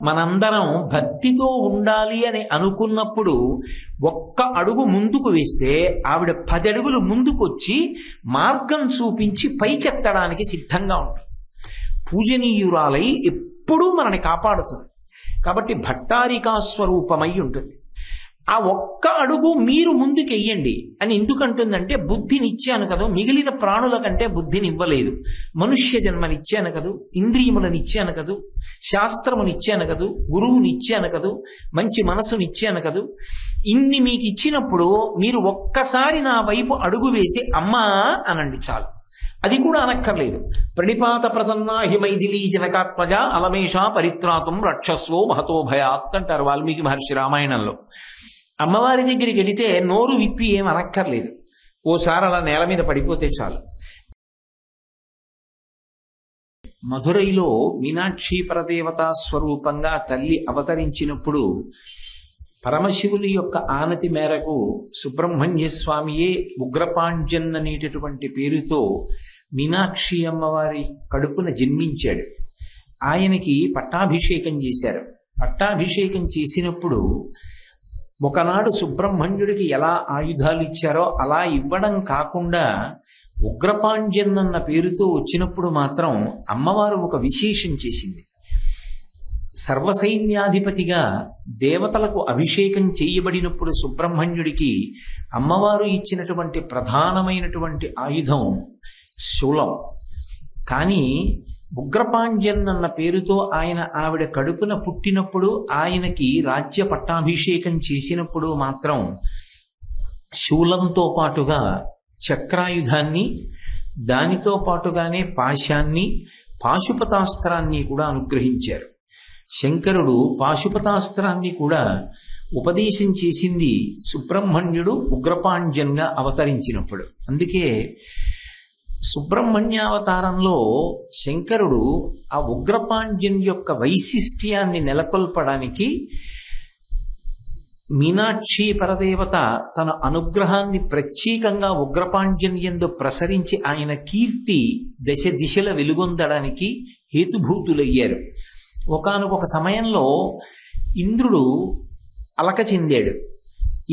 మనందరం భక్తితో ఉండాలి అని అనుకున్నప్పుడు ఒక్క అడుగు ముందుకు వేస్తే ఆవిడ 10 అడుగులు ముందుకొచ్చి మార్గం చూపించి పైకెత్తడానికి సిద్ధంగా ఉంటుంది. పూజనీయురాలై ఎప్పుడూ మనని కాపాడుతుంది. కాబట్టి భట్టారికా స్వరూపమై ఉంటుంది. ఆ ఒక్క అడుగు మీరు ముందుకెయ్యండి అని ఎందుకంటుందంటే, బుద్ధినిచ్చాను కదా, మిగిలిన ప్రాణుల కంటే బుద్ధిని ఇవ్వలేదు, మనుష్య జన్మనిచ్చాను కదూ, ఇంద్రియములనిచ్చాను కదూ, శాస్త్రమునిచ్చాను కదూ, గురువునిచ్చాను కదూ, మంచి మనసునిచ్చాను కదూ, ఇన్ని మీకు ఇచ్చినప్పుడు మీరు ఒక్కసారి నా వైపు అడుగు వేసి అమ్మా అనండి చాలు. అది కూడా అనక్కర్లేదు. ప్రణిపాత ప్రసన్నా హిమైథిలీ జనకాత్మజ అలమేష పరిత్రాతం రక్షస్వో మహతో భయాత్ అంటారు వాల్మీకి మహర్షి రామాయణంలో. అమ్మవారి దగ్గరికి వెళితే నోరు విప్పి ఏం అనక్కర్లేదు, ఓసారి అలా నేల మీద పడిపోతే చాలు. మధురైలో మీనాక్షి పరదేవతా స్వరూపంగా తల్లి అవతరించినప్పుడు పరమశివుని యొక్క ఆనతి మేరకు సుబ్రహ్మణ్య స్వామియే ఉగ్రపాండ్యన్ అనేటటువంటి పేరుతో మీనాక్షి అమ్మవారి కడుపున జన్మించాడు. ఆయనకి పట్టాభిషేకం చేశారు. పట్టాభిషేకం చేసినప్పుడు ఒకనాడు సుబ్రహ్మణ్యుడికి ఎలా ఆయుధాలు ఇచ్చారో అలా ఇవ్వడం కాకుండా ఉగ్రపాండ్యన్ అన్న పేరుతో వచ్చినప్పుడు మాత్రం అమ్మవారు ఒక విశేషం చేసింది. సర్వసైన్యాధిపతిగా దేవతలకు అభిషేకం చేయబడినప్పుడు సుబ్రహ్మణ్యుడికి అమ్మవారు ఇచ్చినటువంటి ప్రధానమైనటువంటి ఆయుధం శూలం. కానీ ఉగ్రపాండ్యన్ అన్న పేరుతో ఆవిడ కడుపున పుట్టినప్పుడు, ఆయనకి రాజ్య పట్టాభిషేకం చేసినప్పుడు మాత్రం శూలంతో పాటుగా చక్రాయుధాన్ని, దానితో పాటుగానే పాశాన్ని, పాశుపతాస్త్రాన్ని కూడా అనుగ్రహించారు. శంకరుడు పాశుపతాస్త్రాన్ని కూడా ఉపదేశం చేసింది సుబ్రహ్మణ్యుడు ఉగ్రపాండ్యంగా అవతరించినప్పుడు. అందుకే సుబ్రహ్మణ్యావతారంలో శంకరుడు ఆ ఉగ్రపాండ్యం యొక్క వైశిష్ట్యాన్ని నెలకొల్పడానికి మీనాక్షి పరదేవత తన అనుగ్రహాన్ని ప్రత్యేకంగా ఉగ్రపాండ్యం యందు ప్రసరించి ఆయన కీర్తి దశ దిశల వెలుగొందడానికి హేతుభూతులయ్యారు. ఒకానొక సమయంలో ఇంద్రుడు అలక చెందాడు.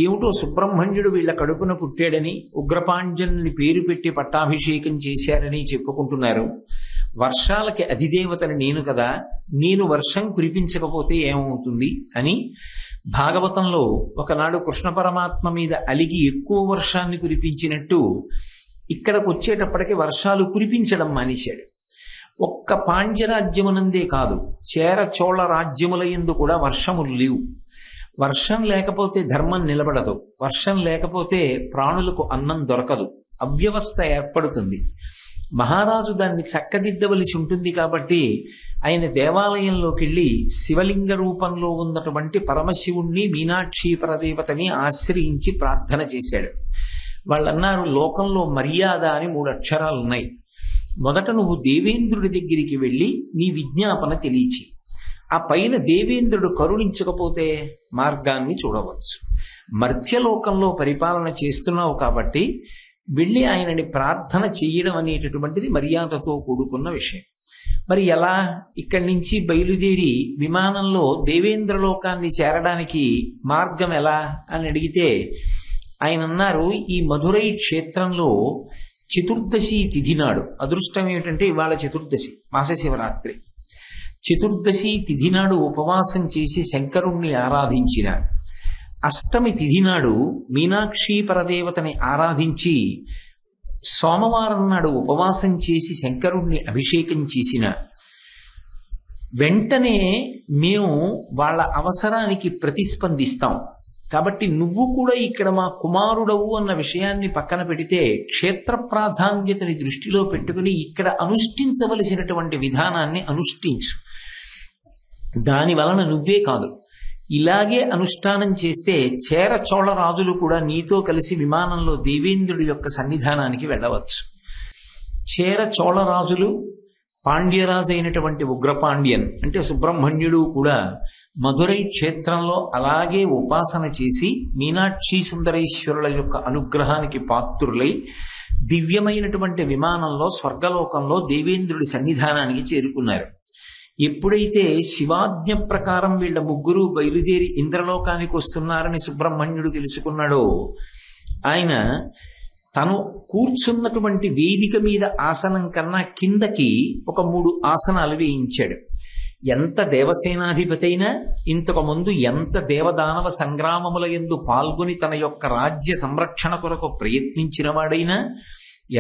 ఏమిటో సుబ్రహ్మణ్యుడు వీళ్ళ కడుపున పుట్టాడని, ఉగ్రపాండ్యుని పేరు పెట్టి పట్టాభిషేకం చేశారని చెప్పుకుంటున్నారు. వర్షాలకి అధిదేవతని నేను కదా, నేను వర్షం కురిపించకపోతే ఏమవుతుంది అని భాగవతంలో ఒకనాడు కృష్ణ పరమాత్మ మీద అలిగి ఎక్కువ వర్షాన్ని కురిపించినట్టు ఇక్కడికి వచ్చేటప్పటికి వర్షాలు కురిపించడం మానేశాడు. ఒక్క పాండ్యరాజ్యమునందే కాదు, చేర చోళ రాజ్యముల యందు కూడా వర్షములు లేవు. వర్షం లేకపోతే ధర్మం నిలబడదు, వర్షం లేకపోతే ప్రాణులకు అన్నం దొరకదు, అవ్యవస్థ ఏర్పడుతుంది. మహారాజు దాన్ని చక్కదిద్దవలసి ఉంటుంది. కాబట్టి ఆయన దేవాలయంలోకి వెళ్ళి శివలింగ రూపంలో ఉన్నటువంటి పరమశివుణ్ణి, మీనాక్షి పరదేవతని ఆశ్రయించి ప్రార్థన చేశాడు. వాళ్ళన్నారు, లోకంలో మర్యాద అని 3 అక్షరాలు ఉన్నాయి. మొదట నువ్వు దేవేంద్రుడి దగ్గరికి వెళ్ళి నీ విజ్ఞాపన తెలియచి, ఆ పైన దేవేంద్రుడు కరుణించకపోతే మార్గాన్ని చూడవచ్చు. మర్త్యలోకంలో పరిపాలన చేస్తున్నావు కాబట్టి వెళ్ళి ఆయనని ప్రార్థన చెయ్యడం అనేటటువంటిది మర్యాదతో కూడుకున్న విషయం. మరి ఎలా? ఇక్కడి నుంచి బయలుదేరి విమానంలో దేవేంద్రలోకాన్ని చేరడానికి మార్గం ఎలా అని అడిగితే ఆయన అన్నారు, ఈ మధురై క్షేత్రంలో చతుర్దశి తిథి నాడు, అదృష్టం ఏమిటంటే ఇవాళ చతుర్దశి మాస శివరాత్రి, చతుర్దశి తిథి నాడు ఉపవాసం చేసి శంకరుణ్ణి ఆరాధించిన, అష్టమి తిథి నాడు మీనాక్షి పరదేవతని ఆరాధించి సోమవారం నాడు ఉపవాసం చేసి శంకరుణ్ణి అభిషేకం చేసిన వెంటనే మేము వాళ్ళ అవసరానికి ప్రతిస్పందిస్తాం. కాబట్టి నువ్వు కూడా ఇక్కడ మా కుమారుడవు అన్న విషయాన్ని పక్కన పెడితే క్షేత్ర ప్రాధాన్యతని దృష్టిలో పెట్టుకుని ఇక్కడ అనుష్ఠించవలసినటువంటి విధానాన్ని అనుష్ఠించు. దాని వలన నువ్వే కాదు, ఇలాగే అనుష్ఠానం చేస్తే చేర చోళ రాజులు కూడా నీతో కలిసి విమానంలో దేవేంద్రుడి యొక్క సన్నిధానానికి వెళ్ళవచ్చు. చేర చోళ రాజులు, పాండ్యరాజు అయినటువంటి ఉగ్రపాండ్యన్ అంటే సుబ్రహ్మణ్యుడు కూడా మధురై క్షేత్రంలో అలాగే ఉపాసన చేసి మీనాక్షి సుందరేశ్వరుల యొక్క అనుగ్రహానికి పాత్రులై దివ్యమైనటువంటి విమానంలో స్వర్గలోకంలో దేవేంద్రుడి సన్నిధానానికి చేరుకున్నారు. ఎప్పుడైతే శివాజ్ఞ ప్రకారం వీళ్ళ ముగ్గురు బయలుదేరి ఇంద్రలోకానికి వస్తున్నారని సుబ్రహ్మణ్యుడు తెలుసుకున్నాడో, ఆయన తను కూర్చున్నటువంటి వేదిక మీద ఆసనం కన్నా కిందకి ఒక 3 ఆసనాలు వేయించాడు. ఎంత దేవసేనాధిపతి అయినా, ఇంతకు ముందు ఎంత దేవదానవ సంగ్రామముల యందు పాల్గొని తన యొక్క రాజ్య సంరక్షణ కొరకు ప్రయత్నించిన వాడైనా,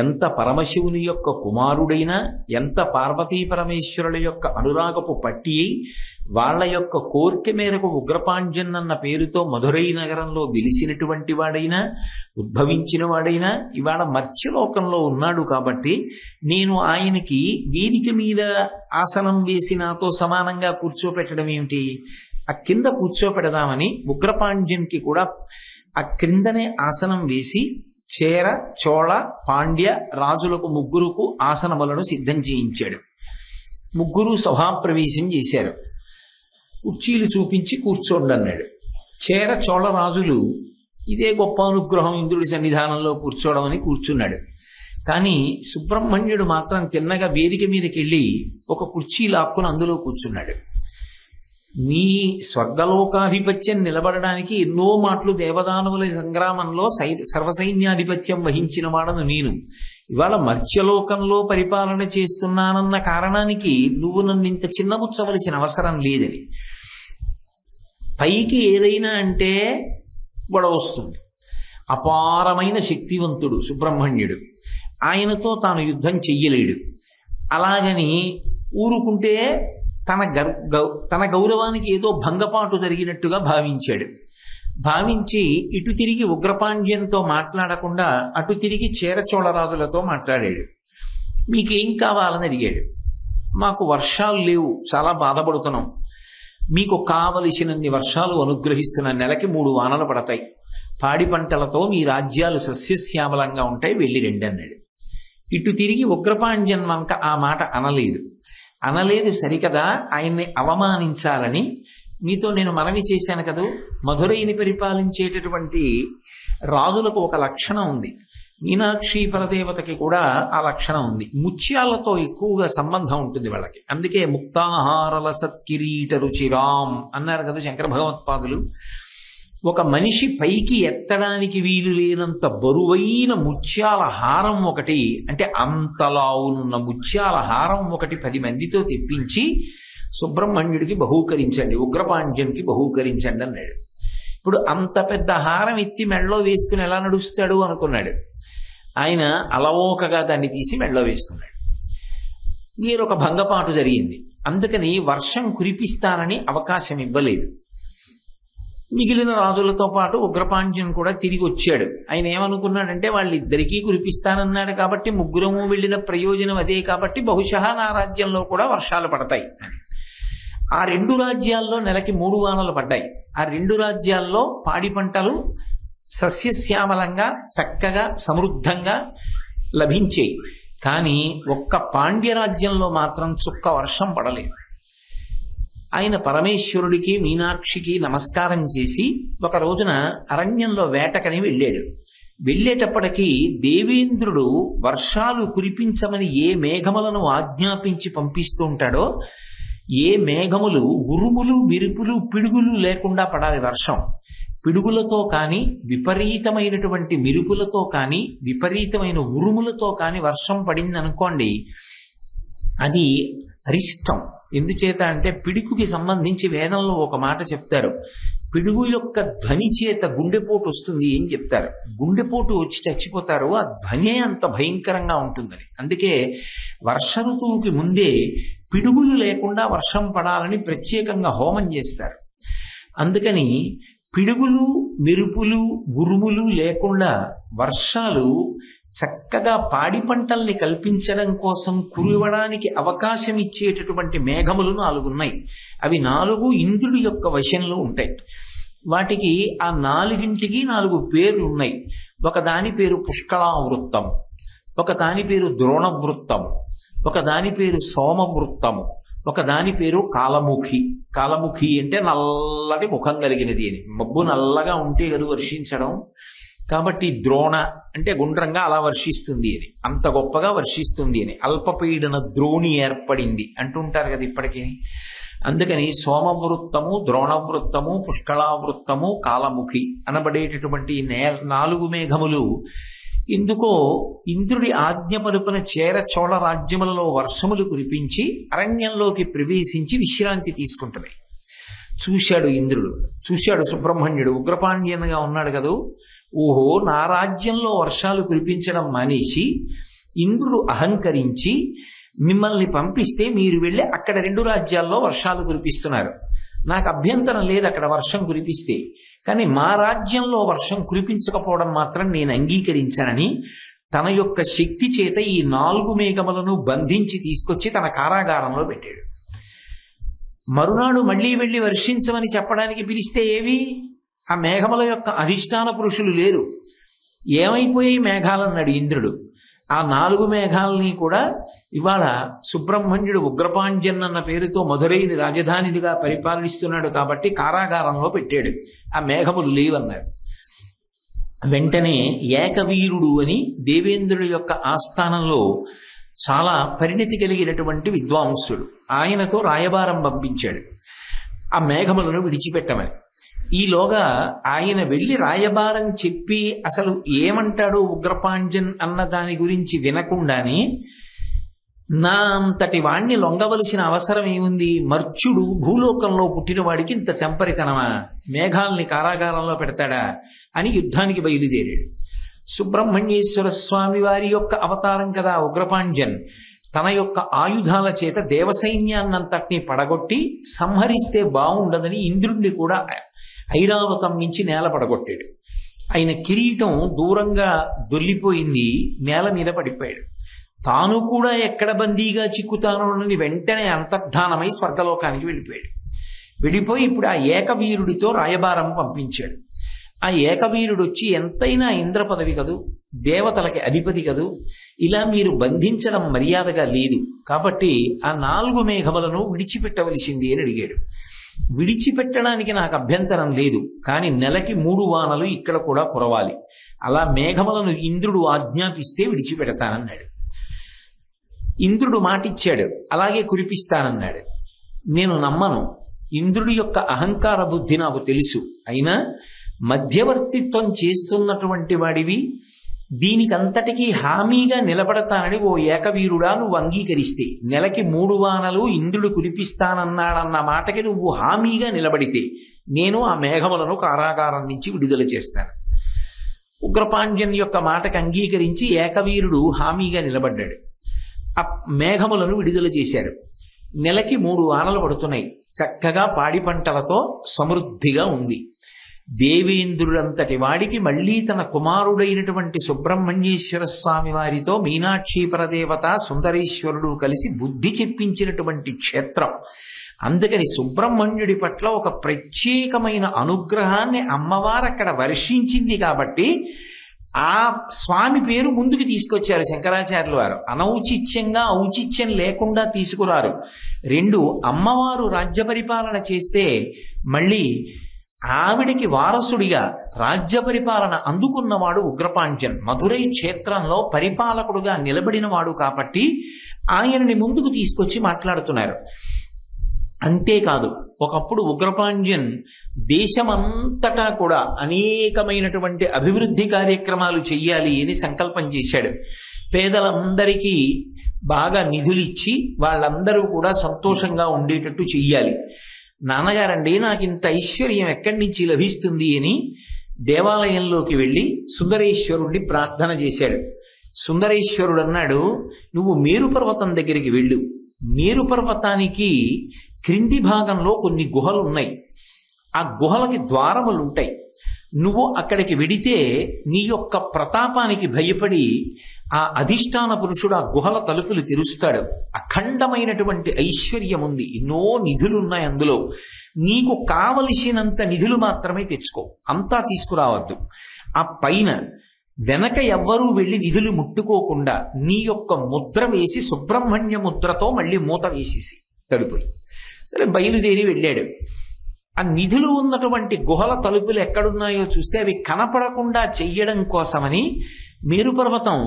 ఎంత పరమశివుని యొక్క కుమారుడైనా, ఎంత పార్వతీ పరమేశ్వరుల యొక్క అనురాగపు పట్టి అయి వాళ్ల యొక్క కోరిక మేరకు ఉగ్రపాండ్యన్ అన్న పేరుతో మధురై నగరంలో వెలిసినటువంటి వాడైనా, ఉద్భవించిన వాడైనా ఇవాళ మర్త్యలోకంలో ఉన్నాడు. కాబట్టి నేను ఆయనకి వేదిక మీద ఆసనం వేసి నాతో సమానంగా కూర్చోపెట్టడం ఏమిటి, ఆ కింద కూర్చోపెడదామని ఉగ్రపాండ్యన్కి కూడా ఆ క్రిందనే ఆసనం వేసి చేర, చోళ, పాండ్య రాజులకు ముగ్గురుకు ఆసనములను సిద్ధం చేయించాడు. ముగ్గురు సభాప్రవేశం చేశారు. కుర్చీలు చూపించి కూర్చోండి అన్నాడు. చేర, చోళ రాజులు ఇదే గొప్ప అనుగ్రహం ఇంద్రుడి సన్నిధానంలో కూర్చోవడం అని కూర్చున్నాడు. కానీ సుబ్రహ్మణ్యుడు మాత్రం తిన్నగా వేదిక మీదకి వెళ్ళి ఒక కుర్చీ లాక్కుని అందులో కూర్చున్నాడు. మీ స్వర్గలోకాధిపత్యం నిలబడడానికి ఎన్నో మాటలు దేవదానవుల సంగ్రామంలో సర్వసైన్యాధిపత్యం వహించిన వాడను నేను. ఇవాళ మర్త్యలోకంలో పరిపాలన చేస్తున్నానన్న కారణానికి నువ్వు నన్ను ఇంత చిన్నబుచ్చవలసిన అవసరం లేదని. పైకి ఏదైనా అంటే గొడవ వస్తుంది. అపారమైన శక్తివంతుడు సుబ్రహ్మణ్యుడు. ఆయనతో తాను యుద్ధం చెయ్యలేడు. అలాగని ఊరుకుంటే తన గౌరవానికి ఏదో భంగపాటు జరిగినట్టుగా భావించాడు. భావించి ఇటు తిరిగి ఉగ్రపాండ్యంతో మాట్లాడకుండా అటు తిరిగి చేరచోళరాజులతో మాట్లాడాడు. మీకేం కావాలని అడిగాడు. మాకు వర్షాలు లేవు, చాలా బాధపడుతున్నాం. మీకు కావలసినన్ని వర్షాలు అనుగ్రహిస్తున్న, నెలకి 3 వానలు పడతాయి. పాడి పంటలతో మీ రాజ్యాలు సస్యశ్యామలంగా ఉంటాయి, వెళ్ళి రండి అన్నాడు. ఇటు తిరిగి ఉగ్రపాండ్యన్ వంక ఆ మాట అనలేదు సరికదా, ఆయన్ని అవమానించాలని మీతో నేను మనవి చేశాను కదూ. మధురైని పరిపాలించేటటువంటి రాజులకు ఒక లక్షణం ఉంది. మీనాక్షి పరదేవతకి కూడా ఆ లక్షణం ఉంది. ముత్యాలతో ఎక్కువగా సంబంధం ఉంటుంది వాళ్ళకి. అందుకే ముక్తాహారల సత్కిరీట రుచిరాం అన్నారు కదా శంకర భగవత్పాదులు. ఒక మనిషి పైకి ఎత్తడానికి వీలు లేనంత బరువైన ముత్యాల హారం ఒకటి, అంటే అంతలావునున్న ముత్యాల హారం ఒకటి 10 మందితో తెప్పించి సుబ్రహ్మణ్యుడికి బహూకరించండి, ఉగ్రపాండ్యునికి బహూకరించండి అన్నాడు. ఇప్పుడు అంత పెద్ద హారం ఎత్తి మెడలో వేసుకుని ఎలా నడుస్తాడు అనుకున్నాడు. ఆయన అలవోకగా దాన్ని తీసి మెడలో వేసుకున్నాడు. మీరొక భంగపాటు జరిగింది. అందుకని వర్షం కురిపిస్తానని అవకాశం ఇవ్వలేదు. మిగిలిన రాజులతో పాటు ఉగ్రపాండ్యుని కూడా తిరిగి వచ్చాడు. ఆయన ఏమనుకున్నాడంటే వాళ్ళిద్దరికీ కురిపిస్తానన్నాడు కాబట్టి ముగ్గురము వెళ్ళిన ప్రయోజనం అదే కాబట్టి బహుశా నా రాజ్యంలో కూడా వర్షాలు పడతాయి. ఆ 2 రాజ్యాల్లో నెలకి 3 వానలు పడ్డాయి. ఆ 2 రాజ్యాల్లో పాడి పంటలు సస్యశ్యామలంగా చక్కగా సమృద్ధంగా లభించాయి. కానీ ఒక్క పాండ్య రాజ్యంలో మాత్రం చుక్క వర్షం పడలేదు. ఆయన పరమేశ్వరుడికి మీనాక్షికి నమస్కారం చేసి ఒక రోజున అరణ్యంలో వేటకని వెళ్ళాడు. వెళ్ళేటప్పటికీ దేవేంద్రుడు వర్షాలు కురిపించమని ఏ మేఘములను ఆజ్ఞాపించి పంపిస్తూ ఉంటాడో, ఏ మేఘములు ఉరుములు మెరుపులు పిడుగులు లేకుండా పడాలి వర్షం. పిడుగులతో కానీ విపరీతమైనటువంటి మెరుపులతో కానీ విపరీతమైన ఉరుములతో కానీ వర్షం పడింది అనుకోండి, అది అరిష్టం. ఎందుచేత అంటే పిడుగుకి సంబంధించి వేదంలో ఒక మాట చెప్తారు. పిడుగు యొక్క ధ్వని చేత గుండెపోటు వస్తుంది అని చెప్తారు. గుండెపోటు వచ్చి చచ్చిపోతారు. ఆ ధ్వనే అంత భయంకరంగా ఉంటుందని. అందుకే వర్ష ఋతువుకి ముందే పిడుగులు లేకుండా వర్షం పడాలని ప్రత్యేకంగా హోమం చేస్తారు. అందుకని పిడుగులు మెరుపులు ఉరుములు లేకుండా వర్షాలు చక్కగా పాడి పంటల్ని కల్పించడం కోసం కురివడానికి అవకాశం ఇచ్చేటటువంటి మేఘములు 4 ఉన్నాయి. అవి 4 ఇంద్రుడి యొక్క వశంలో ఉంటాయి. వాటికి ఆ 4ంటికి 4 పేర్లు ఉన్నాయి. ఒక దాని పేరు పుష్కళావృత్తం, ఒక దాని పేరు ద్రోణవృత్తం, ఒక దాని పేరు సోమవృత్తము, ఒక దాని పేరు కాలముఖి. కాలముఖి అంటే నల్లటి ముఖం కలిగినది అని. మబ్బు నల్లగా ఉంటే కదా వర్షించడం. కాబట్టి ద్రోణ అంటే గుండ్రంగా అలా వర్షిస్తుంది అని, అంత గొప్పగా వర్షిస్తుంది అని. అల్పపీడన ద్రోణి ఏర్పడింది అంటుంటారు కదా ఇప్పటికీ. అందుకని సోమవృత్తము, ద్రోణవృత్తము, పుష్కళావృత్తము, కాలముఖి అనబడేటటువంటి 4 మేఘములు ఎందుకో ఇంద్రుడి ఆజ్ఞ పలుపున చేర చోళ రాజ్యములలో వర్షములు కురిపించి అరణ్యంలోకి ప్రవేశించి విశ్రాంతి తీసుకుంటున్నాయి. చూశాడు ఇంద్రుడు, చూశాడు సుబ్రహ్మణ్యుడు, ఉగ్రపాండ్యన్గా ఉన్నాడు కదూ. ఓహో, నా రాజ్యంలో వర్షాలు కురిపించడం మానేసి ఇంద్రుడు అహంకరించి మిమ్మల్ని పంపిస్తే మీరు వెళ్ళి అక్కడ 2 రాజ్యాల్లో వర్షాలు కురిపిస్తున్నారు. నాకు అభ్యంతరం లేదు అక్కడ వర్షం కురిపిస్తే, కానీ మా రాజ్యంలో వర్షం కురిపించకపోవడం మాత్రం నేను అంగీకరించానని తన యొక్క శక్తి చేత ఈ 4 మేఘములను బంధించి తీసుకొచ్చి తన కారాగారంలో పెట్టాడు. మరునాడు మళ్లీ వెళ్లి వర్షించమని చెప్పడానికి పిలిస్తే ఏవి? ఆ మేఘముల యొక్క అధిష్టాన పురుషులు లేరు. ఏమైపోయాయి మేఘాలన్నాడు ఇంద్రుడు. ఆ 4 మేఘాలని కూడా ఇవాళ సుబ్రహ్మణ్యుడు ఉగ్రపాండ్యన్ అన్న పేరుతో మధురైని రాజధానిగా పరిపాలిస్తున్నాడు కాబట్టి కారాగారంలో పెట్టాడు. ఆ మేఘములు లేవన్నాడు. వెంటనే ఏకవీరుడు అని దేవేంద్రుడి యొక్క ఆస్థానంలో చాలా పరిణితి కలిగినటువంటి విద్వాంసుడు, ఆయనతో రాయబారం పంపించాడు ఆ మేఘములను విడిచిపెట్టమని. ఈలోగా ఆయన వెళ్లి రాయబారం చెప్పి అసలు ఏమంటాడు ఉగ్రపాండ్యన్ అన్న దాని గురించి వినకుండానే నా అంతటి వాణ్ణి లొంగవలసిన అవసరం ఏముంది? మర్త్యుడు భూలోకంలో పుట్టిన వాడికి ఇంత టెంపరితనమా? మేఘాల్ని కారాగారంలో పెడతాడా అని యుద్ధానికి బయలుదేరాడు. సుబ్రహ్మణ్యేశ్వర స్వామి వారి యొక్క అవతారం కదా ఉగ్రపాండ్యన్. తన యొక్క ఆయుధాల చేత దేవసైన్యాన్నంతటినీ పడగొట్టి సంహరిస్తే బాగుండదని ఇంద్రుణ్ణి కూడా ఐరావతం నుంచి నేల పడగొట్టాడు. ఆయన కిరీటం దూరంగా దొల్లిపోయింది, నేల మీద పడిపోయాడు. తాను కూడా ఎక్కడ బందీగా చిక్కుతానోనని వెంటనే అంతర్ధానమై స్వర్గలోకానికి వెళ్ళిపోయాడు. వెళ్ళిపోయి ఇప్పుడు ఆ ఏకవీరుడితో రాయబారం పంపించాడు. ఆ ఏకవీరుడు వచ్చి ఎంతైనా ఇంద్ర పదవి కదూ, దేవతలకి అధిపతి కదూ, ఇలా మీరు బంధించడం మర్యాదగా లేదు, కాబట్టి ఆ 4 మేఘములను విడిచిపెట్టవలసింది అని అడిగాడు. విడిచిపెట్టడానికి నాకు అభ్యంతరం లేదు, కానీ నెలకి 3 వానలు ఇక్కడ కూడా కురవాలి. అలా మేఘములను ఇంద్రుడు ఆజ్ఞాపిస్తే విడిచిపెడతానన్నాడు. ఇంద్రుడు మాటిచ్చాడు, అలాగే కురిపిస్తానన్నాడు. నేను నమ్మను. ఇంద్రుడి యొక్క అహంకార బుద్ధి నాకు తెలుసు. అయినా మధ్యవర్తిత్వం చేస్తున్నటువంటి వాడివి, దీనికంతటికీ హామీగా నిలబడతానని ఓ ఏకవీరుడా నువ్వు అంగీకరిస్తే, నెలకి 3 వానలు ఇంద్రుడు కురిపిస్తానన్నాడన్న మాటకి నువ్వు హామీగా నిలబడితే నేను ఆ మేఘములను కారాగారం నుంచి విడుదల చేస్తాను. ఉగ్రపాండ్యన్ యొక్క మాటకు అంగీకరించి ఏకవీరుడు హామీగా నిలబడ్డాడు. ఆ మేఘములను విడుదల చేశాడు. నెలకి 3 వానలు పడుతున్నాయి. చక్కగా పాడి పంటలతో సమృద్ధిగా ఉంది. దేవేంద్రుడంతటి వాడికి మళ్లీ తన కుమారుడైనటువంటి సుబ్రహ్మణ్యేశ్వర స్వామి వారితో మీనాక్షి పరదేవత సుందరేశ్వరుడు కలిసి బుద్ధి చెప్పించినటువంటి క్షేత్రం. అందుకని సుబ్రహ్మణ్యుడి పట్ల ఒక ప్రత్యేకమైన అనుగ్రహాన్ని అమ్మవారు అక్కడ వర్షించింది కాబట్టి ఆ స్వామి పేరు ముందుకు తీసుకొచ్చారు శంకరాచార్యుల వారు. అనౌచిత్యంగా ఔచిత్యం లేకుండా తీసుకురారు. 2, అమ్మవారు రాజ్య పరిపాలన చేస్తే మళ్ళీ ఆవిడికి వారసుడిగా రాజ్య పరిపాలన అందుకున్నవాడు ఉగ్రపాండ్యన్. మధురై క్షేత్రంలో పరిపాలకుడుగా నిలబడినవాడు కాబట్టి ఆయనని ముందుకు తీసుకొచ్చి మాట్లాడుతున్నారు. అంతేకాదు, ఒకప్పుడు ఉగ్రపాండ్యన్ దేశమంతటా కూడా అనేకమైనటువంటి అభివృద్ధి కార్యక్రమాలు చెయ్యాలి అని సంకల్పం చేశాడు. పేదలందరికీ బాగా నిధులిచ్చి వాళ్ళందరూ కూడా సంతోషంగా ఉండేటట్టు చెయ్యాలి. నాన్నగారండి నాకు ఇంత ఐశ్వర్యం ఎక్కడి నుంచి లభిస్తుంది అని దేవాలయంలోకి వెళ్ళి సుందరేశ్వరుణ్ణి ప్రార్థన చేశాడు. సుందరేశ్వరుడు అన్నాడు, నువ్వు మేరు పర్వతం దగ్గరికి వెళ్ళు. మేరు పర్వతానికి క్రింది భాగంలో కొన్ని గుహలు ఉన్నాయి. ఆ గుహలకి ద్వారములు ఉంటాయి. నువ్వు అక్కడికి వెడితే నీ యొక్క ప్రతాపానికి భయపడి ఆ అధిష్టాన పురుషుడు ఆ గుహల తలుపులు తెరుస్తాడు. అఖండమైనటువంటి ఐశ్వర్యం ఉంది, ఎన్నో నిధులున్నాయి అందులో. నీకు కావలసినంత నిధులు మాత్రమే తెచ్చుకో, అంతా తీసుకురావద్దు. ఆ పైన వెనక ఎవ్వరూ వెళ్లి నిధులు ముట్టుకోకుండా నీ యొక్క ముద్ర వేసి సుబ్రహ్మణ్య ముద్రతో మళ్ళీ మూత వేసేసి తలుపులు. సరే బయలుదేరి వెళ్ళాడు. ఆ నిధులు ఉన్నటువంటి గుహల తలుపులు ఎక్కడున్నాయో చూస్తే అవి కనపడకుండా చెయ్యడం కోసమని మేరు పర్వతం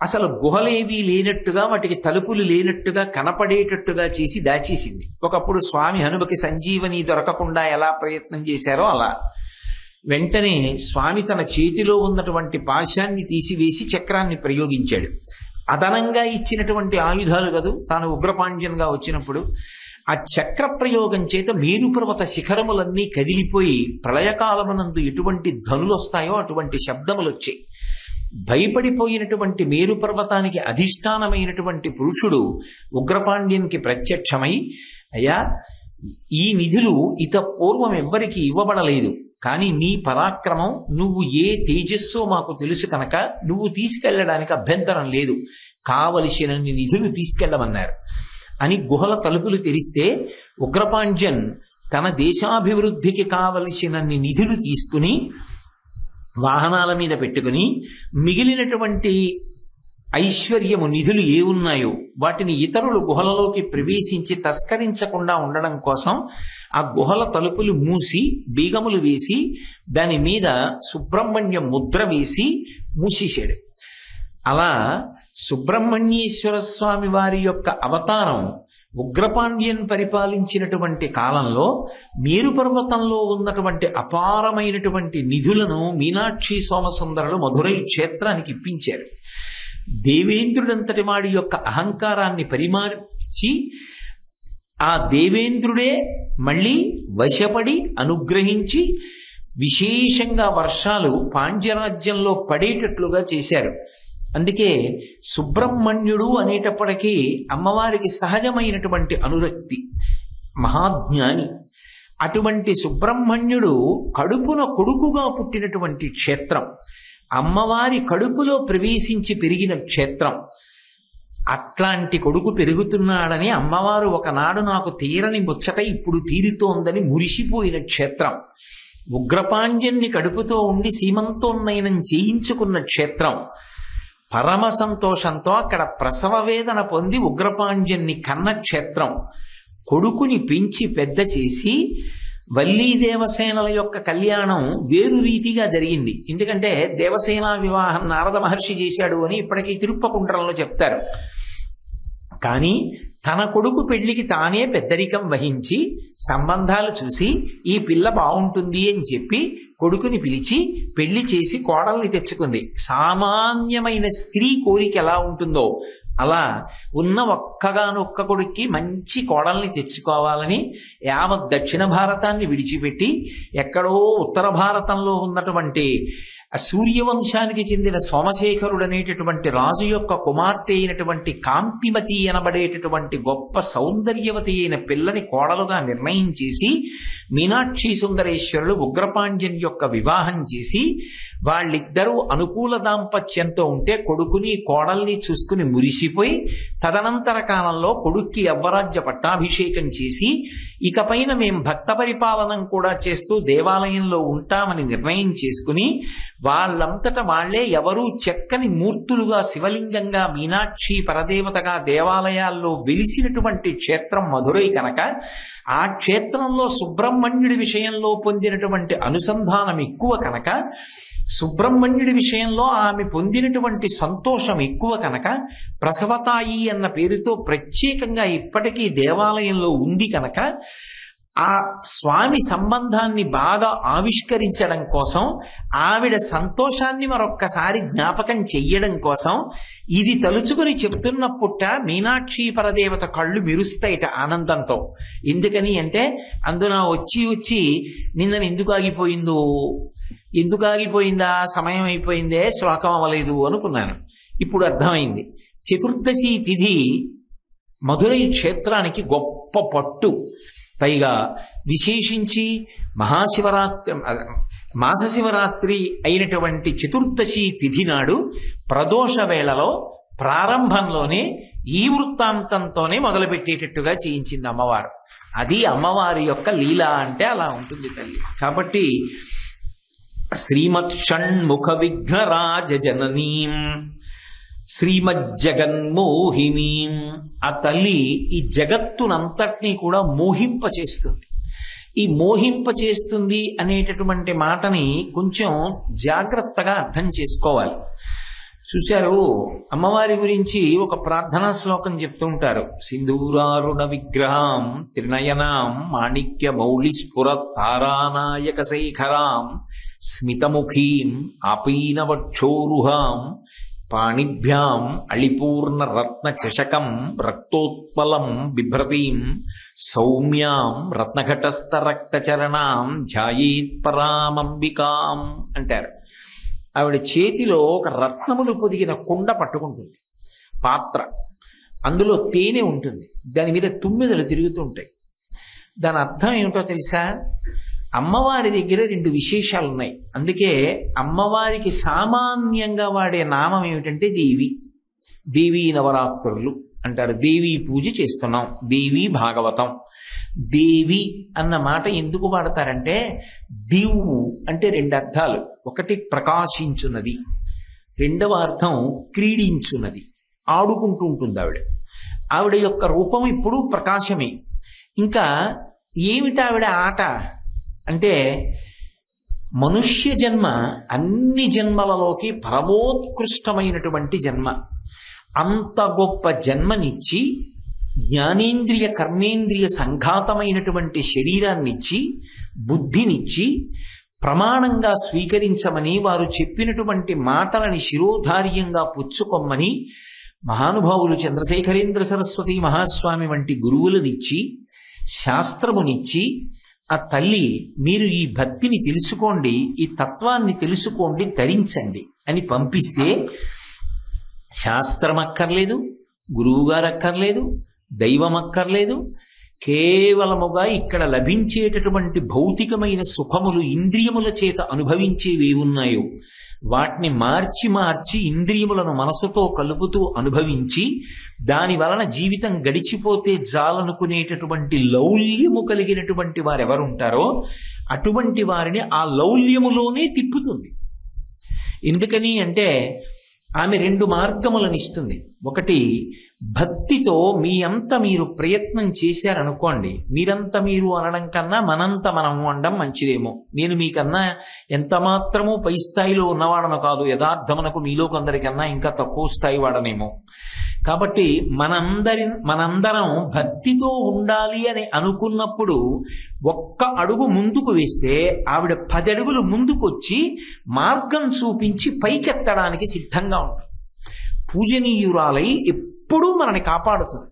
అసలు గుహలేవీ లేనట్టుగా, వాటికి తలుపులు లేనట్టుగా కనపడేటట్టుగా చేసి దాచేసింది. ఒకప్పుడు స్వామి హనుమకి సంజీవని దొరకకుండా ఎలా ప్రయత్నం చేశారో అలా వెంటనే స్వామి తన చేతిలో ఉన్నటువంటి పాశాన్ని తీసివేసి చక్రాన్ని ప్రయోగించాడు. అదనంగా ఇచ్చినటువంటి ఆయుధాలు కదూ తాను ఉగ్రపాండ్యంగా వచ్చినప్పుడు. ఆ చక్ర ప్రయోగం చేత మేరు పర్వత శిఖరములన్నీ కదిలిపోయి ప్రళయకాలమునందు ఎటువంటి ధనులు వస్తాయో అటువంటి శబ్దములు వచ్చాయి. భయపడిపోయినటువంటి మేరు పర్వతానికి అధిష్టానమైనటువంటి పురుషుడు ఉగ్రపాండ్యునికి ప్రత్యక్షమై, అయ్యా, ఈ నిధులు ఇత పూర్వం ఎవ్వరికి ఇవ్వబడలేదు, కానీ నీ పరాక్రమం, నువ్వు ఏ తేజస్సో మాకు తెలుసు కనుక నువ్వు తీసుకెళ్లడానికి అభ్యంతరం లేదు, కావలసినన్ని నిధులు తీసుకెళ్లమన్నారు అని గుహల తలుపులు తెరిస్తే ఉగ్రపాండ్యన్ తన దేశాభివృద్ధికి కావలసినన్ని నిధులు తీసుకుని వాహనాల మీద పెట్టుకుని మిగిలినటువంటి ఐశ్వర్యము నిధులు ఏ ఉన్నాయో వాటిని ఇతరులు గుహలలోకి ప్రవేశించి తస్కరించకుండా ఉండడం కోసం ఆ గుహల తలుపులు మూసి బీగములు వేసి దాని మీద సుబ్రహ్మణ్య ముద్ర వేసి మూసేశాడు. అలా సుబ్రహ్మణ్యేశ్వర స్వామి వారి యొక్క అవతారం ఉగ్రపాండ్యన్ పరిపాలించినటువంటి కాలంలో మేరు పర్వతంలో ఉన్నటువంటి అపారమైనటువంటి నిధులను మీనాక్షి సోమసుందరులు మధురై క్షేత్రానికి ఇప్పించారు. దేవేంద్రుడంతటి వాడి యొక్క అహంకారాన్ని పరిమార్చి ఆ దేవేంద్రుడే మళ్ళీ వశపడి అనుగ్రహించి విశేషంగా వర్షాలు పాండ్యరాజ్యంలో పడేటట్లుగా చేశారు. అందుకే సుబ్రహ్మణ్యుడు అనేటప్పటికీ అమ్మవారికి సహజమైనటువంటి అనురక్తి, మహాజ్ఞాని. అటువంటి సుబ్రహ్మణ్యుడు కడుపున కొడుకుగా పుట్టినటువంటి క్షేత్రం, అమ్మవారి కడుపులో ప్రవేశించి పెరిగిన క్షేత్రం. అట్లాంటి కొడుకు పెరుగుతున్నాడని అమ్మవారు ఒకనాడు నాకు తీరని ముచ్చట ఇప్పుడు తీరుతోందని మురిసిపోయిన క్షేత్రం. ఉగ్రపాండ్యుని కడుపుతో ఉండి సీమంతోన్నయనం చేయించుకున్న క్షేత్రం. పరమ సంతోషంతో అక్కడ ప్రసవ వేదన పొంది ఉగ్రపాండ్యుని కన్న క్షేత్రం. కొడుకుని పెంచి పెద్ద చేసి వల్లీ దేవసేనల యొక్క కళ్యాణం వేరు రీతిగా జరిగింది. ఎందుకంటే దేవసేన వివాహం నారద మహర్షి చేశాడు అని ఇప్పటికీ తిరుప్పకుండ్రంలో చెప్తారు. కానీ తన కొడుకు పెళ్లికి తానే పెద్దరికం వహించి సంబంధాలు చూసి ఈ పిల్ల బాగుంటుంది అని చెప్పి కొడుకుని పిలిచి పెళ్లి చేసి కోడల్ని తెచ్చుకుంది. సామాన్యమైన స్త్రీ కోరిక ఎలా ఉంటుందో అలా ఉన్న ఒక్కగానొక్క కొడుక్కి మంచి కోడల్ని తెచ్చుకోవాలని యావత్ దక్షిణ భారతాన్ని విడిచిపెట్టి ఎక్కడో ఉత్తర భారతంలో ఉన్నటువంటి సూర్యవంశానికి చెందిన సోమశేఖరుడు అనేటటువంటి రాజు యొక్క కుమార్తె అయినటువంటి కాంతిమతి అనబడేటటువంటి గొప్ప సౌందర్యవతి అయిన పిల్లని కోడలుగా నిర్ణయం చేసి మీనాక్షి సుందరేశ్వరులు ఉగ్రపాండ్యుని యొక్క వివాహం చేసి వాళ్ళిద్దరూ అనుకూల దాంపత్యంతో ఉంటే కొడుకుని కోడల్ని చూసుకుని మురిసిపోయి తదనంతర కాలంలో కొడుక్కి యవ్వరాజ్య పట్టాభిషేకం చేసి ఇకపైన మేం భక్త పరిపాలనం కూడా చేస్తూ దేవాలయంలో ఉంటామని నిర్ణయం చేసుకుని వాళ్ళంతట వాళ్లే ఎవరూ చెక్కని మూర్తులుగా శివలింగంగా మీనాక్షి పరదేవతగా దేవాలయాల్లో వెలిసినటువంటి క్షేత్రం మధురై కనుక ఆ క్షేత్రంలో సుబ్రహ్మణ్యుడి విషయంలో పొందినటువంటి అనుసంధానం ఎక్కువ కనుక సుబ్రహ్మణ్యుడి విషయంలో ఆమె పొందినటువంటి సంతోషం ఎక్కువ కనుక ప్రసవతాయి అన్న పేరుతో ప్రత్యేకంగా ఇప్పటికీ దేవాలయంలో ఉంది కనుక ఆ స్వామి సంబంధాన్ని బాగా ఆవిష్కరించడం కోసం ఆవిడ సంతోషాన్ని మరొక్కసారి జ్ఞాపకం చెయ్యడం కోసం ఇది తలుచుకుని చెప్తున్నప్పుట మీనాక్షి పరదేవత కళ్ళు మెరుస్తాయిట ఆనందంతో. ఎందుకని అంటే అందున వచ్చి నిన్న ఎందుకు ఆగిపోయిందా, సమయం అయిపోయిందే, శ్లోకం అవ్వలేదు అనుకున్నాను. ఇప్పుడు అర్థమైంది. చతుర్దశి తిథి మధురై క్షేత్రానికి గొప్ప పట్టు. పైగా విశేషించి మహాశివరాత్రి మాసశివరాత్రి అయినటువంటి చతుర్దశి తిథి నాడు ప్రదోష వేళలో ప్రారంభంలోనే ఈ వృత్తాంతంతోనే మొదలుపెట్టేటట్టుగా చేయించింది అమ్మవారు. అది అమ్మవారి యొక్క లీల అంటే అలా ఉంటుంది తల్లి. కాబట్టి శ్రీమత్షణ్ముఖ విఘ్నరాజ జననీం శ్రీమజ్జగన్మోహినీం. ఆ తల్లి ఈ జగత్తునంతటినీ కూడా మోహింపచేస్తుంది. ఈ మోహింపచేస్తుంది అనేటటువంటి మాటని కొంచెం జాగ్రత్తగా అర్థం చేసుకోవాలి. చూశారు, అమ్మవారి గురించి ఒక ప్రార్థనా శ్లోకం చెప్తూ ఉంటారు. సింధూరారుణ విగ్రహం త్రినయనాం మాణిక్య మౌళి స్ఫురత్ తారానాయక శేఖరాం స్మితముఖీం ఆపీనవక్షోరుహాం పాణిభ్యాం అళిపూర్ణ రత్న చషకం రక్తోత్పలం బిభ్రతీం సౌమ్యాం రత్నఘటస్థ రక్తచరణాం ధ్యాయేత్ పరామంబికాం అంటారు. ఆవిడ చేతిలో ఒక రత్నములు పొదిగిన కుండ పట్టుకుంటుంది, పాత్ర. అందులో తేనె ఉంటుంది, దాని మీద తుమ్మెదలు తిరుగుతుంటాయి. దాని అర్థం ఏమిటో తెలుసా? అమ్మవారి దగ్గర రెండు విశేషాలు ఉన్నాయి. అందుకే అమ్మవారికి సామాన్యంగా వాడే నామం ఏమిటంటే దేవి. దేవీ నవరాత్రులు అంటారు. దేవీ పూజ చేస్తున్నాం, దేవీ భాగవతం. దేవి అన్న మాట ఎందుకు వాడతారంటే, దివ్వు అంటే రెండు అర్థాలు. ఒకటి ప్రకాశించున్నది, రెండవ అర్థం క్రీడించున్నది, ఆడుకుంటూ ఉంటుంది ఆవిడ. ఆవిడ యొక్క రూపం ఇప్పుడు ప్రకాశమే. ఇంకా ఏమిటి ఆవిడ ఆట అంటే, మనుష్య జన్మ అన్ని జన్మలలోకి పరమోత్కృష్టమైనటువంటి జన్మ. అంత గొప్ప జన్మనిచ్చి జ్ఞానేంద్రియ కర్మేంద్రియ సంఘాతమైనటువంటి శరీరాన్నిచ్చి బుద్ధినిచ్చి ప్రమాణంగా స్వీకరించమని వారు చెప్పినటువంటి మాటలని శిరోధార్యంగా పుచ్చుకొమ్మని మహానుభావులు చంద్రశేఖరేంద్ర సరస్వతి మహాస్వామి వంటి గురువులనిచ్చి శాస్త్రమునిచ్చి, ఆ తల్లి మీరు ఈ భక్తిని తెలుసుకోండి, ఈ తత్వాన్ని తెలుసుకోండి, ధరించండి అని పంపిస్తే శాస్త్రం అక్కర్లేదు, గురువుగారు అక్కర్లేదు, దైవం అక్కర్లేదు. కేవలముగా ఇక్కడ లభించేటటువంటి భౌతికమైన సుఖములు ఇంద్రియముల చేత అనుభవించేవేవున్నాయో వాటిని మార్చి మార్చి ఇంద్రియములను మనసుతో కలుపుతూ అనుభవించి దాని వలన జీవితం గడిచిపోతే జాలనుకునేటటువంటి లౌల్యము కలిగినటువంటి వారెవరుంటారో అటువంటి వారిని ఆ లౌల్యములోనే తిప్పుతుంది. ఎందుకని అంటే ఆమె రెండు మార్గములను ఇస్తుంది. ఒకటి, భక్తితో మీ అంత మీరు ప్రయత్నం చేశారనుకోండి, మీరంత మీరు అనడం కన్నా మనంత మనం అనడం మంచిదేమో. నేను మీకన్నా ఎంత మాత్రమూ పై స్థాయిలో ఉన్నవాడను కాదు, యథార్థమునకు మీలో కొందరికన్నా ఇంకా తక్కువ స్థాయి వాడనేమో. కాబట్టి మనందరం భక్తితో ఉండాలి అని అనుకున్నప్పుడు ఒక్క అడుగు ముందుకు వేస్తే ఆవిడ 10 అడుగులు ముందుకొచ్చి మార్గం చూపించి పైకెత్తడానికి సిద్ధంగా ఉంటుంది. పూజనీయురాలై ఎప్పుడూ మనని కాపాడుతుంది.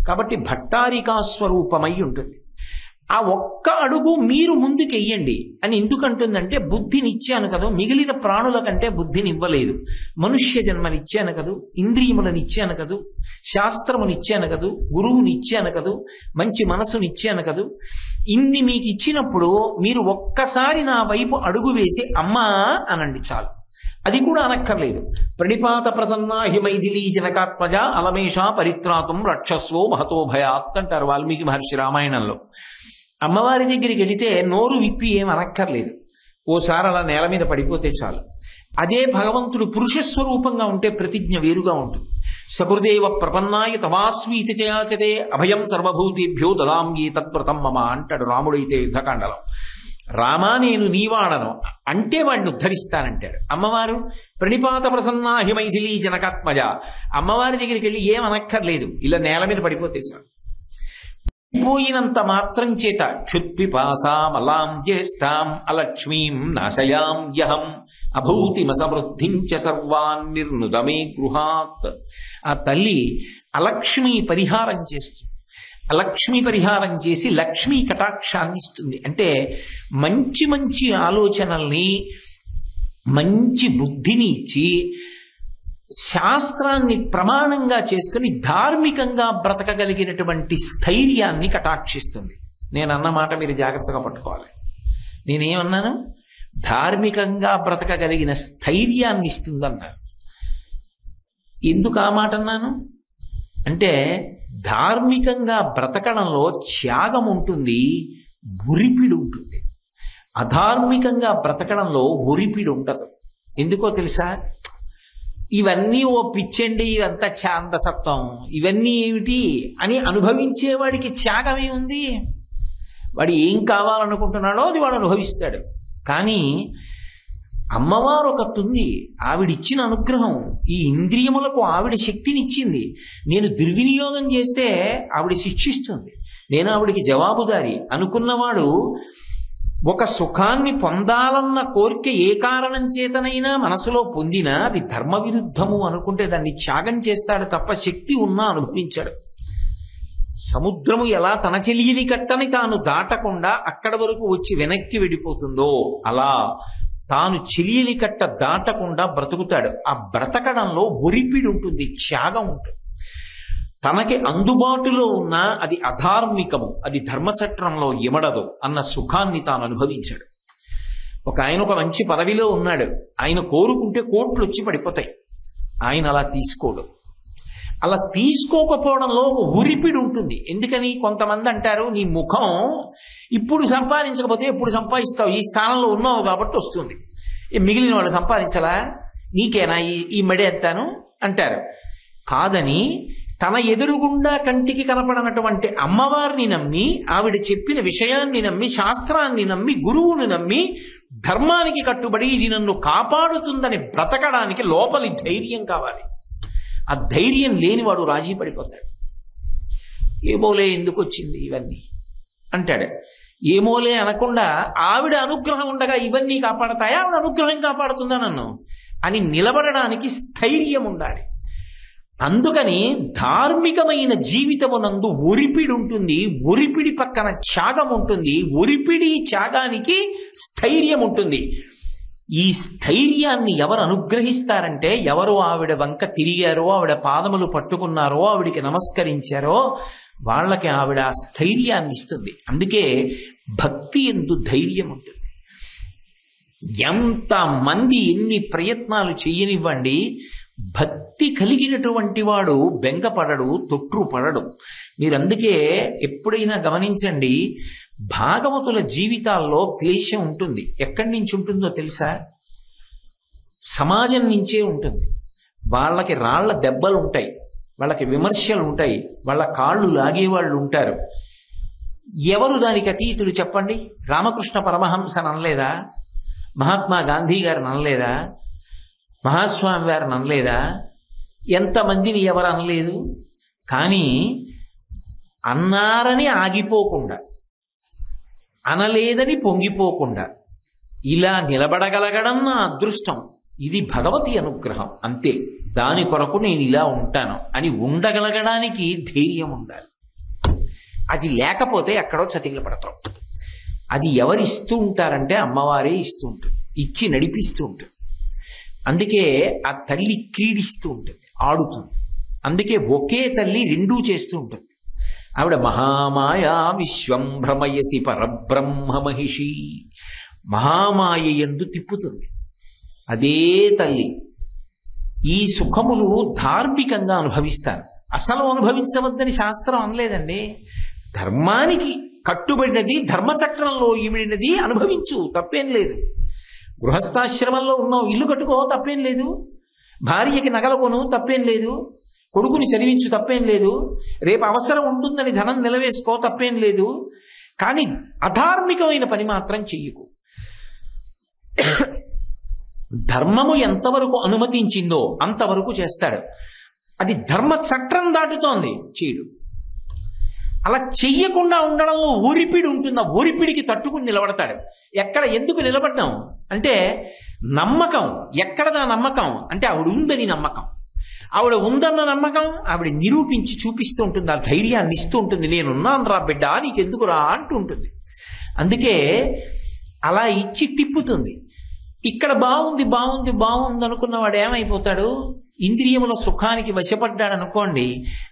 కాబట్టి భట్టారికా స్వరూపమై ఉంటుంది. ఆ ఒక్క అడుగు మీరు ముందుకెయ్యండి అని ఎందుకంటుందంటే, బుద్ధినిచ్చాను కదా, మిగిలిన ప్రాణుల కంటే బుద్ధిని ఇవ్వలేదు. మనుష్య జన్మనిచ్చాను కదూ, ఇంద్రియములనిచ్చాను కదూ, శాస్త్రమునిచ్చాను కదూ, గురువునిచ్చాను కదూ, మంచి మనసునిచ్చాను కదూ. ఇన్ని మీకు ఇచ్చినప్పుడు మీరు ఒక్కసారి నా వైపు అడుగు వేసి అమ్మా అనండి చాలు. అది కూడా అనక్కర్లేదు. ప్రణిపాత ప్రసన్నా హిమైథిలీ జనకాత్మజ అలమేష పరిత్రాతం రక్షస్వో మహతో భయాత్ అంటారు వాల్మీకి మహర్షి రామాయణంలో. అమ్మవారి దగ్గరికి వెళితే నోరు విప్పి ఏం అనక్కర్లేదు, ఓసారి అలా నేల మీద పడిపోతే చాలు. అదే భగవంతుడు పురుష స్వరూపంగా ఉంటే ప్రతిజ్ఞ వేరుగా ఉంటుంది. సకృదేవ ప్రపన్నాయ తవాస్మీతి చయాచతే అభయం సర్వభూతేభ్యో దదామ్యే తత్వ్రతం మమ అంటాడు రాముడైతే యుద్ధకాండలో. రామా నేను నీవాడను అంటే వాడిని ఉద్ధరిస్తానంటాడు. అమ్మవారు ప్రణిపాత ప్రసన్నా హిమైథిలీ జనకాత్మజ. అమ్మవారి దగ్గరికి వెళ్ళి ఏం అనక్కర్లేదు, ఇలా నేల మీద పడిపోతే చాలు. పోయినంత మాత్రం చేత క్షుత్పిపాసామలాం జ్యేష్ఠాం అలక్ష్మీం నాశయాం యహం అభూతిమసమృద్ధించ సర్వాన్ నిర్నుదమే గృహాత్. ఆ తల్లి అలక్ష్మీ పరిహారం చేస్తుంది. లక్ష్మీ పరిహారం చేసి లక్ష్మీ కటాక్షాన్ని ఇస్తుంది. అంటే మంచి మంచి ఆలోచనల్ని, మంచి బుద్ధిని ఇచ్చి శాస్త్రాన్ని ప్రమాణంగా చేసుకుని ధార్మికంగా బ్రతకగలిగినటువంటి స్థైర్యాన్ని కటాక్షిస్తుంది. నేను అన్న మాట మీరు జాగ్రత్తగా పట్టుకోవాలి. నేనేమన్నాను? ధార్మికంగా బ్రతకగలిగిన స్థైర్యాన్ని ఇస్తుందన్నారు. ఎందుకు ఆ మాట అన్నాను అంటే, ధార్మికంగా బ్రతకడంలో త్యాగం ఉంటుంది, ఉరిపిడి ఉంటుంది. అధార్మికంగా బ్రతకడంలో ఉరిపిడి ఉండదు. ఎందుకో తెలుసా? ఇవన్నీ ఓ పిచ్చండి, ఇదంతా ఛాందసత్వం, ఇవన్నీ ఏమిటి అని అనుభవించేవాడికి త్యాగమే ఉంది. వాడు ఏం కావాలనుకుంటున్నాడో అది వాడు అనుభవిస్తాడు. కానీ అమ్మవారు ఒకతుంది, ఆవిడిచ్చిన అనుగ్రహం, ఈ ఇంద్రియములకు ఆవిడ శక్తినిచ్చింది. నేను దుర్వినియోగం చేస్తే ఆవిడ శిక్షిస్తుంది, నేను ఆవిడికి జవాబుదారి. అనుకున్నవాడు ఒక సుఖాన్ని పొందాలన్న కోరిక ఏ కారణం చేతనైనా మనసులో పొందినా అది ధర్మ విరుద్ధము అనుకుంటే దాన్ని త్యాగం చేస్తాడు తప్ప శక్తి ఉన్నా అనుభవించాడు. సముద్రము ఎలా తన చెలియని కట్టని తాను దాటకుండా అక్కడి వరకు వచ్చి వెనక్కి వెళ్ళిపోతుందో అలా తాను చెలియని కట్ట దాటకుండా బ్రతుకుతాడు. ఆ బ్రతకడంలో ఒరిపిడి ఉంటుంది, త్యాగం ఉంటుంది. తనకి అందుబాటులో ఉన్న అది అధార్మికము, అది ధర్మచట్రంలో ఇమడదు అన్న సుఖాన్ని తాను అనుభవించాడు. ఆయన ఒక మంచి పదవిలో ఉన్నాడు, ఆయన కోరుకుంటే కోట్లు వచ్చి పడిపోతాయి, ఆయన అలా తీసుకోడు. అలా తీసుకోకపోవడంలో ఉరిపిడి ఉంటుంది. ఎందుకని కొంతమంది అంటారు, నీ ముఖం ఇప్పుడు సంపాదించకపోతే ఎప్పుడు సంపాదిస్తావు, ఈ స్థానంలో ఉన్నావు కాబట్టి వస్తుంది, మిగిలిన వాళ్ళు సంపాదించలా, నీకేనా ఈ మడేస్తాను అంటారు. కాదని తన ఎదురుగుండా కంటికి కనపడనటువంటి అమ్మవారిని నమ్మి, ఆవిడ చెప్పిన విషయాన్ని నమ్మి, శాస్త్రాన్ని నమ్మి, గురువుని నమ్మి, ధర్మానికి కట్టుబడి ఇది నన్ను కాపాడుతుందని బ్రతకడానికి లోపలి ధైర్యం కావాలి. ఆ ధైర్యం లేనివాడు రాజీ పడిపోతాడు. ఏమోలే ఎందుకు వచ్చింది ఇవన్నీ అంటాడు. ఏమోలే అనకుండా ఆవిడ అనుగ్రహం ఉండగా ఇవన్నీ కాపాడతాయా, ఆవిడ అనుగ్రహం కాపాడుతుందా నన్ను అని నిలబడడానికి స్థైర్యం ఉండాలి. అందుకని ధార్మికమైన జీవితమునందు ఒరిపిడి ఉంటుంది, ఒరిపిడి పక్కన త్యాగం ఉంటుంది, ఒరిపిడి త్యాగానికి స్థైర్యం ఉంటుంది. ఈ స్థైర్యాన్ని ఎవరు అనుగ్రహిస్తారంటే, ఎవరు ఆవిడ వంక తిరిగారో, ఆవిడ పాదములు పట్టుకున్నారో, ఆవిడికి నమస్కరించారో వాళ్ళకి ఆవిడ స్థైర్యాన్ని ఇస్తుంది. అందుకే భక్తి ఎందు ధైర్యం ఉంటుంది. ఎంతమంది ఎన్ని ప్రయత్నాలు చెయ్యనివ్వండి, భక్తి కలిగినటువంటి వాడు బెంగపడడు, తొట్రుపడడు. మీరందుకే ఎప్పుడైనా గమనించండి, భాగవతుల జీవితాల్లో క్లేశం ఉంటుంది. ఎక్కడి నుంచి ఉంటుందో తెలుసా? సమాజం నుంచే ఉంటుంది. వాళ్ళకి రాళ్ల దెబ్బలు ఉంటాయి, వాళ్ళకి విమర్శలు ఉంటాయి, వాళ్ళ కాళ్ళు లాగేవాళ్ళు ఉంటారు. ఎవరు దానికి అతీతుడు చెప్పండి? రామకృష్ణ పరమహంస అనలేదా? మహాత్మా గాంధీ గారిని అనలేదా? మహాస్వామి వారిని అనలేదా? ఎంతమందిని ఎవరు అనలేదు? కానీ అన్నారని ఆగిపోకుండా, అనలేదని పొంగిపోకుండా ఇలా నిలబడగలగడం నా అదృష్టం, ఇది భగవతి అనుగ్రహం అంతే, దాని కొరకు నేను ఇలా ఉంటాను అని ఉండగలగడానికి ధైర్యం ఉండాలి. అది లేకపోతే ఎక్కడో చతికిల పడతాం. అది ఎవరు ఇస్తూ ఉంటారంటే అమ్మవారే ఇస్తూ ఉంటుంది, ఇచ్చి నడిపిస్తూ ఉంటుంది. అందుకే ఆ తల్లి క్రీడిస్తూ ఉంటుంది, ఆడుతుంది. అందుకే ఒకే తల్లి రెండూ చేస్తూ ఉంటుంది. ఆవిడ మహామాయా విశ్వం భ్రమయసి పరబ్రహ్మ మహిషి, మహామాయ యందు తిప్పుతుంది అదే తల్లి. ఈ సుఖములు ధార్మికంగా అనుభవిస్తారు. అసలు అనుభవించవద్దని శాస్త్రం అనలేదండి. ధర్మానికి కట్టుబడినది, ధర్మచక్రంలో ఇమిడినది అనుభవించు, తప్పేం లేదు. గృహస్థాశ్రమంలో ఉన్నావు, ఇల్లు కట్టుకో, తప్పేం లేదు. భార్యకి నగలు కొను, తప్పేం లేదు. కొడుకుని చదివించు, తప్పేం లేదు. రేపు అవసరం ఉంటుందని ధనం నిలవేసుకో, తప్పేం లేదు. కానీ అధార్మికమైన పని మాత్రం చెయ్యకు. ధర్మము ఎంతవరకు అనుమతించిందో అంతవరకు చేస్తాడు. అది ధర్మ చట్టం దాటుతోంది, చేయడు. అలా చెయ్యకుండా ఉండడంలో ఒరిపిడి ఉంటుంది. ఆ ఒరిపిడికి తట్టుకుని నిలబడతాడు. ఎందుకు నిలబడ్డాం అంటే నమ్మకం. ఎక్కడదా నమ్మకం అంటే ఆవిడ ఉందని నమ్మకం. ఆవిడ ఉందన్న నమ్మకం ఆవిడ నిరూపించి చూపిస్తూ ఉంటుంది, ఆ ధైర్యాన్ని ఇస్తూ ఉంటుంది. నేనున్నాను రా బిడ్డ, నీకెందుకు రా అంటూ ఉంటుంది. అందుకే అలా ఇచ్చి తిప్పుతుంది. ఇక్కడ బాగుంది బాగుంది బాగుంది అనుకున్నవాడు ఏమైపోతాడు? ఇంద్రియముల సుఖానికి వశపడ్డాడు అనుకోండి,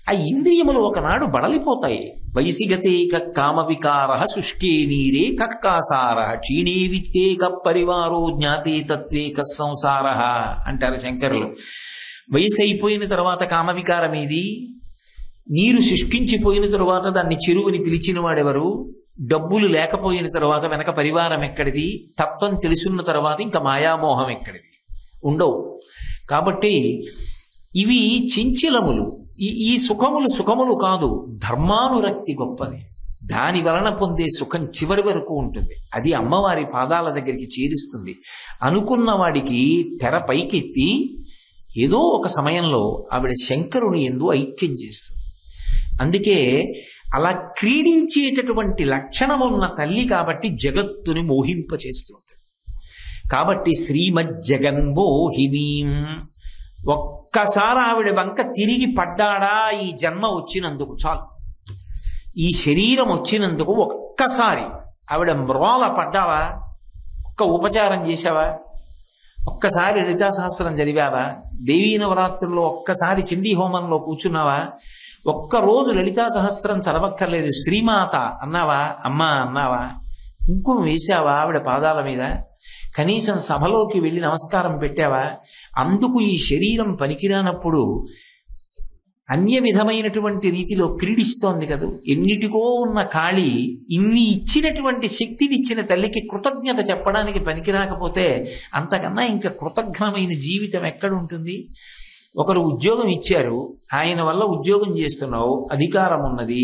ఆ ఇంద్రియములు ఒకనాడు బడలిపోతాయి. వయసిగతే కామ వికార శుష్కే నీరే కక్కాసార క్షీణే విత్తే పరివారో జ్ఞాతే తత్వే సంసార అంటారు శంకరులు. వయసు అయిపోయిన తర్వాత కామవికారం ఏది? నీరు శుష్కించిపోయిన తరువాత దాన్ని చెరువుని పిలిచిన వాడెవరు? డబ్బులు లేకపోయిన తర్వాత వెనక పరివారం ఎక్కడిది? తత్వం తెలుసున్న తర్వాత ఇంకా మాయామోహం ఎక్కడిది? ఉండవు. కాబట్టి ఇవి చించలములు. ఈ సుఖములు సుఖములు కాదు, ధర్మానురక్తి గొప్పది. దాని వలన పొందే సుఖం చివరి వరకు ఉంటుంది. అది అమ్మవారి పాదాల దగ్గరికి చేరుస్తుంది. అనుకున్న వాడికి తెర పైకెత్తి ఏదో ఒక సమయంలో ఆవిడ శంకరుని యందు ఐక్యం చేస్తుంది. అందుకే అలా క్రీడించేటటువంటి లక్షణం ఉన్న తల్లి కాబట్టి జగత్తుని మోహింపచేస్తుంది. కాబట్టి శ్రీమజ్జగన్మోహినీం, ఒక్కసారి ఆవిడ వంక తిరిగి పడ్డాడా ఈ జన్మ వచ్చినందుకు చాలు, ఈ శరీరం వచ్చినందుకు ఒక్కసారి ఆవిడ మ్రోల పడ్డావా, ఒక్క ఉపచారం చేశావా, ఒక్కసారి లలితా సహస్రం చదివావా, దేవీ నవరాత్రుల్లో ఒక్కసారి చండీ హోమంలో కూర్చున్నావా, ఒక్కరోజు లలితా సహస్రం చదవక్కర్లేదు శ్రీమాత అన్నావా, అమ్మా అన్నావా, కుంకుమ వేశావా ఆవిడ పాదాల మీద, కనీసం సభలోకి వెళ్ళి నమస్కారం పెట్టావా? అందుకు ఈ శరీరం పనికిరానప్పుడు అన్య విధమైనటువంటి రీతిలో క్రీడిస్తోంది కదూ. ఎన్నిటికో ఉన్న కాళి ఇన్ని ఇచ్చినటువంటి శక్తిని ఇచ్చిన తల్లికి కృతజ్ఞత చెప్పడానికి పనికిరాకపోతే అంతకన్నా ఇంకా కృతజ్ఞమైన జీవితం ఎక్కడుంటుంది? ఒకరు ఉద్యోగం ఇచ్చారు, ఆయన వల్ల ఉద్యోగం చేస్తున్నావు, అధికారం ఉన్నది,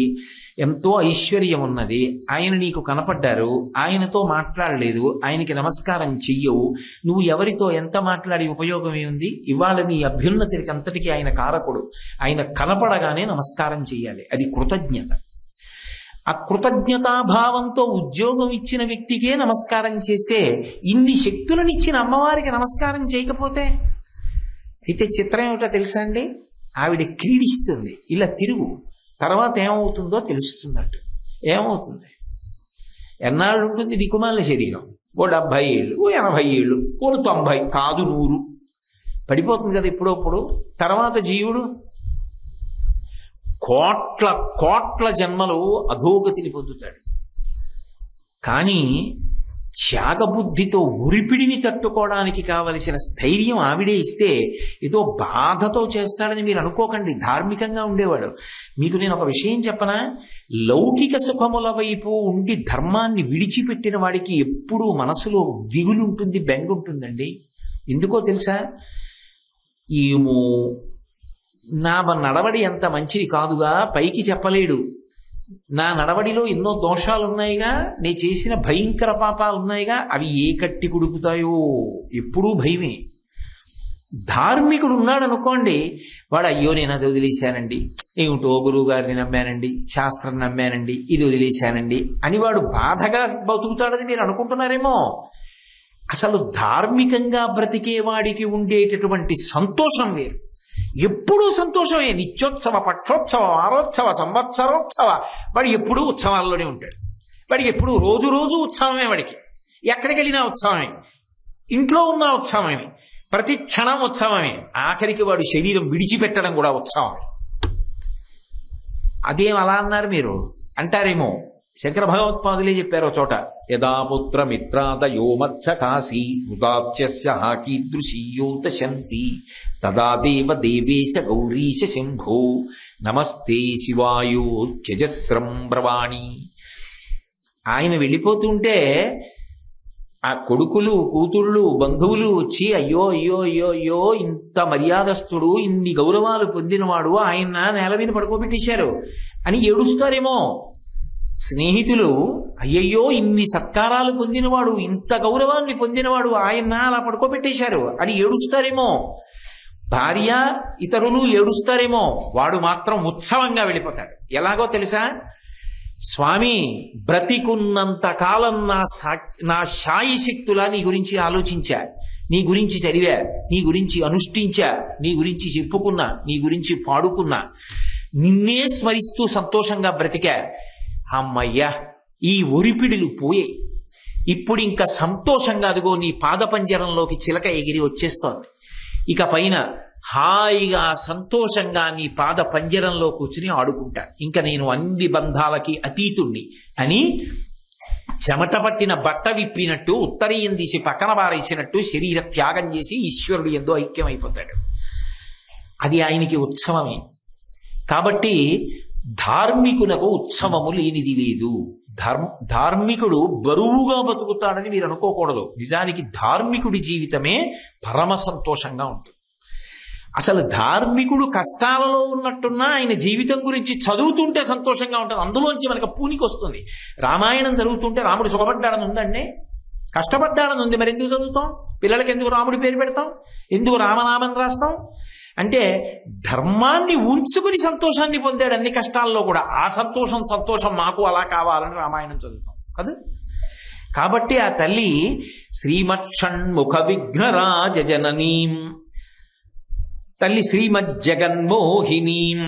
ఎంతో ఐశ్వర్యం ఉన్నది, ఆయన నీకు కనపడ్డారు, ఆయనతో మాట్లాడలేదు, ఆయనకి నమస్కారం చెయ్యవు, నువ్వు ఎవరితో ఎంత మాట్లాడి ఉపయోగం ఏముంది? ఇవాళ నీ అభ్యున్నతికి అంతటికీ ఆయన కారకుడు, ఆయన కనపడగానే నమస్కారం చెయ్యాలి. అది కృతజ్ఞత. ఆ కృతజ్ఞతాభావంతో ఉద్యోగం ఇచ్చిన వ్యక్తికే నమస్కారం చేస్తే ఇన్ని శక్తులను ఇచ్చిన అమ్మవారికి నమస్కారం చేయకపోతే? అయితే చిత్రం ఏమిటో తెలుసా అండి, ఆవిడ క్రీడిస్తుంది, ఇలా తిరుగు, తర్వాత ఏమవుతుందో తెలుస్తున్నట్టు. ఏమవుతుంది? ఎన్నాళ్ళు ఉంటుంది దిక్కుమాల శరీరం? ఓ 70 ఏళ్ళు, ఓ 80 ఏళ్ళు, ఓ 90, కాదు 100 పడిపోతుంది కదా ఇప్పుడప్పుడు. తర్వాత జీవుడు కోట్ల కోట్ల జన్మలు అధోగతిని పొందుతాడు. కానీ త్యాగబుద్ధితో ఉరిపిడిని తట్టుకోవడానికి కావలసిన స్థైర్యం ఆవిడే ఇస్తే ఏదో బాధతో చేస్తాడని మీరు అనుకోకండి. ధార్మికంగా ఉండేవాడు. మీకు నేను ఒక విషయం చెప్పనా, లౌకిక సుఖముల వైపు ఉండి ధర్మాన్ని విడిచిపెట్టిన వాడికి ఎప్పుడూ మనసులో దిగులుంటుంది, బెంగుంటుందండి. ఎందుకో తెలుసా? ఏమో నా నడవడి అంత మంచిది కాదుగా, పైకి చెప్పలేడు, నా నడవడిలో ఎన్నో దోషాలున్నాయిగా, నే చేసిన భయంకర పాపాలున్నాయిగా, అవి ఏ కట్టి కుడుపుతాయో ఎప్పుడూ భయమే. ధార్మికుడు ఉన్నాడు అనుకోండి, వాడు అయ్యో నేను అది వదిలేశానండి, ఏమిటో గురువు గారిని నమ్మానండి, శాస్త్రం నమ్మానండి, ఇది వదిలేశానండి అని వాడు బాధగా బతుకుతాడని మీరు అనుకుంటున్నారేమో. అసలు ధార్మికంగా బ్రతికే వాడికి ఉండేటటువంటి సంతోషం వేరు. ఎప్పుడూ సంతోషమే. నిత్యోత్సవ, పక్షోత్సవ, వారోత్సవ, సంవత్సరోత్సవ, వాడు ఎప్పుడూ ఉత్సవాల్లోనే ఉంటాడు. వాడికి ఎప్పుడు రోజు రోజు ఉత్సవమే. వాడికి ఎక్కడికి వెళ్ళినా ఉత్సవమే, ఇంట్లో ఉన్న ఉత్సవమే, ప్రతి క్షణం ఉత్సవమే. ఆఖరికి వాడు శరీరం విడిచిపెట్టడం కూడా ఉత్సవమే. అదేం అలా అన్నారు మీరు అంటారేమో. శంకర భగవత్పాదులే చెప్పారో చోట, యదా పుత్ర మిత్రాదయో మత్సకాశీ ఉదాత్యస్య కీదృశీయోత శంతి తదా దేవ దేవేశ గౌరీశ శంభో నమస్తే శివాయో త్యజస్రం బ్రవాణి. ఆయన వెళ్ళిపోతుంటే ఆ కొడుకులు, కూతుళ్ళు, బంధువులు వచ్చి అయ్యో అయ్యో అయ్యో అయ్యో ఇంత మర్యాదస్తుడు, ఇన్ని గౌరవాలు పొందినవాడు ఆయన నేల మీద పడుకోబెట్టేశారు అని ఏడుస్తారేమో. స్నేహితులు అయ్యయ్యో ఇన్ని సత్కారాలు పొందినవాడు, ఇంత గౌరవాన్ని పొందినవాడు ఆయన అలా పడుకోబెట్టేశారు అని ఏడుస్తారేమో. భార్య, ఇతరులు ఏడుస్తారేమో. వాడు మాత్రం ఉత్సవంగా వెళ్ళిపోతాడు. ఎలాగో తెలుసా? స్వామి బ్రతికున్నంత కాలం నా శాయి శక్తులా నీ గురించి ఆలోచించా, నీ గురించి చదివా, నీ గురించి అనుష్ఠించా, నీ గురించి చెప్పుకున్నా, నీ గురించి పాడుకున్నా, నిన్నే స్మరిస్తూ సంతోషంగా బ్రతికా. అమ్మయ్యా ఈ ఒరిపిడులు పోయాయి. ఇప్పుడు ఇంకా సంతోషంగా అదిగో నీ పాదపంజరంలోకి చిలక ఎగిరి వచ్చేస్తోంది. ఇక పైన హాయిగా సంతోషంగా నీ పాద పంజరంలో కూర్చుని ఆడుకుంటా. ఇంకా నేను అన్ని బంధాలకి అతీతుణ్ణి అని చెమట పట్టిన బట్ట విప్పినట్టు, ఉత్తరీయం తీసి పక్కన పారేసినట్టు శరీర త్యాగం చేసి ఈశ్వరుడు ఎంతో ఐక్యమైపోతాడు. అది ఆయనకి ఉత్సవమే. కాబట్టి ధార్మికులకు ఉత్సవము లేనిది లేదు. ధార్మికుడు బరువుగా బతుకుతాడని మీరు అనుకోకూడదు. నిజానికి ధార్మికుడి జీవితమే పరమ సంతోషంగా ఉంటుంది. అసలు ధార్మికుడు కష్టాలలో ఉన్నట్టున్నా ఆయన జీవితం గురించి చదువుతుంటే సంతోషంగా ఉంటుంది. అందులోంచి మనకు పూనికి వస్తుంది. రామాయణం చదువుతుంటే రాముడు సుఖపడ్డాడని ఉందండి, కష్టపడ్డాడని ఉంది. మరి ఎందుకు చదువుతాం? పిల్లలకి ఎందుకు రాముడి పేరు పెడతాం? ఎందుకు రామనామని రాస్తాం? అంటే ధర్మాన్ని ఊడ్చుకుని సంతోషాన్ని పొందాడు అన్ని కష్టాల్లో కూడా. ఆ సంతోషం మాకు అలా కావాలని రామాయణం చదువుతాం కదా. కాబట్టి ఆ తల్లి శ్రీమక్షణ్ముఖ విఘ్నరాజ జననీం, తల్లి శ్రీమజ్జగన్మోహినీం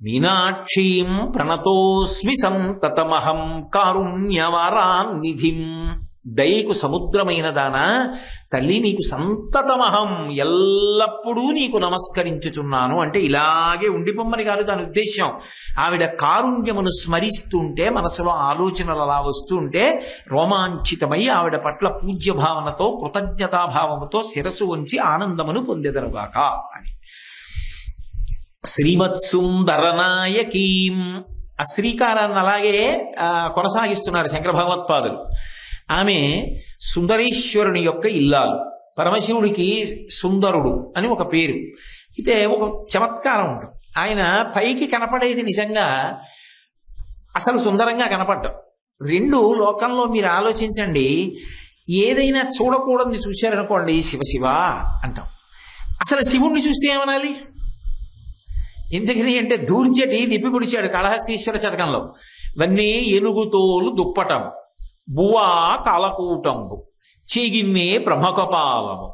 మీనాక్షీం ప్రణతోస్మి సంతతమహం కారుణ్యవరాన్నిధిం. దయకు సముద్రమైన దానా తల్లి, నీకు సంతతమహం, ఎల్లప్పుడూ నీకు నమస్కరించుచున్నాను అంటే ఇలాగే ఉండిపోమ్మని కాదు దాని ఉద్దేశ్యం. ఆవిడ కారుణ్యమును స్మరిస్తుంటే మనసులో ఆలోచనలు అలా వస్తుంటే రోమాంచితమై ఆవిడ పట్ల పూజ్య భావనతో కృతజ్ఞతాభావముతో శిరస్సు వంచి ఆనందమును పొందెదరుగాక అని. శ్రీమత్సుందరనాయకీం, ఆ శ్రీకారాన్ని అలాగే కొనసాగిస్తున్నారు శంకర భగవత్పాదులు. ఆమె సుందరేశ్వరుని యొక్క ఇల్లాలు. పరమశివుడికి సుందరుడు అని ఒక పేరు. అయితే ఒక చమత్కారం ఉంటుంది. ఆయన పైకి కనపడేది నిజంగా అసలు సుందరంగా కనపడ్డం. రెండు లోకంలో మీరు ఆలోచించండి, ఏదైనా చూడకూడదని చూశారనుకోండి శివ అంటాం. అసలు శివుణ్ణి చూస్తే ఏమనాలి? ఎందుకని అంటే దూర్జటి దిప్పి పొడిచాడు కాళహస్తీశ్వర శతకంలో. వన్నీ ఏనుగుతోలు దుప్పటం, బువా కాలకూటంబు, చీగిమ్మే బ్రహ్మకపాలము,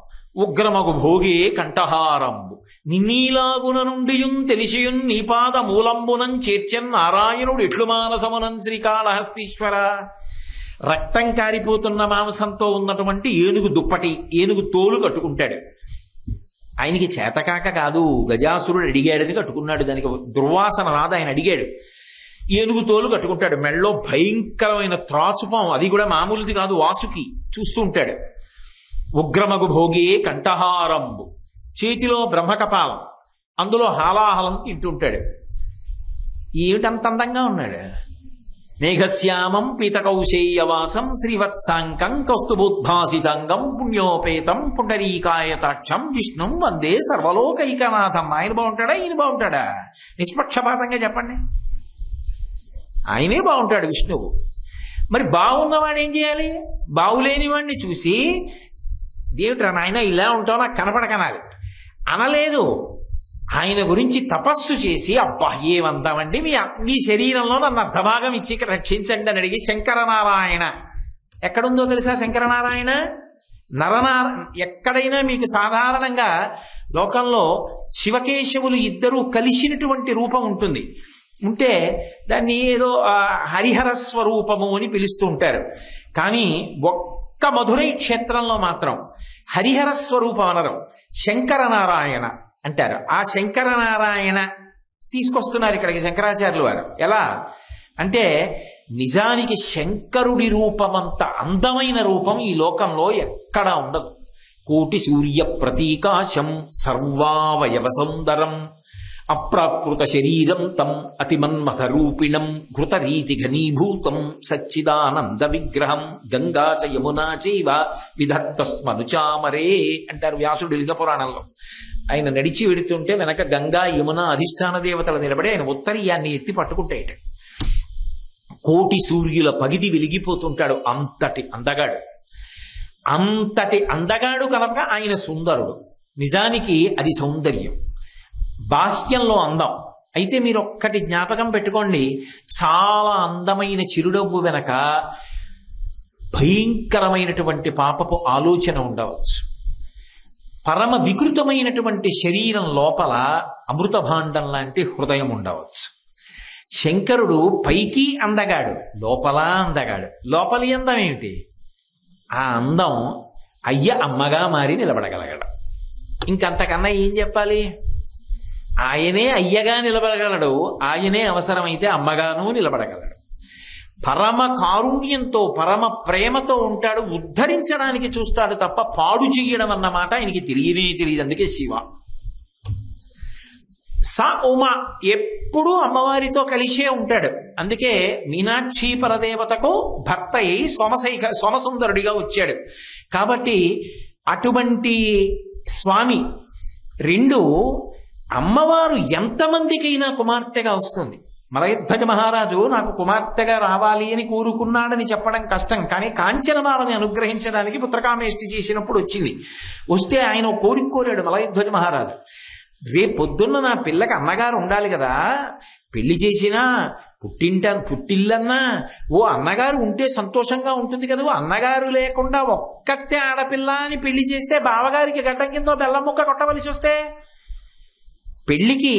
ఉగ్రమగు భోగే కంఠహారంబు, నిన్నీలాగున నుండియున్ తెలిసియున్ నీపాద మూలంబునం చేర్చన్ నారాయణుడు ఎట్లు మానసమునం శ్రీకాళహస్తీశ్వర. రక్తం కారిపోతున్న మాంసంతో ఉన్నటువంటి ఏనుగు దుప్పటి, ఏనుగు తోలు కట్టుకుంటాడు. ఆయనకి చేతకాక కాదు, గజాసురుడు అడిగాడని కట్టుకున్నాడు. దానికి దుర్వాసన రాదు, ఆయన అడిగాడు. ఏనుగు తోలు కట్టుకుంటాడు. మెళ్ళలో భయంకరమైన త్రాచుపం, అది కూడా మామూలుది కాదు, వాసుకి చూస్తూ ఉంటాడు. ఉగ్రమగు భోగే కంఠహారంబు, చేతిలో బ్రహ్మకపాలం, అందులో హాలాహలం తింటుంటాడు. ఏమిటంత అందంగా ఉన్నాడు? మేఘశ్యామం పీతకౌశేయవాసం శ్రీవత్సాంకం కౌస్తుభోద్భాసితంగం పుణ్యోపేతం పుండరీకాయతాక్షం విష్ణుం వందే సర్వలోకైకనాథం. ఆయన బాగుంటాడా ఈయన బాగుంటాడా? నిష్పక్షపాతంగా చెప్పండి. ఆయనే బాగుంటాడు విష్ణువు. మరి బాగున్నవాడు ఏం చేయాలి? బాగులేని వాడిని చూసి దేవుట్రా నాయన ఇలా ఉంటావు నాకు కనపడకనాలి అనలేదు. ఆయన గురించి తపస్సు చేసి అబ్బా ఏమంతామండి మీ శరీరంలో నన్ను అర్ధభాగం ఇచ్చి రక్షించండి అని అడిగి శంకరనారాయణ ఎక్కడుందో తెలుసా? శంకరనారాయణ ఎక్కడైనా మీకు సాధారణంగా లోకంలో శివకేశవులు ఇద్దరూ కలిసినటువంటి రూపం ఉంటుంది. ఉంటే దాన్ని ఏదో హరిహర స్వరూపము అని పిలుస్తూ ఉంటారు. కానీ ఒక్క మధురై క్షేత్రంలో మాత్రం హరిహర స్వరూపం అనరు, శంకరనారాయణ అంటారు. ఆ శంకరనారాయణ తీసుకొస్తున్నారు ఇక్కడికి శంకరాచార్యులు వారు. ఎలా అంటే నిజానికి శంకరుడి రూపమంత అందమైన రూపం ఈ లోకంలో ఎక్కడా ఉండదు. కోటి సూర్య ప్రతీకాశం సర్వావయవ సుందరం అప్రాకృత శరీరం తం అతిమన్మథరూపిణం ఘృతరీతి ఘనీభూతం సచ్చిదానంద విగ్రహం గంగాట యమునా చైవ విధత్తస్మనుచామరే అంటారు వ్యాసుడు లింగ పురాణంలో. ఆయన నడిచి వెడుతుంటే వెనక గంగా యమున అధిష్టాన దేవతలు నిలబడి ఆయన ఉత్తరీయాన్ని ఎత్తి పట్టుకుంటాయట. కోటి సూర్యుల పగిది వెలిగిపోతుంటాడు. అంతటి అందగాడు కనుక ఆయన సుందరుడు. నిజానికి అది సౌందర్యం, బాహ్యంలో అందం. అయితే మీరు ఒక్కటి జ్ఞాపకం పెట్టుకోండి, చాలా అందమైన చిరునవ్వు వెనక భయంకరమైనటువంటి పాపపు ఆలోచన ఉండవచ్చు. పరమ వికృతమైనటువంటి శరీరం లోపల అమృత భాండం లాంటి హృదయం ఉండవచ్చు. శంకరుడు పైకి అందగాడు, లోపల అందగాడు. లోపలి అందం ఏమిటి? ఆ అందం అమ్మగా మారి నిలబడగలగడం. ఇంకంతకన్నా ఏం చెప్పాలి? ఆయనే అయ్యగా నిలబడగలడు, ఆయనే అవసరమైతే అమ్మగానూ నిలబడగలడు. పరమ కారుణ్యంతో పరమ ప్రేమతో ఉంటాడు, ఉద్ధరించడానికి చూస్తాడు తప్ప పాడు చెయ్యడం అన్నమాట ఆయనకి తెలియదు. అందుకే శివ. స ఉమ ఎప్పుడూ అమ్మవారితో కలిసే ఉంటాడు. అందుకే మీనాక్షి పరదేవతకు భర్త అయి సోమసుందరుడిగా వచ్చాడు. కాబట్టి అటువంటి స్వామి రెండు, అమ్మవారు ఎంతమందికైనా కుమార్తెగా వస్తుంది. మలయధ్వజ మహారాజు నాకు కుమార్తెగా రావాలి అని కోరుకున్నాడని చెప్పడం కష్టం, కానీ కాంచనమాలని అనుగ్రహించడానికి పుత్రకామేష్టి చేసినప్పుడు వచ్చింది. వస్తే ఆయన కోరిక కోరాడు మలయధ్వజ మహారాజు, రేపొద్దున్న నా పిల్లకి అన్నగారు ఉండాలి కదా, పెళ్లి చేసినా పుట్టిల్లన్నా ఓ అన్నగారు ఉంటే సంతోషంగా ఉంటుంది కదా, అన్నగారు లేకుండా ఒక్కతే ఆడపిల్ల అని పెళ్లి చేస్తే బావగారికి గడ్డం కింద బెల్లం ముక్క కొట్టవలసి వస్తే, పెళ్లికి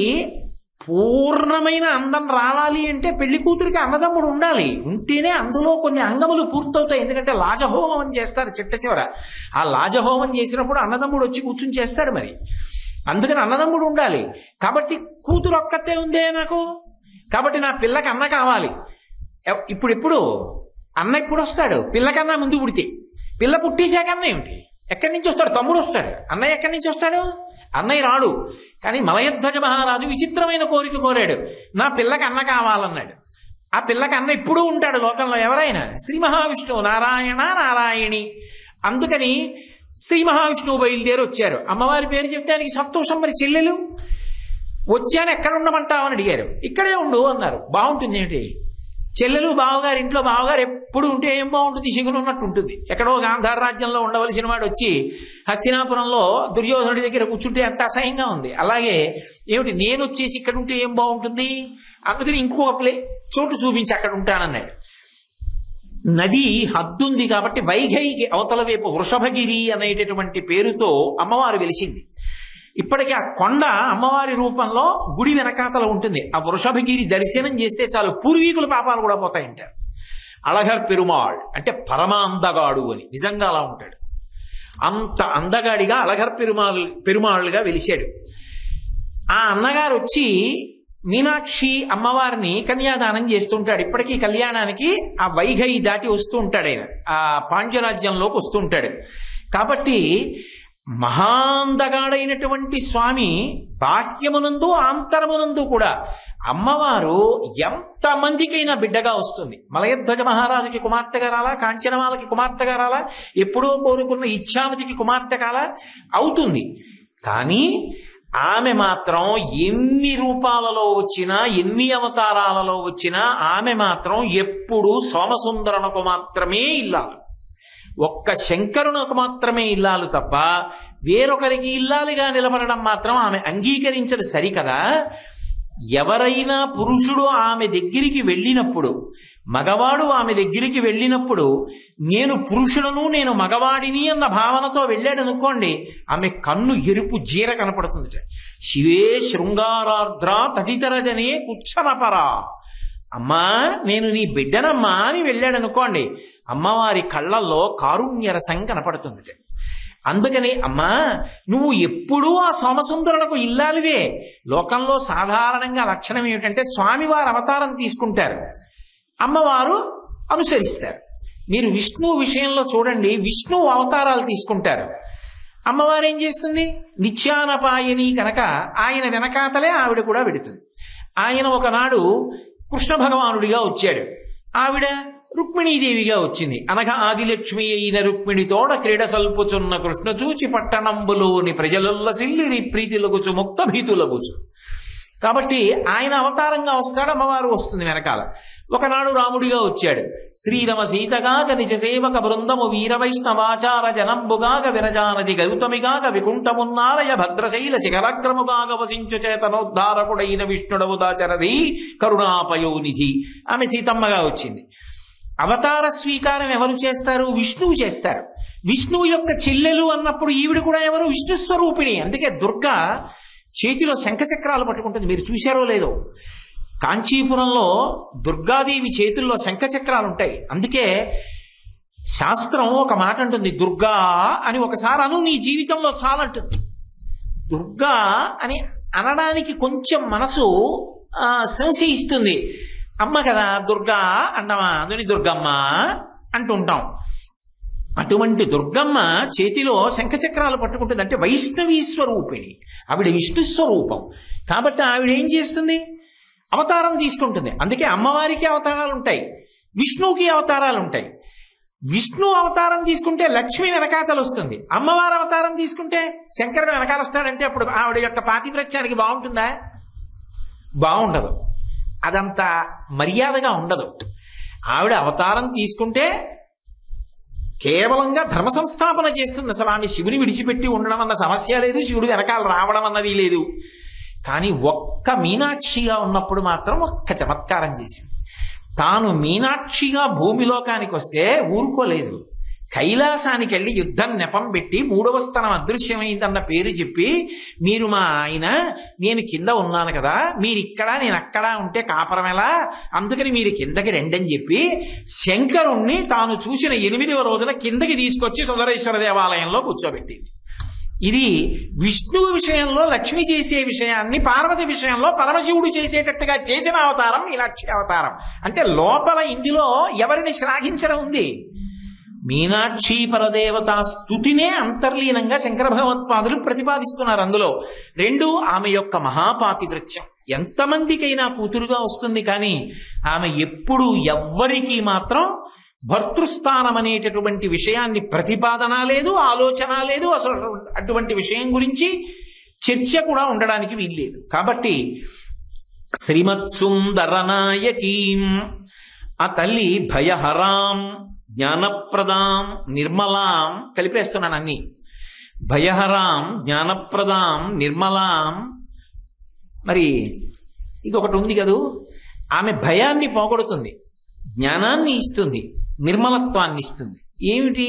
పూర్ణమైన అందం రావాలి అంటే పెళ్లి కూతురికి అన్నదమ్ముడు ఉండాలి, ఉంటేనే అందులో కొన్ని అంగములు పూర్తవుతాయి. ఎందుకంటే లాజహోమం అని చేస్తారు చిట్ట చివర, ఆ లాజహోమం చేసినప్పుడు అన్నదమ్ముడు వచ్చి కూర్చుని చేస్తాడు. మరి అందుకని అన్నదమ్ముడు ఉండాలి. కాబట్టి కూతురు ఒక్కతే ఉందే నాకు, కాబట్టి నా పిల్లకి అన్న కావాలి. ఇప్పుడు అన్న ఎప్పుడు వస్తాడు? పిల్లకన్నా ముందు పుడితే. పిల్ల పుట్టేశాక అన్న ఏమిటి? ఎక్కడి నుంచి వస్తాడు? తమ్ముడు వస్తాడు. అన్నయ్య ఎక్కడి నుంచి వస్తాడు? అన్నయ్య రాడు. కానీ మలయధ్వజ మహారాజు విచిత్రమైన కోరిక కోరాడు, నా పిల్లకి అన్న కావాలన్నాడు. ఆ పిల్లకి అన్న ఎప్పుడూ ఉంటాడు లోకంలో, ఎవరైనా. శ్రీ మహావిష్ణువు, నారాయణ నారాయణి. అందుకని శ్రీ మహావిష్ణువు బయలుదేరి వచ్చారు. అమ్మవారి పేరు చెప్తే ఆయనకి సంతోషం. మరి చెల్లెలు వచ్చాను, ఎక్కడ ఉండమంటావు అని అడిగారు. ఇక్కడే ఉండు అన్నారు. బాగుంటుంది ఏమిటి? చెల్లెలు బావగారు ఇంట్లో, బావగారు ఎప్పుడు ఉంటే ఏం బాగుంటుంది? శిగులు ఉన్నట్టు ఉంటుంది. ఎక్కడో గాంధార రాజ్యంలో ఉండవలసిన వాడు వచ్చి హస్తినాపురంలో దుర్యోధనుడి దగ్గర కూర్చుంటే అంత అసహ్యంగా ఉంది. అలాగే ఏమిటి, నేను వచ్చేసి ఇక్కడ ఉంటే ఏం బాగుంటుంది? అందుకని ఇంకొక చోటు చూపించి అక్కడ ఉంటానన్నాడు. నది హద్దుంది కాబట్టి వైఘైకి అవతల వైపు వృషభగిరి అనేటటువంటి పేరుతో అమ్మవారు వెలిసింది. ఇప్పటికీ ఆ కొండ అమ్మవారి రూపంలో గుడి వెనకాతల ఉంటుంది. ఆ వృషభగిరి దర్శనం చేస్తే చాలు పూర్వీకుల పాపాలు కూడా పోతాయంటారు. అళగర్ పెరుమాళ్ అంటే పరమ అందగాడు అని, నిజంగా అలా ఉంటాడు. అంత అందగాడిగా అళగర్ పెరుమాళ్ళుగా వెలిశాడు. ఆ అన్నగారు వచ్చి మీనాక్షి అమ్మవారిని కన్యాదానం చేస్తుంటాడు. ఇప్పటికీ కళ్యాణానికి ఆ వైఘై దాటి వస్తూ ఉంటాడు ఆయన, ఆ పాండ్యరాజ్యంలోకి వస్తూ ఉంటాడు. కాబట్టి మహాందగాడైనటువంటి స్వామి బాహ్యమునందు ఆంతరమునందు కూడా అమ్మవారు ఎంతమందికైనా బిడ్డగా వస్తుంది. మలయధ్వజ మహారాజుకి కుమార్తెగా రాలా, కాంచనమాలకి కుమార్తెగా రాలా, ఎప్పుడో కోరుకున్న ఇచ్ఛామతికి కుమార్తె కాలా, అవుతుంది. కానీ ఆమె మాత్రం ఎన్ని రూపాలలో వచ్చినా, ఎన్ని అవతారాలలో వచ్చినా ఆమె మాత్రం ఎప్పుడూ సోమసుందరునకు మాత్రమే ఇల్లాలు, ఒక్క శంకరునకు మాత్రమే ఇల్లాలు తప్ప వేరొకరికి ఇల్లాలిగా నిలబడడం మాత్రం ఆమె అంగీకరించదు. సరికదా? ఎవరైనా పురుషుడు ఆమె దగ్గరికి వెళ్ళినప్పుడు, మగవాడు ఆమె దగ్గరికి వెళ్ళినప్పుడు నేను పురుషుడను నేను మగవాడిని అన్న భావనతో వెళ్ళాడు అనుకోండి, ఆమె కన్ను ఎరుపు జీర కనపడుతుంది. శివే శృంగారార్ద్ర తదితరజనే కుచ్చనపరా, అమ్మా నేను నీ బిడ్డనమ్మా అని వెళ్ళాడు అనుకోండి, అమ్మవారి కళ్ళల్లో కారుణ్యరసం కనపడుతుంది. అందుకని అమ్మా నువ్వు ఎప్పుడూ ఆ సోమసుందరులకు ఇల్లాలివే. లోకంలో సాధారణంగా లక్షణం ఏమిటంటే స్వామివారు అవతారం తీసుకుంటారు, అమ్మవారు అనుసరిస్తారు. మీరు విష్ణువు విషయంలో చూడండి, విష్ణువు అవతారాలు తీసుకుంటారు, అమ్మవారు ఏం చేస్తుంది? నిత్యానపాయని కనుక ఆయన వెనకాతలే ఆవిడ కూడా వెడుతుంది. ఆయన ఒకనాడు కృష్ణ భగవానుడిగా వచ్చాడు, ఆవిడ రుక్మిణీదేవిగా వచ్చింది. అనగా ఆదిలక్ష్మి అయిన రుక్మిణితోడ క్రీడ సల్పుచున్న కృష్ణ చూచి పట్టణంబులోని ప్రజలుల్లసిల్లి ప్రీతిలగుచు ముక్త భీతులగుచు. కాబట్టి ఆయన అవతారంగా వస్తాడు, అమ్మవారు వస్తుంది వెనకాల. ఒకనాడు రాముడిగా వచ్చాడు. శ్రీరమ సీతగాగ నిజ సేవక బృందము వీరవైష్ణవాచార జనంబుగాగ విరజానది గౌతమిగాగ వికుంఠమున్నాలయ భద్రశైల శిఖరాగ్రముగాగ వసించు చేతనోద్ధారకుడైన విష్ణుడవు దాచరది కరుణాపయోనిధి. ఆమె సీతమ్మగా వచ్చింది. అవతార స్వీకారం ఎవరు చేస్తారు? విష్ణువు చేస్తారు. విష్ణువు యొక్క చెల్లెలు అన్నప్పుడు ఈవిడ కూడా ఎవరు? విష్ణు స్వరూపిణి. అందుకే దుర్గా చేతిలో శంఖచక్రాలు పట్టుకుంటుంది. మీరు చూశారో లేదో, కాంచీపురంలో దుర్గాదేవి చేతుల్లో శంఖచక్రాలు ఉంటాయి. అందుకే శాస్త్రం ఒక మాట అంటుంది, దుర్గా అని ఒకసారి అను, నీ జీవితంలో చాలంటుంది. దుర్గా అని అనడానికి కొంచెం మనసు సంశయిస్తుంది. అమ్మ కదా దుర్గా అంటామా, అందుని దుర్గమ్మ అంటుంటాం. అటువంటి దుర్గమ్మ చేతిలో శంఖచక్రాలు పట్టుకుంటుంది. అంటే వైష్ణవీ స్వరూపిణి, ఆవిడ విష్ణు స్వరూపం. కాబట్టి ఆవిడ ఏం చేస్తుంది? అవతారం తీసుకుంటుంది. అందుకే అమ్మవారికి అవతారాలు ఉంటాయి, విష్ణువుకి అవతారాలు ఉంటాయి. విష్ణు అవతారం తీసుకుంటే లక్ష్మి వెనకాతలు వస్తుంది, అమ్మవారి అవతారం తీసుకుంటే శంకరుడు వెనకాల వస్తాడంటే అప్పుడు ఆవిడ యొక్క పాతివ్రత్యానికి బాగుంటుందా? బాగుండదు. అదంతా మర్యాదగా ఉండదు. ఆవిడ అవతారం తీసుకుంటే కేవలంగా ధర్మ సంస్థాపన చేస్తుంది. అసలు ఆమె శివుని విడిచిపెట్టి ఉండడం అన్న సమస్య లేదు, శివుడు వెనకాల రావడం అన్నది లేదు. కానీ ఒక్క మీనాక్షిగా ఉన్నప్పుడు మాత్రం ఒక్క చమత్కారం చేసింది. తాను మీనాక్షిగా భూమిలోకానికి వస్తే ఊరుకోలేదు. కైలాసానికి వెళ్ళి యుద్ధం నెపం పెట్టి 3వ స్థానం అదృశ్యమైందన్న పేరు చెప్పి, మీరు మా ఆయన, నేను కింద ఉన్నాను కదా, మీరు ఇక్కడ నేను అక్కడ ఉంటే కాపరం ఎలా, అందుకని మీరు కిందకి రెండని చెప్పి శంకరుణ్ణి తాను చూసిన 8వ రోజున కిందకి తీసుకొచ్చి సుందరేశ్వర దేవాలయంలో కూర్చోబెట్టింది. ఇది విష్ణువు విషయంలో లక్ష్మి చేసే విషయాన్ని పార్వతి విషయంలో పరమశివుడు చేసేటట్టుగా చేసిన అవతారం మీనాక్షి అవతారం. అంటే లోపల ఇందులో ఎవరిని శ్లాఘించడం ఉంది? మీనాక్షి పరదేవతా స్తుతినే అంతర్లీనంగా శంకర భగవత్పాదులు ప్రతిపాదిస్తున్నారు. అందులో 2 ఆమె యొక్క మహాపాతివ్రత్యం. ఎంతమందికైనా కూతురుగా వస్తుంది, కానీ ఆమె ఎప్పుడు ఎవ్వరికీ మాత్రం భర్తృస్థానం అనేటటువంటి విషయాన్ని ప్రతిపాదన లేదు, ఆలోచన లేదు. అసలు అటువంటి విషయం గురించి చర్చ కూడా ఉండడానికి వీల్లేదు. కాబట్టి శ్రీమత్సుందరనాయకీం, ఆ తల్లి భయహరాం జ్ఞానప్రదాం నిర్మలాం, కలిపేస్తున్నాను అన్ని, భయహరాం జ్ఞానప్రదాం నిర్మలాం. మరి ఇది ఒకటి ఉంది కదూ, ఆమె భయాన్ని పోగొడుతుంది, జ్ఞానాన్ని ఇస్తుంది, నిర్మలత్వాన్ని ఇస్తుంది. ఏమిటి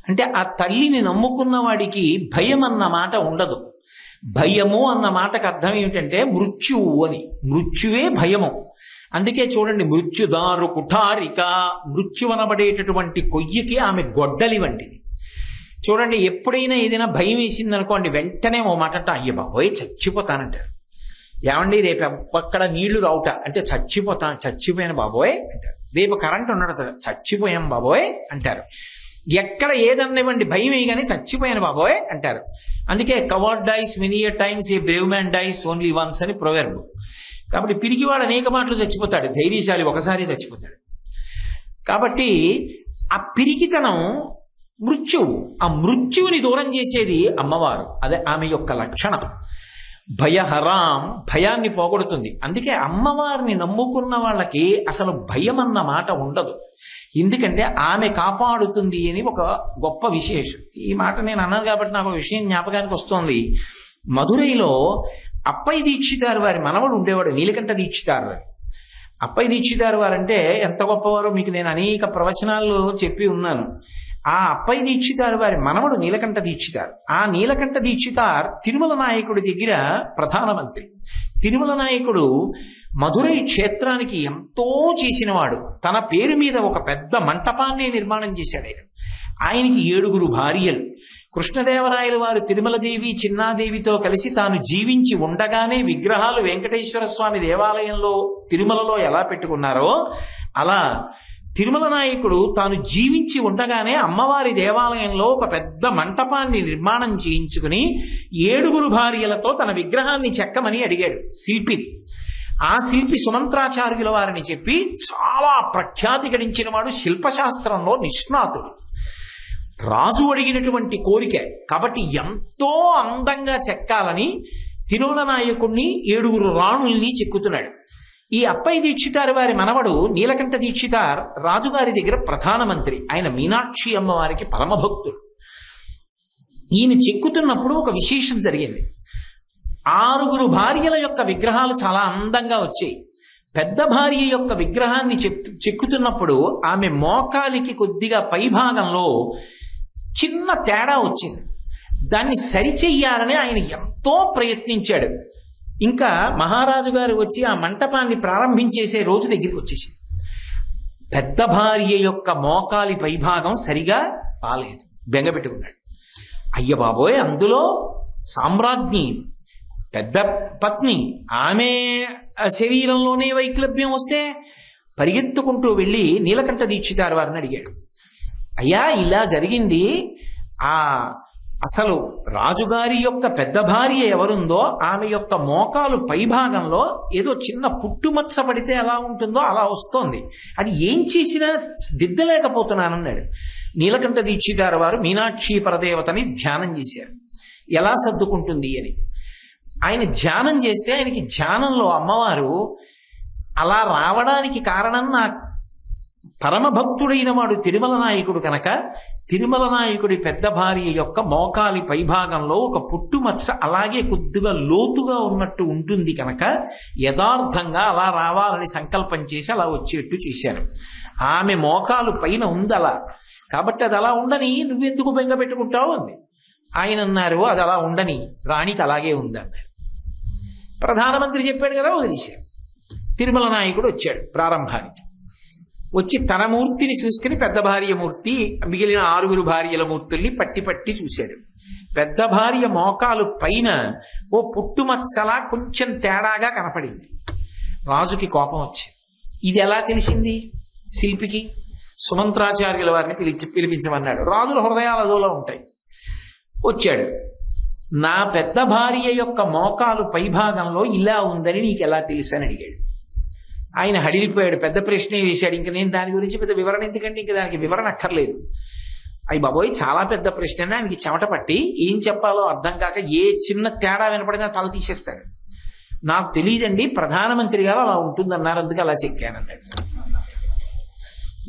అంటే ఆ తల్లిని నమ్ముకున్న వాడికి భయం అన్న మాట ఉండదు. భయము అన్న మాటకు అర్థం ఏమిటంటే మృత్యువు అని. మృత్యువే భయము. అందుకే చూడండి, మృత్యుదారు కుఠారిక, మృత్యువనబడేటటువంటి కొయ్యకి ఆమె గొడ్డలి వంటిది. చూడండి, ఎప్పుడైనా ఏదైనా భయం వేసింది అనుకోండి, వెంటనే ఓ మాట అంటే అయ్య బాబోయ్ చచ్చిపోతానంటారు. ఏమండి రేపు అక్కడ నీళ్లు రావుట అంటే చచ్చిపోయాను బాబోయ్ అంటారు. రేపు కరెంట్ ఉండడు, చచ్చిపోయాం బాబోయ్ అంటారు. ఎక్కడ ఏదన్నివ్వండి భయం వేయగానే చచ్చిపోయాను బాబోయ్ అంటారు. అందుకే coward dies many a times, a brave man dies only once అని ప్రొవెర్బ్. కాబట్టి పిరికివాడు అనేక మాటలు చచ్చిపోతాడు, ధైర్యశాలి ఒకసారి చచ్చిపోతాడు. కాబట్టి ఆ పిరికితనం మృత్యువు. ఆ మృత్యువుని దూరం చేసేది అమ్మవారు. అదే ఆమె యొక్క లక్షణం. భయహరాం, భయాన్ని పోగొడుతుంది. అందుకే అమ్మవారిని నమ్ముకున్న వాళ్ళకి అసలు భయం అన్న మాట ఉండదు. ఎందుకంటే ఆమె కాపాడుతుంది అని ఒక గొప్ప విశేషం. ఈ మాట నేను అన్నాను కాబట్టి నాకు విషయం జ్ఞాపకానికి వస్తోంది. మధురైలో అప్పయ్య దీక్షితారు వారి మనవడు ఉండేవాడు, నీలకంఠ దీక్షితారు వారు. అప్పయ్య దీక్షితారు వారంటే ఎంత గొప్పవారో మీకు నేను అనేక ప్రవచనాల్లో చెప్పి ఉన్నాను. ఆ అప్పయ్య దీక్షితారు వారి మనవడు నీలకంఠ దీక్షితారు. ఆ నీలకంఠ దీక్షితార్ తిరుమల నాయకుడి దగ్గర ప్రధానమంత్రి. తిరుమల నాయకుడు మధురై క్షేత్రానికి ఎంతో చేసినవాడు. తన పేరు మీద ఒక పెద్ద మంటపాన్ని నిర్మాణం చేశాడు ఆయన. ఆయనకి 7 భార్యలు. కృష్ణదేవరాయల వారు తిరుమలదేవి చిన్నాదేవితో కలిసి తాను జీవించి ఉండగానే విగ్రహాలు వెంకటేశ్వర స్వామి దేవాలయంలో తిరుమలలో ఎలా పెట్టుకున్నారో అలా తిరుమల నాయకుడు తాను జీవించి ఉండగానే అమ్మవారి దేవాలయంలో ఒక పెద్ద మంటపాన్ని నిర్మాణం చేయించుకుని 7 భార్యలతో తన విగ్రహాన్ని చెక్కమని అడిగాడు శిల్పిని. ఆ శిల్పి సుమంత్రాచార్యుల వారిని చెప్పి చాలా ప్రఖ్యాతి గడించిన వాడు, శిల్పశాస్త్రంలో నిష్ణాతుడు. రాజు అడిగినటువంటి కోరిక కాబట్టి ఎంతో అందంగా చెక్కాలని తిరుమల నాయకుడిని 7 రాణుల్ని చెక్కుతున్నాడు. ఈ అప్పయ్య దీక్షితారు వారి మనవడు నీలకంఠ దీక్షితార్ రాజుగారి దగ్గర ప్రధానమంత్రి. ఆయన మీనాక్షి అమ్మవారికి పరమభక్తుడు. ఈయన చెక్కుతున్నప్పుడు ఒక విశేషం జరిగింది. 6 భార్యల యొక్క విగ్రహాలు చాలా అందంగా వచ్చాయి. పెద్ద భార్య యొక్క విగ్రహాన్ని చెక్కుతున్నప్పుడు ఆమె మోకాలికి కొద్దిగా పైభాగంలో చిన్న తేడా వచ్చింది. దాన్ని సరిచెయ్యాలని ఆయన ఎంతో ప్రయత్నించాడు. ఇంకా మహారాజు గారు వచ్చి ఆ మంటపాన్ని ప్రారంభించేసే రోజు దగ్గరికి వచ్చేసింది. పెద్ద భార్య యొక్క మోకాలి పైభాగం సరిగా రాలేదు. బెంగపెట్టుకున్నాడు. అయ్య బాబోయ్, అందులో సామ్రాజ్ఞి, పెద్ద పత్ని, ఆమె శరీరంలోనే వైక్లభ్యం వస్తే పరిగెత్తుకుంటూ వెళ్ళి నీలకంఠ దీక్షితారు వారిని అడిగాడు. అయ్యా ఇలా జరిగింది, అసలు రాజుగారి యొక్క పెద్ద భార్య ఎవరుందో ఆమె యొక్క మోకాలు పైభాగంలో ఏదో చిన్న పుట్టుమచ్చ పడితే ఎలా ఉంటుందో అలా వస్తోంది. అది ఏం చేసినా దిద్దలేకపోతున్నానన్నాడు. నీలకంఠ దీక్షితారు వారు మీనాక్షి పరదేవతని ధ్యానం చేశారు, ఎలా సర్దుకుంటుంది అని. ఆయన ధ్యానం చేస్తే ఆయనకి ధ్యానంలో అమ్మవారు అలా రావడానికి కారణం నా పరమభక్తుడైన వాడు తిరుమల నాయకుడు కనుక తిరుమల నాయకుడి పెద్ద భార్య యొక్క మోకాలి పైభాగంలో ఒక పుట్టుమచ్చ అలాగే కొద్దిగా లోతుగా ఉన్నట్టు ఉంటుంది కనుక యథార్థంగా అలా రావాలని సంకల్పం చేసి అలా వచ్చేట్టు చేశారు. ఆమె మోకాలు పైన ఉంది అలా, కాబట్టి అది అలా ఉండని నువ్వెందుకు బెంగ పెట్టుకుంటావు అంది. ఆయన అన్నారు అది అలా ఉండని, రాణికి అలాగే ఉంది అన్నారు. ప్రధానమంత్రి చెప్పాడు కదా, వదిలేశారు. తిరుమల నాయకుడు వచ్చాడు ప్రారంభానికి. వచ్చి తన మూర్తిని చూసుకుని పెద్ద భార్య మూర్తి మిగిలిన 6 భార్యల మూర్తుల్ని పట్టి పట్టి చూశాడు. పెద్ద భార్య మోకాలు పైన ఓ పుట్టుమచ్చలా కొంచెం తేడాగా కనపడింది. రాజుకి కోపం వచ్చింది. ఇది ఎలా తెలిసింది శిల్పికి? సుమంత్రాచార్యుల వారిని పిలిపించమన్నాడు. రాజుల హృదయాలు అదోలా ఉంటాయి. వచ్చాడు. నా పెద్ద భార్య యొక్క మోకాలు పైభాగంలో ఇలా ఉందని నీకు ఎలా తెలుసని అడిగాడు. ఆయన హడిలిపోయాడు, పెద్ద ప్రశ్నే వేశాడు. ఇంక నేను దాని గురించి పెద్ద వివరణ ఎందుకంటే ఇంక దానికి వివరణ అక్కర్లేదు. అయ్యి బాబోయ్ చాలా పెద్ద ప్రశ్న, ఆయనకి చెమట పట్టి ఏం చెప్పాలో అర్థం కాక ఏ చిన్న తేడా వినపడినా తల తీసేస్తాడు. నాకు తెలియదండి, ప్రధానమంత్రి గారు అలా ఉంటుందన్నారు, అందుకే అలా చెక్కానన్నాడు.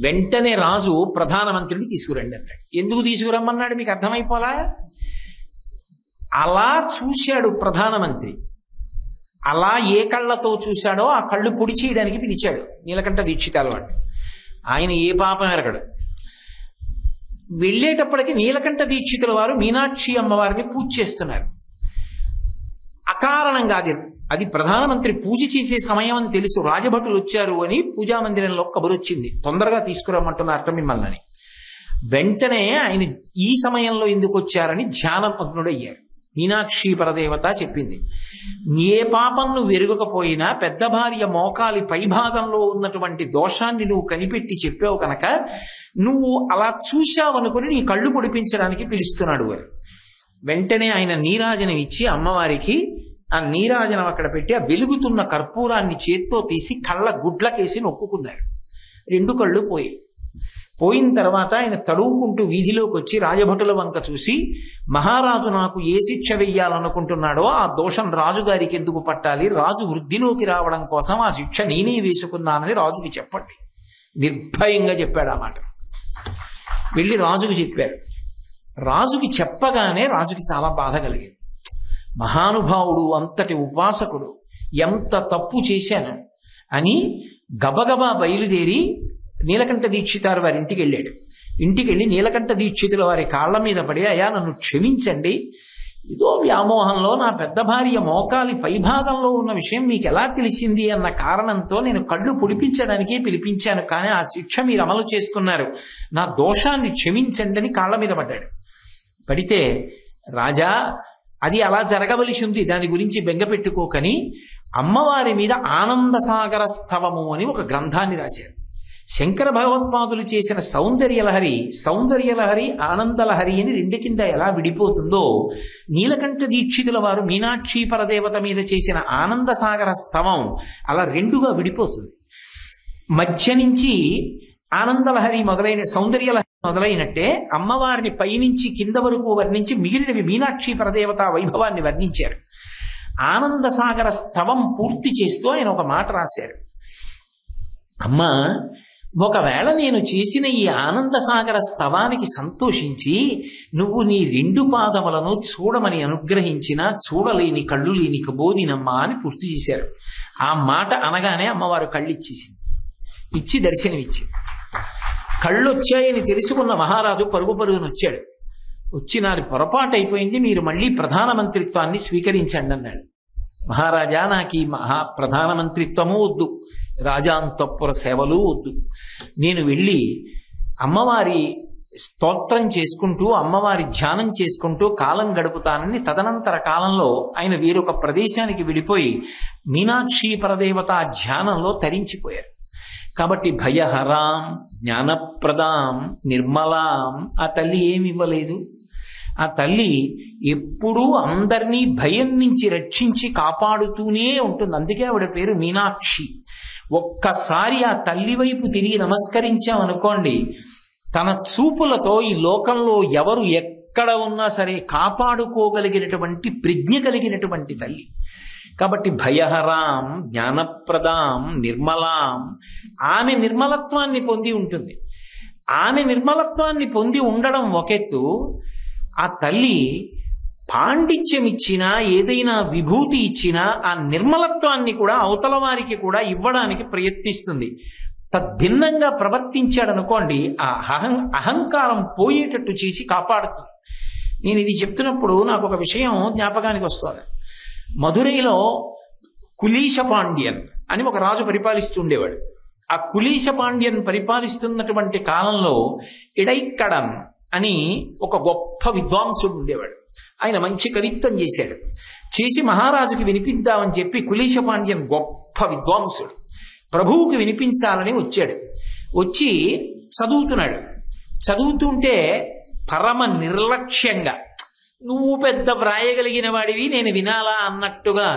వెంటనే రాజు ప్రధానమంత్రిని తీసుకురండి అన్నాడు. ఎందుకు తీసుకురమ్మన్నాడు మీకు అర్థమైపోలా? అలా చూశాడు ప్రధానమంత్రి. అలా ఏ కళ్ళతో చూశాడో ఆ కళ్ళు పొడి చేయడానికి పిలిచాడు నీలకంఠ దీక్షితాలు వాడు. ఆయన ఏ పాపం ఎరగడు. వెళ్ళేటప్పటికి నీలకంఠ దీక్షితుల వారు మీనాక్షి అమ్మవారిని పూజ చేస్తున్నారు. అకారణంగా అది ప్రధానమంత్రి పూజ చేసే సమయం అని తెలుసు. రాజభటులు వచ్చారు అని పూజా మందిరంలో కబురు వచ్చింది, తొందరగా తీసుకురమ్మంటున్నారట మిమ్మల్ని. వెంటనే ఆయన ఈ సమయంలో ఎందుకు వచ్చారని ధ్యానమగ్నుడయ్యారు. మీనాక్షి పరదేవత చెప్పింది, ఏ పాపం నువ్వు ఎరుగకపోయినా పెద్ద భార్య మోకాలి పైభాగంలో ఉన్నటువంటి దోషాన్ని నువ్వు కనిపెట్టి చెప్పావు కనుక నువ్వు అలా చూశావనుకుని నీ కళ్ళు పొడిపించడానికి పిలుస్తున్నాడు అని. వెంటనే ఆయన నీరాజనం ఇచ్చి అమ్మవారికి ఆ నీరాజనం అక్కడ పెట్టి ఆ వెలుగుతున్న కర్పూరాన్ని చేత్తో తీసి కళ్ళ గుడ్లకేసి నొక్కుకున్నారు. 2 కళ్ళు పోయిన తర్వాత ఆయన తడువుకుంటూ వీధిలోకి వచ్చి రాజభటుల వంక చూసి, మహారాజు నాకు ఏ శిక్ష వెయ్యాలనుకుంటున్నాడో ఆ దోషం రాజుగారికి ఎందుకు పట్టాలి? రాజు వృద్ధిలోకి రావడం కోసం ఆ శిక్ష నేనే వేసుకున్నానని రాజుకి చెప్పండి. నిర్భయంగా చెప్పాడు ఆ మాట. వెళ్ళి రాజుకి చెప్పారు. రాజుకి చెప్పగానే రాజుకి చాలా బాధ కలిగింది. మహానుభావుడు, అంతటి ఉపాసకుడు, ఎంత తప్పు చేశాను అని గబగబా బయలుదేరి నీలకంఠ దీక్షితారు వారి ఇంటికి వెళ్ళాడు. ఇంటికి వెళ్ళి నీలకంఠ దీక్షితుల వారి కాళ్ల మీద పడి, అయ్యా నన్ను క్షమించండి, ఏదో వ్యామోహంలో నా పెద్ద భార్య మోకాలి పైభాగంలో ఉన్న విషయం మీకు ఎలా తెలిసింది అన్న కారణంతో నేను కళ్ళు పొడిపించడానికే పిలిపించాను, కానీ ఆ శిక్ష మీరు అమలు చేసుకున్నారు, నా దోషాన్ని క్షమించండి అని కాళ్ల మీద పడ్డాడు. పడితే, రాజా అది అలా జరగవలసి ఉంది, దాని గురించి బెంగపెట్టుకోకని అమ్మవారి మీద ఆనందసాగర స్తవము అని ఒక గ్రంథాన్ని రాశారు. శంకర భగవత్పాదులు చేసిన సౌందర్యలహరి ఆనందలహరి అని 2 కింద ఎలా విడిపోతుందో, నీలకంఠ దీక్షితుల వారు మీనాక్షి పరదేవత మీద చేసిన ఆనందసాగర స్తవం అలా 2గా విడిపోతుంది. మధ్య నుంచి ఆనందలహరి సౌందర్యలహరి మొదలైనట్టే అమ్మవారిని పైనుంచి కింద వరకు వర్ణించి మిగిలినవి మీనాక్షి పరదేవత వైభవాన్ని వర్ణించారు. ఆనందసాగర స్తవం పూర్తి చేస్తూ ఆయన ఒక మాట రాశారు. అమ్మా, ఒకవేళ నేను చేసిన ఈ ఆనందసాగర స్తవానికి సంతోషించి నువ్వు నీ 2 పాదములను చూడమని అనుగ్రహించినా చూడలేని కళ్ళు లేని కబోదినమ్మా అని పూర్తి చేశారు. ఆ మాట అనగానే అమ్మవారు కళ్ళిచ్చేసింది, ఇచ్చి దర్శనమిచ్చింది. కళ్ళు వచ్చాయని తెలుసుకున్న మహారాజు పరుగున వచ్చాడు. వచ్చి నాది పొరపాటు అయిపోయింది, మీరు మళ్ళీ ప్రధానమంత్రిత్వాన్ని స్వీకరించండి అన్నాడు. మహారాజా, నాకు ఈ ప్రధానమంత్రిత్వము వద్దు, రాజాంతఃపుర సేవలు వద్దు, నేను వెళ్ళి అమ్మవారి స్తోత్రం చేసుకుంటూ అమ్మవారి ధ్యానం చేసుకుంటూ కాలం గడుపుతానని తదనంతర కాలంలో ఆయన వేరొక ప్రదేశానికి వెళ్ళిపోయి మీనాక్షి పరదేవత ధ్యానంలో తరించిపోయారు. కాబట్టి భయహరాం జ్ఞానప్రదాం నిర్మలాం ఆ తల్లి ఏమి ఇవ్వలేదు. ఆ తల్లి ఎప్పుడూ అందరినీ భయం నుంచి రక్షించి కాపాడుతూనే ఉంటుంది. అందుకే ఆవిడ పేరు మీనాక్షి. ఒక్కసారి ఆ తల్లి వైపు తిరిగి నమస్కరించామనుకోండి, తన చూపులతో ఈ లోకంలో ఎవరు ఎక్కడ ఉన్నా సరే కాపాడుకోగలిగినటువంటి ప్రజ్ఞ కలిగినటువంటి తల్లి. కాబట్టి భయహరాం, జ్ఞానప్రదాం, నిర్మలాం, ఆమె నిర్మలత్వాన్ని పొంది ఉంటుంది. ఆమె నిర్మలత్వాన్ని పొంది ఉండడం ఒకెత్తు, ఆ తల్లి పాండిత్యం ఇచ్చినా, ఏదైనా విభూతి ఇచ్చినా ఆ నిర్మలత్వాన్ని కూడా అవతల వారికి కూడా ఇవ్వడానికి ప్రయత్నిస్తుంది. తద్భిన్నంగా ప్రవర్తించాడనుకోండి, ఆ అహంకారం పోయేటట్టు చేసి కాపాడుతుంది. నేను ఇది చెప్తున్నప్పుడు నాకు ఒక విషయం జ్ఞాపకానికి వస్తుంది. మధురైలో కులీశ పాండ్యన్ అని ఒక రాజు పరిపాలిస్తూ ఉండేవాడు. ఆ కులీశ పాండ్యన్ పరిపాలిస్తున్నటువంటి కాలంలో ఇడైక్కడన్ అని ఒక గొప్ప విద్వాంసుడు ఉండేవాడు. ఆయన మంచి కవిత్వం చేశాడు. చేసి మహారాజుకి వినిపిద్దామని చెప్పి కులీశ పాండ్యన్ గొప్ప విద్వాంసుడు ప్రభువుకి వినిపించాలని వచ్చాడు. వచ్చి చదువుతున్నాడు. చదువుతుంటే పరమ నిర్లక్ష్యంగా, నువ్వు పెద్ద వ్రాయగలిగిన వాడివి, నేను వినాలా అన్నట్టుగా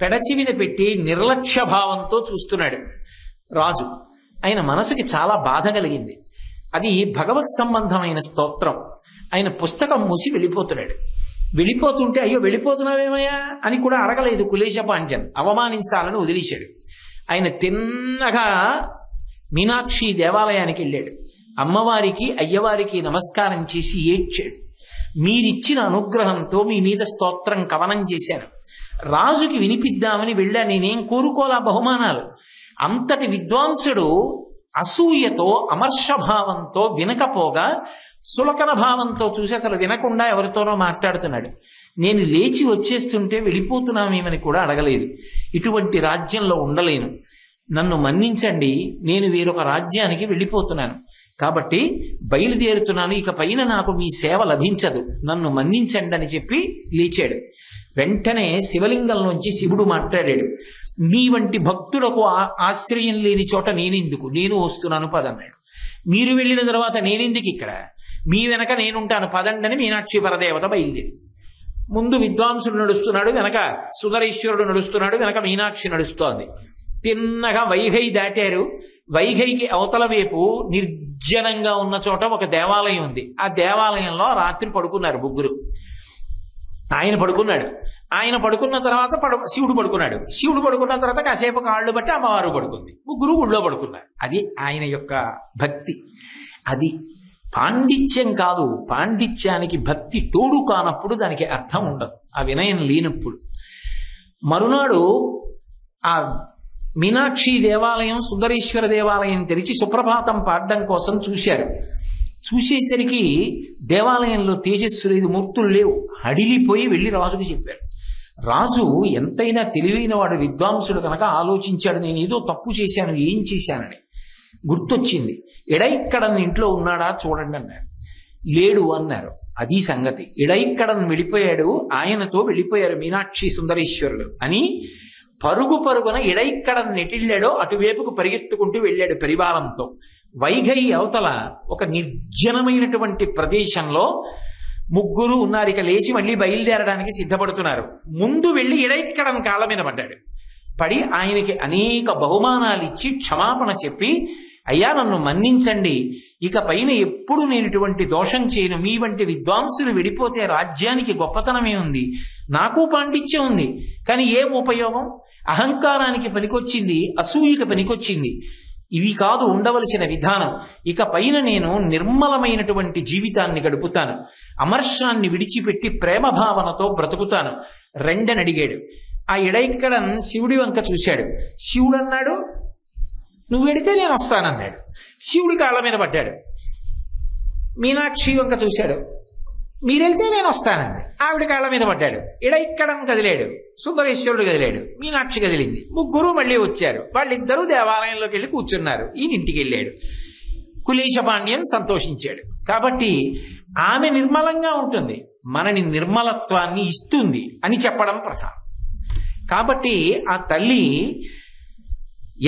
పెడచివిన పెట్టి నిర్లక్ష్య భావంతో చూస్తున్నాడు రాజు. ఆయన మనసుకి చాలా బాధ కలిగింది. అది భగవత్ సంబంధమైన స్తోత్రం. ఆయన పుస్తకం మూసి వెళ్ళిపోతున్నాడు. వెళ్ళిపోతుంటే, అయ్యో వెళ్ళిపోతున్నావేమయ్యా అని కూడా అడగలేదు కులీశ పాండ్యన్. అవమానించాలని వదిలేశాడు. ఆయన తిన్నగా మీనాక్షి దేవాలయానికి వెళ్ళాడు. అమ్మవారికి అయ్యవారికి నమస్కారం చేసి ఏడ్చాడు. మీరిచ్చిన అనుగ్రహంతో మీ మీద స్తోత్రం కవనం చేశాను. రాజుకి వినిపిద్దామని వెళ్ళా, నేనేం కోరుకోలా బహుమానాలు. అంతటి విద్వాంసుడు అసూయతో, అమర్షభావంతో వినకపోగా సులకన భావంతో చూసి అసలు వినకుండా ఎవరితోనో మాట్లాడుతున్నాడు. నేను లేచి వచ్చేస్తుంటే వెళ్ళిపోతున్నామేమని కూడా అడగలేదు. ఇటువంటి రాజ్యంలో ఉండలేను, నన్ను మన్నించండి, నేను వేరొక రాజ్యానికి వెళ్ళిపోతున్నాను, కాబట్టి బయలుదేరుతున్నాను, ఇక పైన నాకు మీ సేవ లభించదు, నన్ను మన్నించండి అని చెప్పి లేచాడు. వెంటనే శివలింగంలోంచి శివుడు మాట్లాడాడు. నీ వంటి భక్తులకు ఆశ్రయం లేని చోట నేనెందుకు, నేను వస్తున్నాను పదన్నాడు. మీరు వెళ్ళిన తర్వాత నేనెందుకు ఇక్కడ, మీ వెనక నేనుంటాను పదండి అని మీనాక్షి పరదేవత బయలుదేరి. ముందు విద్వాంసుడు నడుస్తున్నాడు, వెనక సుందరేశ్వరుడు నడుస్తున్నాడు, వెనక మీనాక్షి నడుస్తోంది. తిన్నగా వైఘై దాటారు. వైఘైకి అవతల వైపు నిర్జనంగా ఉన్న చోట ఒక దేవాలయం ఉంది. ఆ దేవాలయంలో రాత్రి పడుకున్నారు ముగ్గురు. ఆయన పడుకున్నాడు. ఆయన పడుకున్న తర్వాత శివుడు పడుకున్నాడు. శివుడు పడుకున్న తర్వాత కాసేపు కాళ్ళు బట్టి అమ్మవారు పడుకుంది. ముగ్గురు గుళ్ళో పడుకున్నారు. అది ఆయన యొక్క భక్తి. అది పాండిత్యం కాదు. పాండిత్యానికి భక్తి తోడు కానప్పుడు దానికి అర్థం ఉండదు, ఆ వినయం లేనప్పుడు. మరునాడు ఆ మీనాక్షి దేవాలయం, సుందరేశ్వర దేవాలయం తెరిచి సుప్రభాతం పాడడం కోసం చూశారు. చూసేసరికి దేవాలయంలో తేజస్సు లేదు, మూర్తులు లేవు. హడిలిపోయి వెళ్ళి రాజుకు చెప్పారు. రాజు ఎంతైనా తెలివైన వాడు, విద్వాంసుడు కనుక ఆలోచించాడు, నేను ఏదో తప్పు చేశాను, ఏం చేశానని గుర్తొచ్చింది. ఎడైక్కడన్ ఇంట్లో ఉన్నాడా చూడండి అన్నారు. లేడు అన్నారు. అది సంగతి. ఎడైక్కడన్ వెళ్ళిపోయాడు, ఆయనతో వెళ్ళిపోయారు మీనాక్షి సుందరేశ్వరుడు అని పరుగు పరుగున ఎడైక్కడన్ నెటిళ్ళాడో అటువైపుకు పరిగెత్తుకుంటూ వెళ్ళాడు పరివారంతో. వైఘై అవతల ఒక నిర్జనమైనటువంటి ప్రదేశంలో ముగ్గురు ఉన్నారు. ఇక లేచి మళ్ళీ బయలుదేరడానికి సిద్ధపడుతున్నారు. ముందు వెళ్ళి ఎడైక్కడన్ కాళ్ళ మీద పడ్డాడు. పడి ఆయనకి అనేక బహుమానాలు ఇచ్చి క్షమాపణ చెప్పి, అయ్యా నన్ను మన్నించండి, ఇక పైన ఎప్పుడు నేను ఇటువంటి దోషం చేయను, మీ వంటి విద్వాంసులు విడిపోతే రాజ్యానికి గొప్పతనమే ఉంది, నాకు పాండిత్యం ఉంది, కానీ ఏం ఉపయోగం, అహంకారానికి పనికొచ్చింది, అసూయకి పనికొచ్చింది, ఇవి కాదు ఉండవలసిన విధానం. ఇక పైన నేను నిర్మలమైనటువంటి జీవితాన్ని గడుపుతాను, అమర్షాన్ని విడిచిపెట్టి ప్రేమ భావనతో బ్రతుకుతాను రెండని అడిగాడు. ఆ ఎడైక్కడన్ శివుడి వంక చూశాడు. శివుడు అన్నాడు, నువ్వు వెడితే నేను వస్తానన్నాడు. శివుడి కాళ్ళ మీద పడ్డాడు. మీనాక్షి వంక చూశాడు, మీరెళ్తే నేను వస్తానండి. ఆవిడ కాళ్ళ మీద పడ్డాడు. ఎడైక్కడన్ కదిలాడు, సుందరేశ్వరుడు కదిలాడు, మీనాక్షి కదిలింది. ముగ్గురు మళ్ళీ వచ్చారు. వాళ్ళిద్దరూ దేవాలయంలోకి వెళ్ళి కూర్చున్నారు. ఈయన ఇంటికి వెళ్ళాడు. కులీశ పాండ్యన్ సంతోషించాడు. కాబట్టి ఆమె నిర్మలంగా ఉంటుంది, మనని నిర్మలత్వాన్ని ఇస్తుంది అని చెప్పడం ప్రధానం. కాబట్టి ఆ తల్లి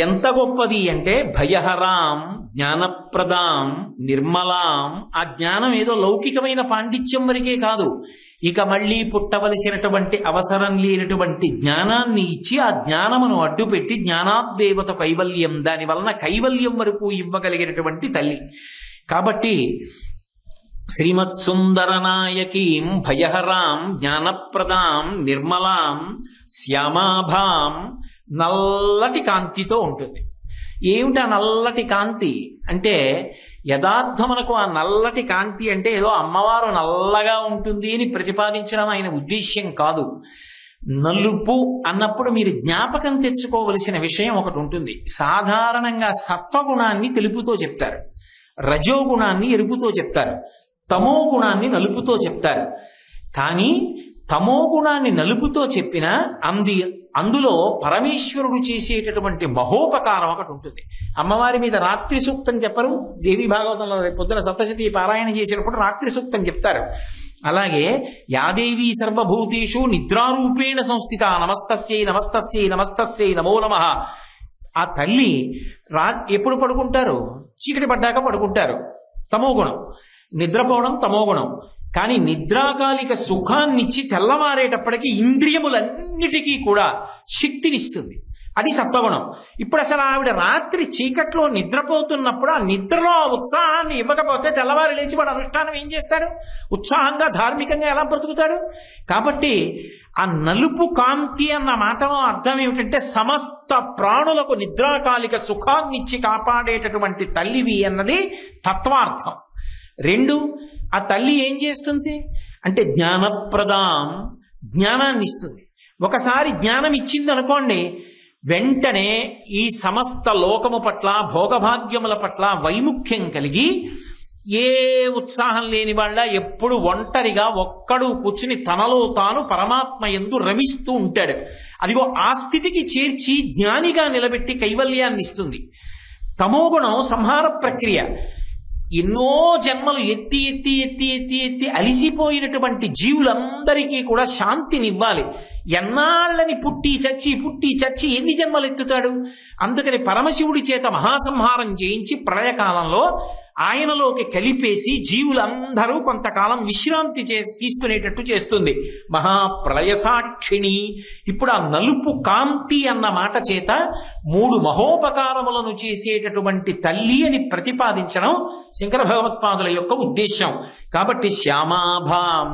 ఎంత గొప్పది అంటే భయహరాం జ్ఞానప్రదాం నిర్మలాం. ఆ జ్ఞానం ఏదో లౌకికమైన పాండిత్యం వరకే కాదు, ఇక మళ్ళీ పుట్టవలసినటువంటి అవసరం లేనటువంటి జ్ఞానాన్ని ఇచ్చి ఆ జ్ఞానమును అడ్డుపెట్టి జ్ఞానాద్దేవత కైవల్యం, దాని వలన కైవల్యం వరకు ఇవ్వగలిగినటువంటి తల్లి. కాబట్టి శ్రీమత్సుందరనాయకీం భయహరాం జ్ఞానప్రదాం నిర్మలాం శ్యామాభాం. నల్లటి కాంతితో ఉంటుంది. ఏమిటి ఆ నల్లటి కాంతి అంటే, యథార్థమునకు ఆ నల్లటి కాంతి అంటే ఏదో అమ్మవారు నల్లగా ఉంటుంది అని ప్రతిపాదించడం ఆయన ఉద్దేశ్యం కాదు. నలుపు అన్నప్పుడు మీరు జ్ఞాపకం తెచ్చుకోవలసిన విషయం ఒకటి ఉంటుంది. సాధారణంగా సత్వగుణాన్ని తెలుపుతో చెప్తారు, రజోగుణాన్ని ఎరుపుతో చెప్తారు, తమో గుణాన్ని నలుపుతో చెప్తారు. కానీ తమో గుణాన్ని నలుపుతో చెప్పిన అందులో పరమేశ్వరుడు చేసేటటువంటి మహోపకారం ఒకటి ఉంటుంది. అమ్మవారి మీద రాత్రి సూక్తం చెప్పరు, దేవి భాగవతంలో పొద్దున సప్తశతి పారాయణ చేసినప్పుడు రాత్రి సూక్తం చెప్తారు. అలాగే యాదేవి సర్వభూతేషు నిద్రారూపేణ సంస్థిత నమస్తస్యై నమస్తస్యై నమస్తస్యై నమో నమః. ఆ తల్లి ఎప్పుడు పడుకుంటారు? చీకటి పడ్డాక పడుకుంటారు, తమోగుణం. నిద్రపోవడం తమోగుణం. కానీ నిద్రాకాలిక సుఖాన్నిచ్చి తెల్లవారేటప్పటికీ ఇంద్రియములన్నిటికీ కూడా శక్తినిస్తుంది, అది సత్వగుణం. ఇప్పుడు అసలు ఆవిడ రాత్రి చీకట్లో నిద్రపోతున్నప్పుడు ఆ నిద్రలో ఆ ఉత్సాహాన్ని ఇవ్వకపోతే తెల్లవారు లేచి వాడు అనుష్ఠానం ఏం చేస్తాడు? ఉత్సాహంగా ధార్మికంగా ఎలా బ్రతుకుతాడు? కాబట్టి ఆ నలుపు కాంతి అన్న మాటలో అర్థం ఏమిటంటే, సమస్త ప్రాణులకు నిద్రాకాలిక సుఖాన్నిచ్చి కాపాడేటటువంటి తల్లివి అన్నది తత్వార్థం. రెండు, ఆ తల్లి ఏం చేస్తుంది అంటే జ్ఞానప్రదాం, జ్ఞానాన్ని ఇస్తుంది. ఒకసారి జ్ఞానం ఇచ్చింది అనుకోండి, వెంటనే ఈ సమస్త లోకము పట్ల భోగభాగ్యముల పట్ల వైముఖ్యం కలిగి ఏ ఉత్సాహం లేని వాళ్ళ ఎప్పుడు ఒంటరిగా ఒక్కడు కూర్చుని తనలో తాను పరమాత్మ యందు రమిస్తూ ఉంటాడు. అదిగో ఆ స్థితికి చేర్చి జ్ఞానిగా నిలబెట్టి కైవల్యాన్ని ఇస్తుంది. తమోగుణం సంహార ప్రక్రియ. ఎన్నో జన్మలు ఎత్తి ఎత్తి ఎత్తి ఎత్తి ఎత్తి అలిసిపోయినటువంటి జీవులందరికీ కూడా శాంతినివ్వాలి. ఎన్నాళ్ళని పుట్టి చచ్చి ఎన్ని జన్మలు ఎత్తుతాడు? అందుకని పరమశివుడి చేత మహాసంహారం చేయించి ప్రళయకాలంలో ఆయనలోకి కలిపేసి జీవులందరూ కొంతకాలం విశ్రాంతి తీసుకునేటట్టు చేస్తుంది మహాప్రళయ సాక్షిణి. ఇప్పుడు ఆ నలుపు కాంతి అన్న మాట చేత 3 మహోపకారములను చేసేటటువంటి తల్లి అని ప్రతిపాదించడం శంకర భగవత్పాదుల యొక్క ఉద్దేశం. కాబట్టి శ్యామాభాం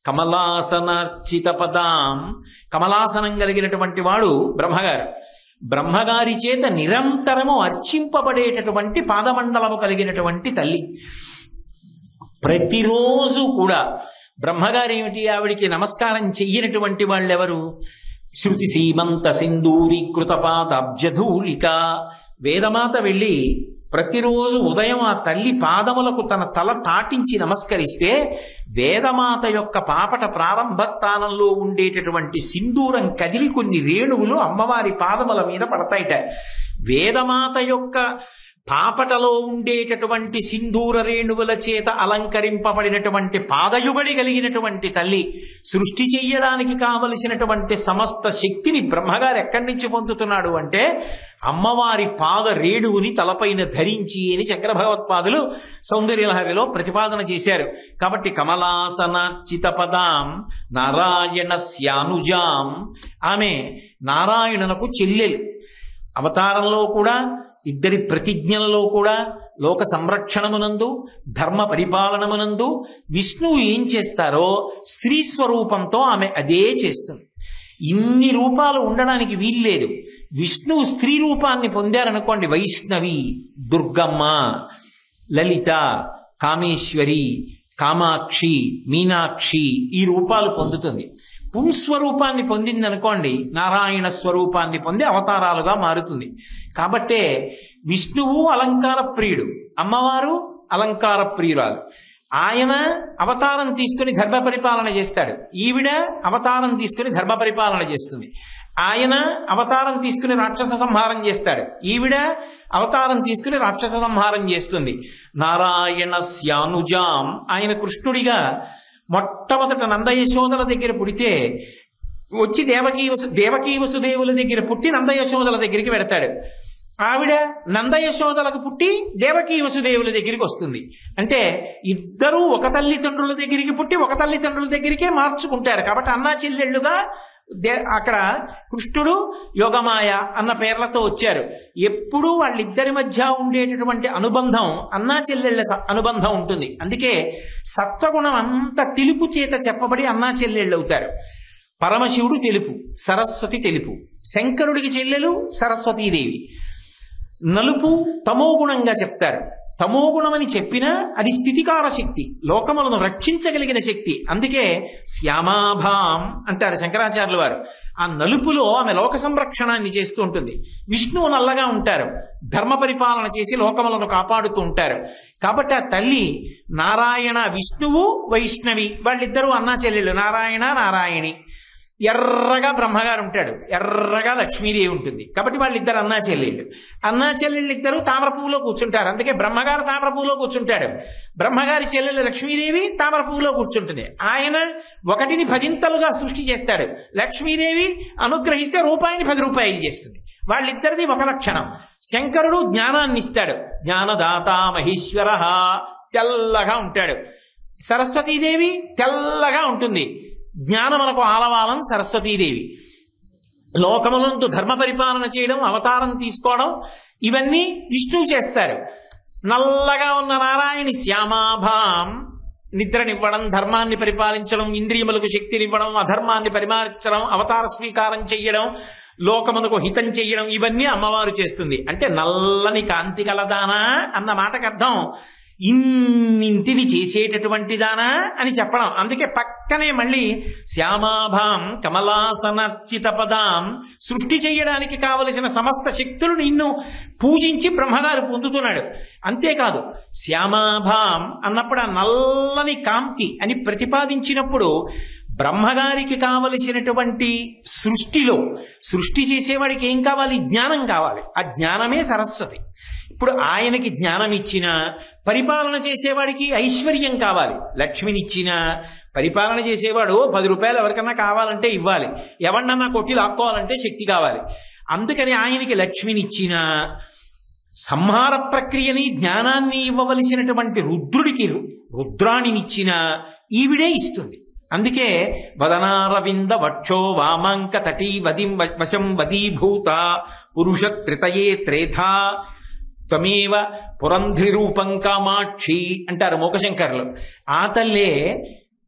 కమలాసనార్చిత పదాం, కమలాసనం కలిగినటువంటి వాడు బ్రహ్మగారు. బ్రహ్మగారి చేత నిరంతరము అర్చింపబడేటటువంటి పాదమండలము కలిగినటువంటి తల్లి. ప్రతిరోజు కూడా బ్రహ్మగారు ఏమిటి, ఆవిడికి నమస్కారం చెయ్యనటువంటి వాళ్ళెవరు? శృతి సీమంత సింధూరీకృత పాదాబ్జధూళిక. వేదమాత వెళ్ళి ప్రతిరోజు ఉదయం ఆ తల్లి పాదములకు తన తల తాటించి నమస్కరిస్తే వేదమాత యొక్క పాపట ప్రారంభ స్థానంలో ఉండేటటువంటి సింధూరం కదిలి కొన్ని రేణువులు అమ్మవారి పాదముల మీద పడతాయిట. వేదమాత యొక్క పాపటలో ఉండేటటువంటి సింధూర రేణువుల చేత అలంకరింపబడినటువంటి పాదయుగడి కలిగినటువంటి తల్లి సృష్టి చెయ్యడానికి కావలసినటువంటి సమస్త శక్తిని బ్రహ్మగారు ఎక్కడి నుంచి పొందుతున్నాడు అంటే, అమ్మవారి పాద రేణువుని తలపైన ధరించి అని శంకర భగవత్పాదులు సౌందర్యలహరిలో ప్రతిపాదన చేశారు. కాబట్టి కమలాసనార్చిత పదాం నారాయణస్యానుజాం, ఆమె నారాయణునకు చెల్లెలు. అవతారంలో కూడా, ఇద్దరి ప్రతిజ్ఞలలో కూడా, లోక సంరక్షణమునందు, ధర్మ పరిపాలనమునందు విష్ణువు ఏం చేస్తారో స్త్రీ స్వరూపంతో ఆమె అదే చేస్తుంది. ఇన్ని రూపాలు ఉండడానికి వీల్లేదు. విష్ణువు స్త్రీ రూపాన్ని పొందారనుకోండి, వైష్ణవి, దుర్గమ్మ, లలిత, కామేశ్వరి, కామాక్షి, మీనాక్షి ఈ రూపాలు పొందుతుంది. పుంస్వరూపాన్ని పొందింది అనుకోండి, నారాయణ స్వరూపాన్ని పొంది అవతారాలుగా మారుతుంది. కాబట్టే విష్ణువు అలంకార ప్రియుడు, అమ్మవారు అలంకార ప్రియురాలు. ఆయన అవతారం తీసుకుని ధర్మ పరిపాలన చేస్తాడు, ఈవిడ అవతారం తీసుకుని ధర్మ పరిపాలన చేస్తుంది. ఆయన అవతారం తీసుకుని రాక్షస సంహారం చేస్తాడు, ఈవిడ అవతారం తీసుకుని రాక్షస సంహారం చేస్తుంది. నారాయణస్యానుజాం, ఆయన కృష్ణుడిగా మొట్టమొదట నందయశోదల దగ్గర పుడితే వచ్చి దేవకీ వసుదేవుల దగ్గర పుట్టి నందయశోదల దగ్గరికి వెడతాడు. ఆవిడ నందయశోదలకు పుట్టి దేవకీ వసుదేవుల దగ్గరికి వస్తుంది. అంటే ఇద్దరూ ఒక తల్లిదండ్రుల దగ్గరికి పుట్టి ఒక తల్లిదండ్రుల దగ్గరికే మార్చుకుంటారు. కాబట్టి అన్నా చెల్లెళ్ళుగా అక్కడ కృష్ణుడు యోగమాయ అన్న పేర్లతో వచ్చారు. ఎప్పుడూ వాళ్ళిద్దరి మధ్య ఉండేటటువంటి అనుబంధం అన్నా చెల్లెళ్ళ అనుబంధం ఉంటుంది. అందుకే సత్వగుణం అంత తెలుపు చేత చెప్పబడి అన్నా చెల్లెళ్ళు అవుతారు. పరమశివుడు తెలుపు, సరస్వతి తెలుపు. శంకరుడికి చెల్లెలు సరస్వతీదేవి. నలుపు తమోగుణంగా చెప్తారు. తమోగుణమని చెప్పినా అది స్థితికార శక్తి, లోకములను రక్షించగలిగిన శక్తి. అందుకే శ్యామాభాం అంటారు శంకరాచార్యుల వారు. ఆ నలుపులో ఆమె లోక సంరక్షణాన్ని చేస్తూ ఉంటుంది. విష్ణువు నల్లగా ఉంటారు, ధర్మ పరిపాలన చేసి లోకములను కాపాడుతూ ఉంటారు. కాబట్టి ఆ తల్లి నారాయణ, విష్ణువు వైష్ణవి వాళ్ళిద్దరూ అన్నా చెల్లెళ్ళు. నారాయణ నారాయణి. ఎర్రగా బ్రహ్మగారు ఉంటాడు, ఎర్రగా లక్ష్మీదేవి ఉంటుంది. కాబట్టి వాళ్ళిద్దరు అన్నా చెల్లెళ్ళు. అన్నా చెల్లెళ్ళు ఇద్దరు తామర పువ్వులో కూర్చుంటారు. అందుకే బ్రహ్మగారు తామర పువ్వులో కూర్చుంటాడు, బ్రహ్మగారి చెల్లెళ్ళు లక్ష్మీదేవి తామర పువ్వులో కూర్చుంటుంది. ఆయన 1ని 10ంతలుగా సృష్టి చేస్తాడు. లక్ష్మీదేవి అనుగ్రహిస్తే రూపాయిని 10 రూపాయలు చేస్తుంది. వాళ్ళిద్దరిది ఒక లక్షణం. శంకరుడు జ్ఞానాన్ని ఇస్తాడు, జ్ఞానదాత మహేశ్వర, తెల్లగా ఉంటాడు. సరస్వతీదేవి తెల్లగా ఉంటుంది, జ్ఞానమునకు ఆలవాలం సరస్వతీదేవి. లోకములందు ధర్మ పరిపాలన చేయడం, అవతారం తీసుకోవడం ఇవన్నీ విష్ణువు చేస్తారు. నల్లగా ఉన్న నారాయణి శ్యామాభాం, నిద్రనివ్వడం, ధర్మాన్ని పరిపాలించడం, ఇంద్రియములకు శక్తినివ్వడం, అధర్మాన్ని పరిమార్చడం, అవతార స్వీకారం చెయ్యడం, లోకమునకు హితం చెయ్యడం, ఇవన్నీ అమ్మవారు చేస్తుంది. అంటే నల్లని కాంతి గలదానా అన్న మాటకు అర్థం ఇన్నింటిని చేసేటటువంటి దానా అని చెప్పడం. అందుకే పక్కనే మళ్ళీ శ్యామాభాం కమలాసనర్చిత పదాం, సృష్టి చేయడానికి కావలసిన సమస్త శక్తులు నిన్ను పూజించి బ్రహ్మగారు పొందుతున్నాడు. అంతేకాదు శ్యామాభాం అన్నప్పుడు ఆ నల్లని కాంతి అని ప్రతిపాదించినప్పుడు బ్రహ్మగారికి కావలసినటువంటి సృష్టిలో సృష్టి చేసేవాడికి ఏం కావాలి? జ్ఞానం కావాలి. ఆ జ్ఞానమే సరస్వతి. ఇప్పుడు ఆయనకి జ్ఞానం ఇచ్చిన, పరిపాలన చేసేవాడికి ఐశ్వర్యం కావాలి. లక్ష్మినిచ్చిన, పరిపాలన చేసేవాడు 10 రూపాయలు ఎవరికన్నా కావాలంటే ఇవ్వాలి, ఎవరినన్నా కొట్టి లాక్కోవాలంటే శక్తి కావాలి. అందుకని ఆయనకి లక్ష్మినిచ్చిన, సంహార ప్రక్రియని జ్ఞానాన్ని ఇవ్వవలసినటువంటి రుద్రుడికి రుద్రాణినిచ్చిన ఈవిడే ఇస్తుంది. అందుకే వదనారవింద వక్షో వామాంక తటీ వదిం వశం వదీభూత పురుష త్రితయే త్రేధా త్వమేవ పురంధ్రి రూపం కామాక్షి అంటారు మూకశంకరులు. ఆ తల్లే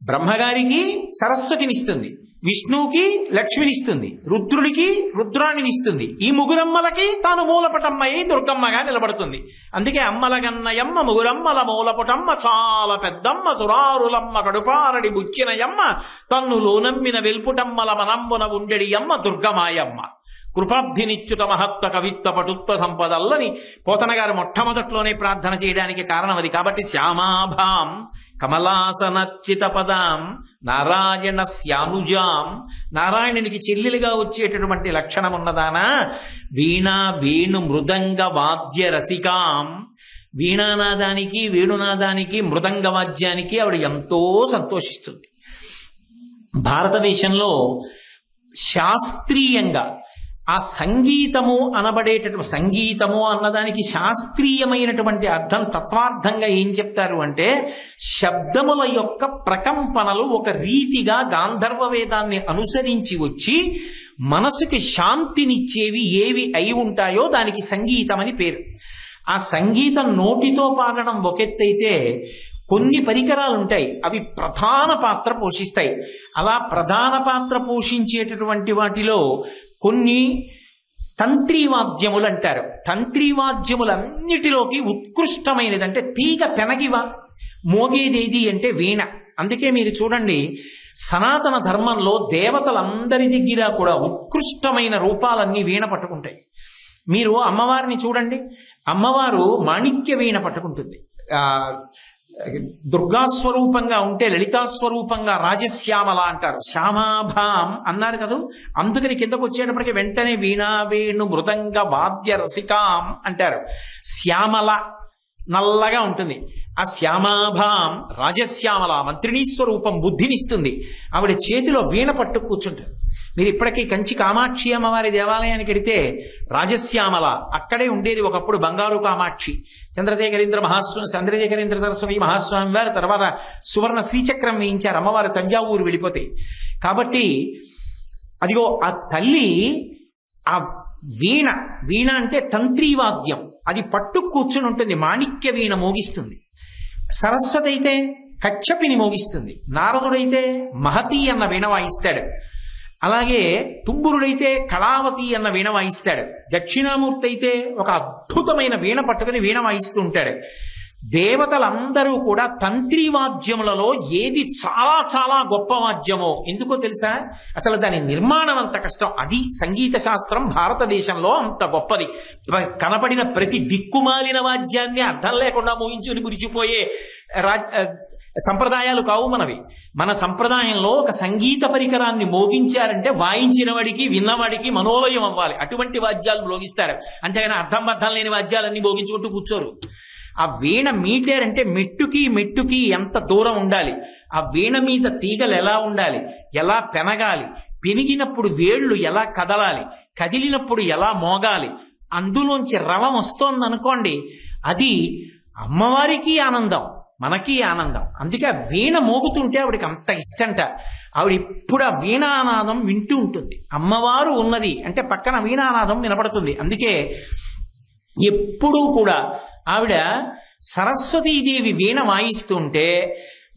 బ్రహ్మగారికి సరస్వతినిస్తుంది, విష్ణువుకి లక్ష్మినిస్తుంది, రుద్రుడికి రుద్రాణినిస్తుంది. ఈ ముగురమ్మలకి తాను మూలపటమ్మయ్యి దుర్గమ్మగా నిలబడుతుంది. అందుకే అమ్మలగన్నయమ్మ ముగురమ్మల మూలపటమ్మ చాలా పెద్దమ్మ సురారులమ్మ కడుపారడి బుచ్చినయమ్మ తన్నులో నమ్మిన వెల్పుటమ్మల మనంబున ఉండెడి అమ్మ దుర్గమాయమ్మ. కృపాబ్ధినిచ్యుత మహత్వ కవిత్వ పటుత్వ సంపదల్లని పోతనగారు మొట్టమొదట్లోనే ప్రార్థన చేయడానికి కారణం అది. కాబట్టి శ్యామాభాం కమలాసనర్చిత పదాం నారాయణ శ్యానుజాం, నారాయణునికి చెల్లెలుగా వచ్చేటటువంటి లక్షణం ఉన్నదానా. వీణా వేణు మృదంగ వాద్య రసికాం, వీణానాదానికి వేణునాదానికి మృదంగ వాద్యానికి ఆవిడ ఎంతో సంతోషిస్తుంది. భారతదేశంలో శాస్త్రీయంగా ఆ సంగీతము అనబడేటటువంటి, సంగీతము అన్నదానికి శాస్త్రీయమైనటువంటి అర్థం, తత్వార్థంగా ఏం చెప్తారు అంటే, శబ్దముల యొక్క ప్రకంపనలు ఒక రీతిగా గాంధర్వ వేదాన్ని అనుసరించి వచ్చి మనసుకి శాంతినిచ్చేవి ఏవి అయి ఉంటాయో దానికి సంగీతం అని పేరు. ఆ సంగీతం నోటితో పాడడం ఒకెత్తైతే కొన్ని పరికరాలు ఉంటాయి, అవి ప్రధాన పాత్ర పోషిస్తాయి. అలా ప్రధాన పాత్ర పోషించేటటువంటి వాటిలో కొన్ని తంత్రీవాద్యములు అంటారు. తంత్రీవాద్యములన్నిటిలోకి ఉత్కృష్టమైనది అంటే తీగ పెనగివా మోగేదేది అంటే వీణ. అందుకే మీరు చూడండి, సనాతన ధర్మంలో దేవతలందరి దగ్గర కూడా ఉత్కృష్టమైన రూపాలన్నీ వీణ పట్టుకుంటాయి. మీరు అమ్మవారిని చూడండి, అమ్మవారు మాణిక్య వీణ పట్టుకుంటుంది. దుర్గాస్వరూపంగా ఉంటే లలితాస్వరూపంగా రాజశ్యామల అంటారు. శ్యామాభాం అన్నారు కదా, అందుకని కిందకు వచ్చేటప్పటికి వెంటనే వీణా వేణు మృదంగ వాద్య రసికాం అంటారు. శ్యామల నల్లగా ఉంటుంది. ఆ శ్యామాభాం రాజశ్యామల మంత్రిణీ స్వరూపం, బుద్ధినిస్తుంది. ఆవిడ చేతిలో వీణ పట్టు కూర్చుంటారు. మీరు ఇప్పటికీ కంచి కామాక్షి అమ్మవారి దేవాలయానికి వెడితే రాజశ్యామల అక్కడే ఉండేది ఒకప్పుడు బంగారు కామాక్షి. చంద్రశేఖరేంద్ర సరస్వతి మహాస్వామి వారు తర్వాత సువర్ణ శ్రీచక్రం వేయించారు అమ్మవారు తంజావూరు వెళ్ళిపోతే. కాబట్టి అదిగో ఆ తల్లి ఆ వీణ అంటే తంత్రీవాద్యం, అది పట్టు కూర్చుని ఉంటుంది, మాణిక్య వీణ మోగిస్తుంది. సరస్వతి అయితే కచ్చపిని మోగిస్తుంది, నారదుడైతే మహతి అన్న వీణ వాయిస్తాడు, అలాగే తుంబురుడైతే కళావతి అన్న వీణ వాయిస్తాడు, దక్షిణామూర్తి అయితే ఒక అద్భుతమైన వీణ పట్టుకుని వీణ వాయిస్తూ ఉంటాడు. దేవతలందరూ కూడా తంత్రివాద్యములలో ఏది చాలా చాలా గొప్ప వాద్యమో ఎందుకో తెలుసా? అసలు దాని నిర్మాణం అంత కష్టం. అది సంగీత శాస్త్రం భారతదేశంలో అంత గొప్పది. కనపడిన ప్రతి దిక్కుమాలిన వాద్యాన్ని అర్థం లేకుండా మోగించుని మురిచిపోయే సంప్రదాయాలు కావు మనవి. మన సంప్రదాయంలో ఒక సంగీత పరికరాన్ని మోగించారంటే వాయించిన వాడికి విన్నవాడికి మనోలయం అవ్వాలి, అటువంటి వాద్యాలు మోగిస్తారు. అంతేగాని అర్థం లేని వాద్యాలన్నీ మోగించుకుంటూ కూర్చోరు. ఆ వీణ మీటారంటే మెట్టుకి ఎంత దూరం ఉండాలి, ఆ వీణ మీద తీగలు ఎలా ఉండాలి, ఎలా పెనగాలి, పెనిగినప్పుడు వేళ్లు ఎలా కదలాలి, కదిలినప్పుడు ఎలా మోగాలి, అందులోంచి రవం వస్తోంది అనుకోండి, అది అమ్మవారికి ఆనందం, మనకి ఆనందం. అందుకే ఆ వీణ మోగుతుంటే ఆవిడకి అంత ఇష్టంట. ఆవిడ ఇప్పుడు ఆ వీణానాదం వింటూ ఉంటుంది. అమ్మవారు ఉన్నది అంటే పక్కన వీణానాదం వినపడుతుంది. అందుకే ఎప్పుడూ కూడా ఆవిడ సరస్వతీదేవి వీణ వాయిస్తుంటే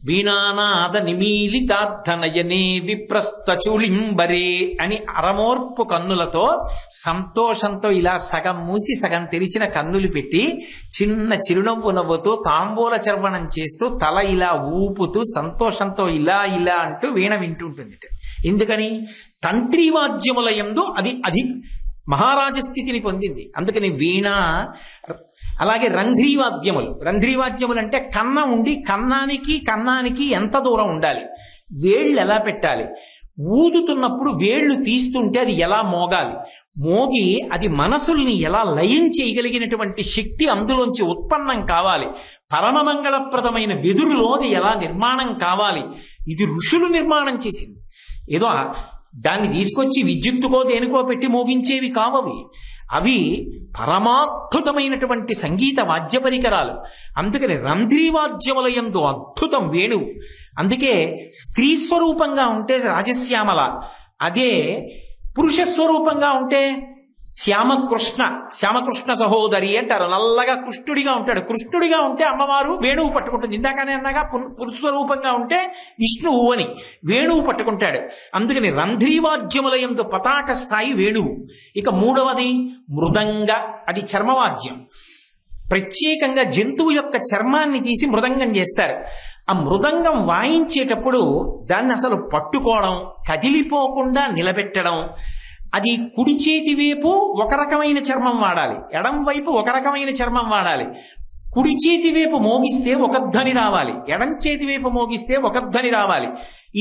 వీణానాద నిమీలితార్థనయనే విప్రస్థచుళింబరే అని అరమోర్పు కన్నులతో సంతోషంతో ఇలా సగం మూసి సగం తెరిచిన కన్నులు పెట్టి చిన్న చిరునవ్వు నవ్వుతూ తాంబూల చర్వణం చేస్తూ తల ఇలా ఊపుతూ సంతోషంతో ఇలా అంటూ వీణ వింటుంటుంది. ఎందుకని? తంత్రివాద్యముల యందు అది మహారాజ స్థితిని పొందింది. అందుకని వీణ. అలాగే రంధ్రీవాద్యములు అంటే కన్నం ఉండి కన్నానికి ఎంత దూరం ఉండాలి, వేళ్ళు ఎలా పెట్టాలి, ఊదుతున్నప్పుడు వేళ్లు తీస్తుంటే అది ఎలా మోగాలి, మోగి అది మనసుల్ని ఎలా లయం చేయగలిగినటువంటి శక్తి అందులోంచి ఉత్పన్నం కావాలి, పరమమంగళప్రదమైన వెదురులో అది ఎలా నిర్మాణం కావాలి, ఇది ఋషులు నిర్మాణం చేసింది. ఏదో దాన్ని తీసుకొచ్చి విద్యుత్తుకో దేనికో పెట్టి మోగించేవి కావవి. అవి పరమాద్భుతమైనటువంటి సంగీత వాద్య పరికరాలు. అందుకని రంధ్రీవాద్యముల యందు అద్భుతం వేణువు. అందుకే స్త్రీ స్వరూపంగా ఉంటే రాజశ్యామల, అదే పురుష స్వరూపంగా ఉంటే శ్యామకృష్ణ సహోదరి అంటారు. నల్లగా కృష్ణుడిగా ఉంటాడు. కృష్ణుడిగా ఉంటే అమ్మవారు వేణువు పట్టుకుంటుంది. ఇందాకనే అన్నగా పురుష స్వరూపంగా ఉంటే విష్ణువు అని వేణువు పట్టుకుంటాడు. అందుకని రంధ్రీవాద్యముల యందు పతాక స్థాయి వేణువు. ఇక మూడవది మృదంగ, అది చర్మవాద్యం. ప్రత్యేకంగా జంతువు యొక్క చర్మాన్ని తీసి మృదంగం చేస్తారు. ఆ మృదంగం వాయించేటప్పుడు దాన్ని అసలు పట్టుకోవడం, కదిలిపోకుండా నిలబెట్టడం, అది కుడి చేతి వైపు ఒక రకమైన చర్మం వాడాలి, ఎడం వైపు ఒక రకమైన చర్మం వాడాలి. కుడి చేతి వైపు మోగిస్తే ఒక ధ్వని రావాలి, ఎడం చేతి వైపు మోగిస్తే ఒక ధ్వని రావాలి.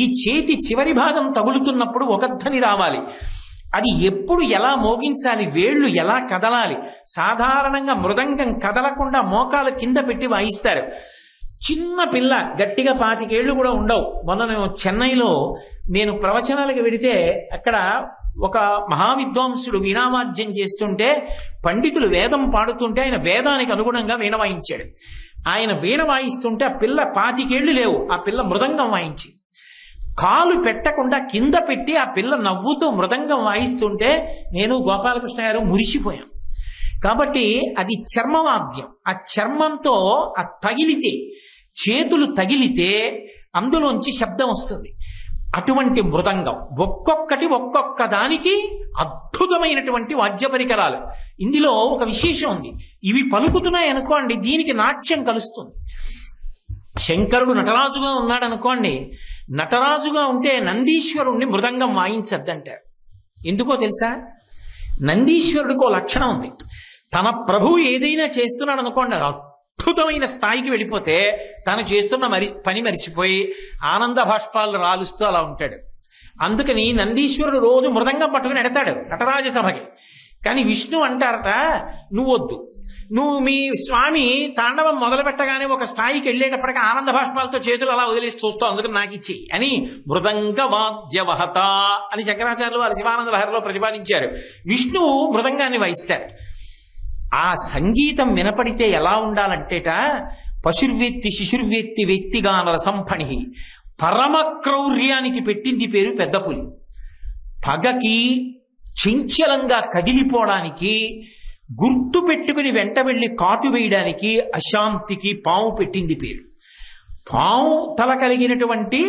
ఈ చేతి చివరి భాగం తగులుతున్నప్పుడు ఒక ధ్వని రావాలి. అది ఎప్పుడు ఎలా మోగించాలి, వేళ్లు ఎలా కదలాలి. సాధారణంగా మృదంగం కదలకుండా మోకాలు కింద పెట్టి వాయిస్తారు. చిన్న పిల్ల, గట్టిగా 25 ఏళ్లు కూడా ఉండవు. మొన్న నేను చెన్నైలో ప్రవచనాలకు వెడితే అక్కడ ఒక మహావిద్వాంసుడు వీణావాద్యం చేస్తుంటే పండితులు వేదం పాడుతుంటే ఆయన వేదానికి అనుగుణంగా వీణ వాయించాడు. ఆయన వీణ వాయిస్తుంటే ఆ పిల్ల 25 ఏళ్లు లేవు, ఆ పిల్ల మృదంగం వాయించి కాలు పెట్టకుండా కింద పెట్టి ఆ పిల్ల నవ్వుతూ మృదంగం వాయిస్తుంటే నేను గోపాలకృష్ణ గారు మురిసిపోయాం. కాబట్టి అది చర్మవాద్యం. ఆ చర్మంతో ఆ తగిలితే, చేతులు తగిలితే అందులోంచి శబ్దం వస్తుంది. అటువంటి మృదంగం ఒక్కొక్క దానికి అద్భుతమైనటువంటి వాద్య పరికరాలు. ఇందులో ఒక విశేషం ఉంది. ఇవి పలుకుతున్నాయి అనుకోండి, దీనికి నాట్యం కలుస్తుంది. శంకరుడు నటరాజుగా ఉన్నాడు అనుకోండి, నటరాజుగా ఉంటే నందీశ్వరుణ్ణి మృదంగం వాయించద్దంటారు. ఎందుకో తెలుసా? నందీశ్వరుడికి ఓ లక్షణం ఉంది. తన ప్రభువు ఏదైనా చేస్తున్నాడు అనుకోండి, అద్భుతమైన స్థాయికి వెళ్ళిపోతే తను చేస్తున్న పని మరిచిపోయి ఆనంద భాష్పాలు రాలుస్తూ అలా ఉంటాడు. అందుకని నందీశ్వరుడు రోజు మృదంగం పట్టుకుని ఎడతాడు నటరాజ సభకి. కానీ విష్ణు అంటారట, నువ్వొద్దు, నువ్వు మీ స్వామి తాండవం మొదలు పెట్టగానే ఒక స్థాయికి వెళ్ళేటప్పటికి ఆనంద భాష్పాలతో చేతులు అలా వదిలేసి చూస్తావు, అందుకని నాకు ఇచ్చి అని మృదంగ వాద్యవహత అని శంకరాచార్యులు వారి శివానంద లహరిలో ప్రతిపాదించారు. విష్ణువు మృదంగాన్ని వాయిస్తారు. ఆ సంగీతం వినపడితే ఎలా ఉండాలంటేట పశుర్వేత్తి శిశుర్వేత్తి వ్యక్తిగాన రసంఫణి. పరమ క్రౌర్యానికి పెట్టింది పేరు పెద్ద పులి. పగకి చంచలంగా కదిలిపోవడానికి, గుర్తు పెట్టుకుని వెంట వెళ్లి కాటు వేయడానికి అశాంతికి పాము పెట్టింది పేరు. పాము తల కలిగినటువంటి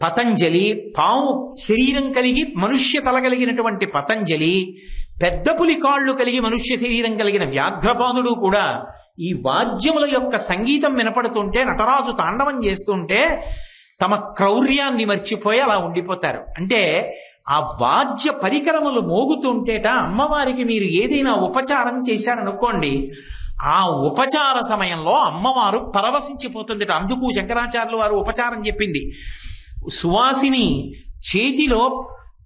పతంజలి, పాము శరీరం కలిగి మనుష్య తల కలిగినటువంటి పతంజలి, పెద్ద పులి కాళ్ళు కలిగి మనుష్య శరీరం కలిగిన వ్యాఘ్రపాదుడు కూడా ఈ వాద్యముల యొక్క సంగీతం వినపడుతుంటే, నటరాజు తాండవం చేస్తుంటే తమ క్రౌర్యాన్ని మర్చిపోయి అలా ఉండిపోతారు. అంటే ఆ వాద్య పరికరములు మోగుతుంటేట అమ్మవారికి మీరు ఏదైనా ఉపచారం చేశారనుకోండి, ఆ ఉపచార సమయంలో అమ్మవారు పరవశించిపోతుందట. అందుకు శంకరాచార్యులు వారు ఉపచారం చెప్పింది. సువాసిని చేతిలో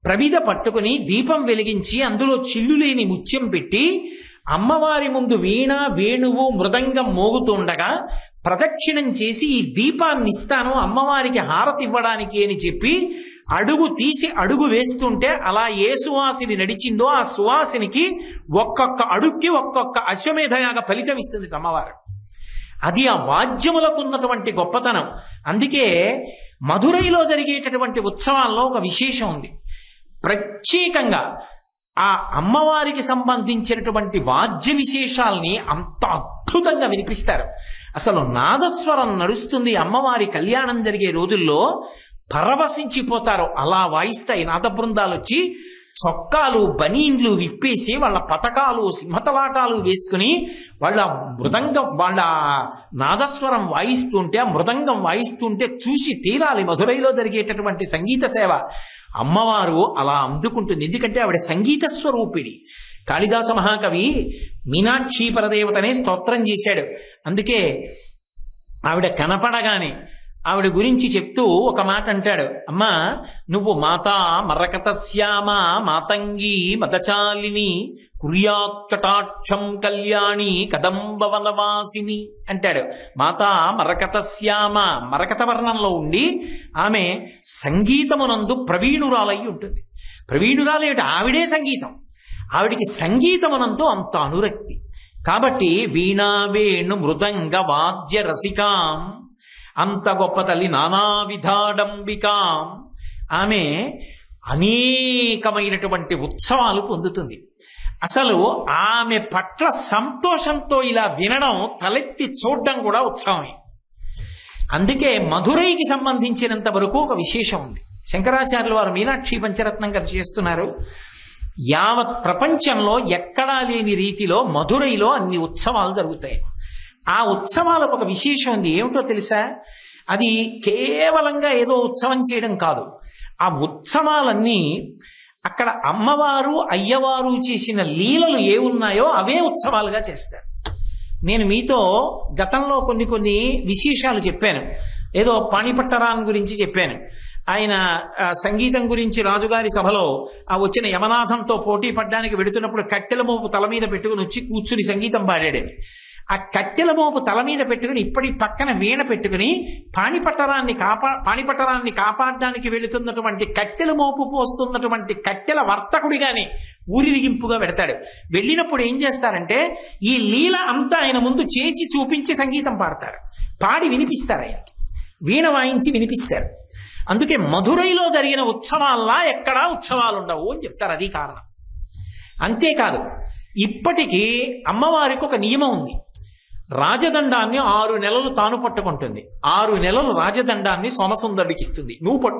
ప్రమిద పట్టుకుని దీపం వెలిగించి అందులో చిల్లులేని ముత్యం పెట్టి అమ్మవారి ముందు వీణ వేణువు మృదంగం మోగుతుండగా ప్రదక్షిణం చేసి ఈ దీపాన్ని ఇస్తాను అమ్మవారికి హారతి ఇవ్వడానికి అని చెప్పి అడుగు తీసి అడుగు వేస్తుంటే అలా ఏ సువాసిని నడిచిందో ఆ సువాసినికి ఒక్కొక్క అడుగుకి ఒక్కొక్క అశ్వమేధయాగ ఫలితం ఇస్తుంది అమ్మవారు. అది ఆ వాద్యములకు ఉన్నటువంటి గొప్పతనం. అందుకే మధురైలో జరిగేటటువంటి ఉత్సవాల్లో ఒక విశేషం ఉంది. ప్రత్యేకంగా ఆ అమ్మవారికి సంబంధించినటువంటి వాద్య విశేషాల్ని అంత అద్భుతంగా వినిపిస్తారు. అసలు నాదస్వరం నడుస్తుంది అమ్మవారి కళ్యాణం జరిగే రోజుల్లో, పరవశించిపోతారు. అలా వాయిస్తాయి నాద బృందాలు వచ్చి చొక్కాలు బనీన్లు విప్పేసి వాళ్ళ పతకాలు సింహతలాటాలు వేసుకుని వాళ్ళ మృదంగం వాళ్ళ నాదస్వరం వాయిస్తుంటే, ఆ మృదంగం వాయిస్తుంటే చూసి తీరాలి. మధురైలో జరిగేటటువంటి సంగీత సేవ అమ్మవారు అలా అందుకుంటుంది. ఎందుకంటే ఆవిడ సంగీత స్వరూపిణి. కాళిదాస మహాకవి మీనాక్షి పరదేవతనే స్తోత్రం చేశాడు. అందుకే ఆవిడ కనపడగానే ఆవిడ గురించి చెప్తూ ఒక మాట అంటాడు, అమ్మా నువ్వు మాతా మరకతశ్యామ మాతంగి మదచాలిని కుర్యాత్కటాక్షం కళ్యాణి కదంబవనవాసిని అంటాడు. మాతా మరకతశ్యామ, మరకత వర్ణంలో ఉండి ఆమె సంగీతమునందు ప్రవీణురాలై ఉంటుంది. ప్రవీణురాలేమిటి, ఆవిడే సంగీతం. ఆవిడికి సంగీతమునందు అంత అనురక్తి. కాబట్టి వీణా వేణు మృదంగ వాద్య రసికాం, అంత గొప్ప తల్లి నానావిధాడంబికాం. ఆమె అనేకమైనటువంటి ఉత్సవాలు పొందుతుంది. అసలు ఆమె పట్ల సంతోషంతో ఇలా వినడం, తలెత్తి చూడడం కూడా ఉత్సవమే. అందుకే మధురైకి సంబంధించినంత వరకు ఒక విశేషం ఉంది. శంకరాచార్యులు వారు మీనాక్షి పంచరత్నం కథ చేస్తున్నారు. యావత్ ప్రపంచంలో ఎక్కడా లేని రీతిలో మధురైలో అన్ని ఉత్సవాలు జరుగుతాయి. ఆ ఉత్సవాలకు ఒక విశేషం ఉంది. ఏమిటో తెలుసా? అది కేవలంగా ఏదో ఉత్సవం చేయడం కాదు. ఆ ఉత్సవాలన్నీ అక్కడ అమ్మవారు అయ్యవారు చేసిన లీలలు ఏ ఉన్నాయో అవే ఉత్సవాలుగా చేస్తారు. నేను మీతో గతంలో కొన్ని విశేషాలు చెప్పాను. ఏదో పాణిపట్టరాన్ గురించి చెప్పాను. ఆయన సంగీతం గురించి రాజుగారి సభలో ఆ వచ్చిన యమనాథంతో పోటీ పడ్డానికి వెడుతున్నప్పుడు కట్టెల మోపు తల మీద పెట్టుకుని వచ్చి కూర్చుని సంగీతం పాడాడని. ఆ కట్టెల మోపు తల మీద పెట్టుకుని ఇప్పటి పక్కన వీణ పెట్టుకుని పాణిపట్టరాన్ని కాపాడడానికి వెళుతున్నటువంటి కట్టెల మోపు పోస్తున్నటువంటి కట్టెల వర్తకుడిగానే ఊరిరిగింపుగా పెడతాడు. వెళ్ళినప్పుడు ఏం చేస్తారంటే ఈ లీల అంతా ఆయన ముందు చేసి చూపించి సంగీతం పాడతారు, పాడి వినిపిస్తారు, ఆయన వీణ వాయించి వినిపిస్తారు. అందుకే మధురైలో జరిగిన ఉత్సవాల్లా ఎక్కడా ఉత్సవాలు ఉండవు అని చెప్తారు. అది కారణం. అంతేకాదు, ఇప్పటికీ అమ్మవారికి ఒక నియమం ఉంది. రాజదండాన్ని 6 నెలలు తాను పట్టుకుంటుంది. 6 నెలలు రాజదండాన్ని సోమసుందరుడికి ఇస్తుంది.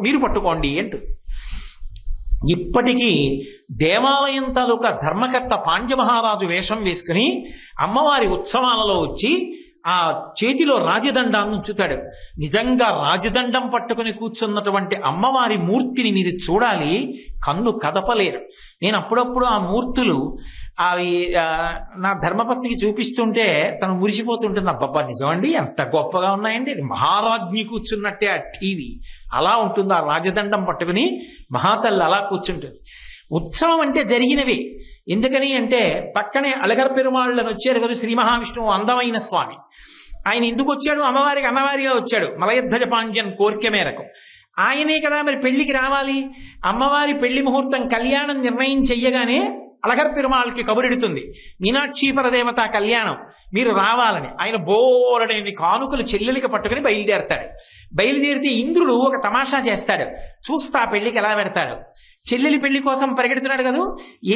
మీరు పట్టుకోండి అంటూ. ఇప్పటికీ దేవాలయం తాలూకా ధర్మకర్త పాండ్యమహారాజు వేషం వేసుకుని అమ్మవారి ఉత్సవాలలో వచ్చి ఆ చేతిలో రాజదండాన్ని ఉంచుతాడు. నిజంగా రాజదండం పట్టుకుని కూర్చున్నటువంటి అమ్మవారి మూర్తిని మీరు చూడాలి, కన్ను కదపలేరు. నేను అప్పుడప్పుడు ఆ మూర్తులు అవి నా ధర్మపత్నికి చూపిస్తుంటే తను మురిసిపోతుంటుంది. అబ్బబ్బా నిజమండి, ఎంత గొప్పగా ఉన్నాయండి, మహారాజ్ఞి కూర్చున్నట్టే ఆ టీవీ అలా ఉంటుంది. ఆ రాజదండం పట్టుకుని మహాతల్లి అలా కూర్చుంటుంది. ఉత్సవం అంటే జరిగినవి. ఎందుకని అంటే పక్కనే అలగర్ పెరుమాళ్ళని వచ్చారు కదా శ్రీ మహావిష్ణువు, అందమైన స్వామి. ఆయన ఎందుకు వచ్చాడు? అమ్మవారికి అన్నవారిగా వచ్చాడు, మలయధ్వజ పాండ్యన్ కోరిక మేరకు. ఆయనే కదా మరి పెళ్లికి రావాలి. అమ్మవారి పెళ్లి ముహూర్తం కళ్యాణం నిర్ణయం చెయ్యగానే అలగర్ పెరుమాళ్ళకి కబురెడుతుంది, మీనాక్షి పరదేవత కళ్యాణం, మీరు రావాలని. ఆయన బోరడని కానుకలు చెల్లెలికి పట్టుకుని బయలుదేరతాడు. బయలుదేరితే ఇంద్రుడు ఒక తమాషా చేస్తాడు, చూస్తా పెళ్లికి ఎలా పెడతాడు. చెల్లెలి పెళ్లి కోసం పరిగెడుతున్నాడు కదా,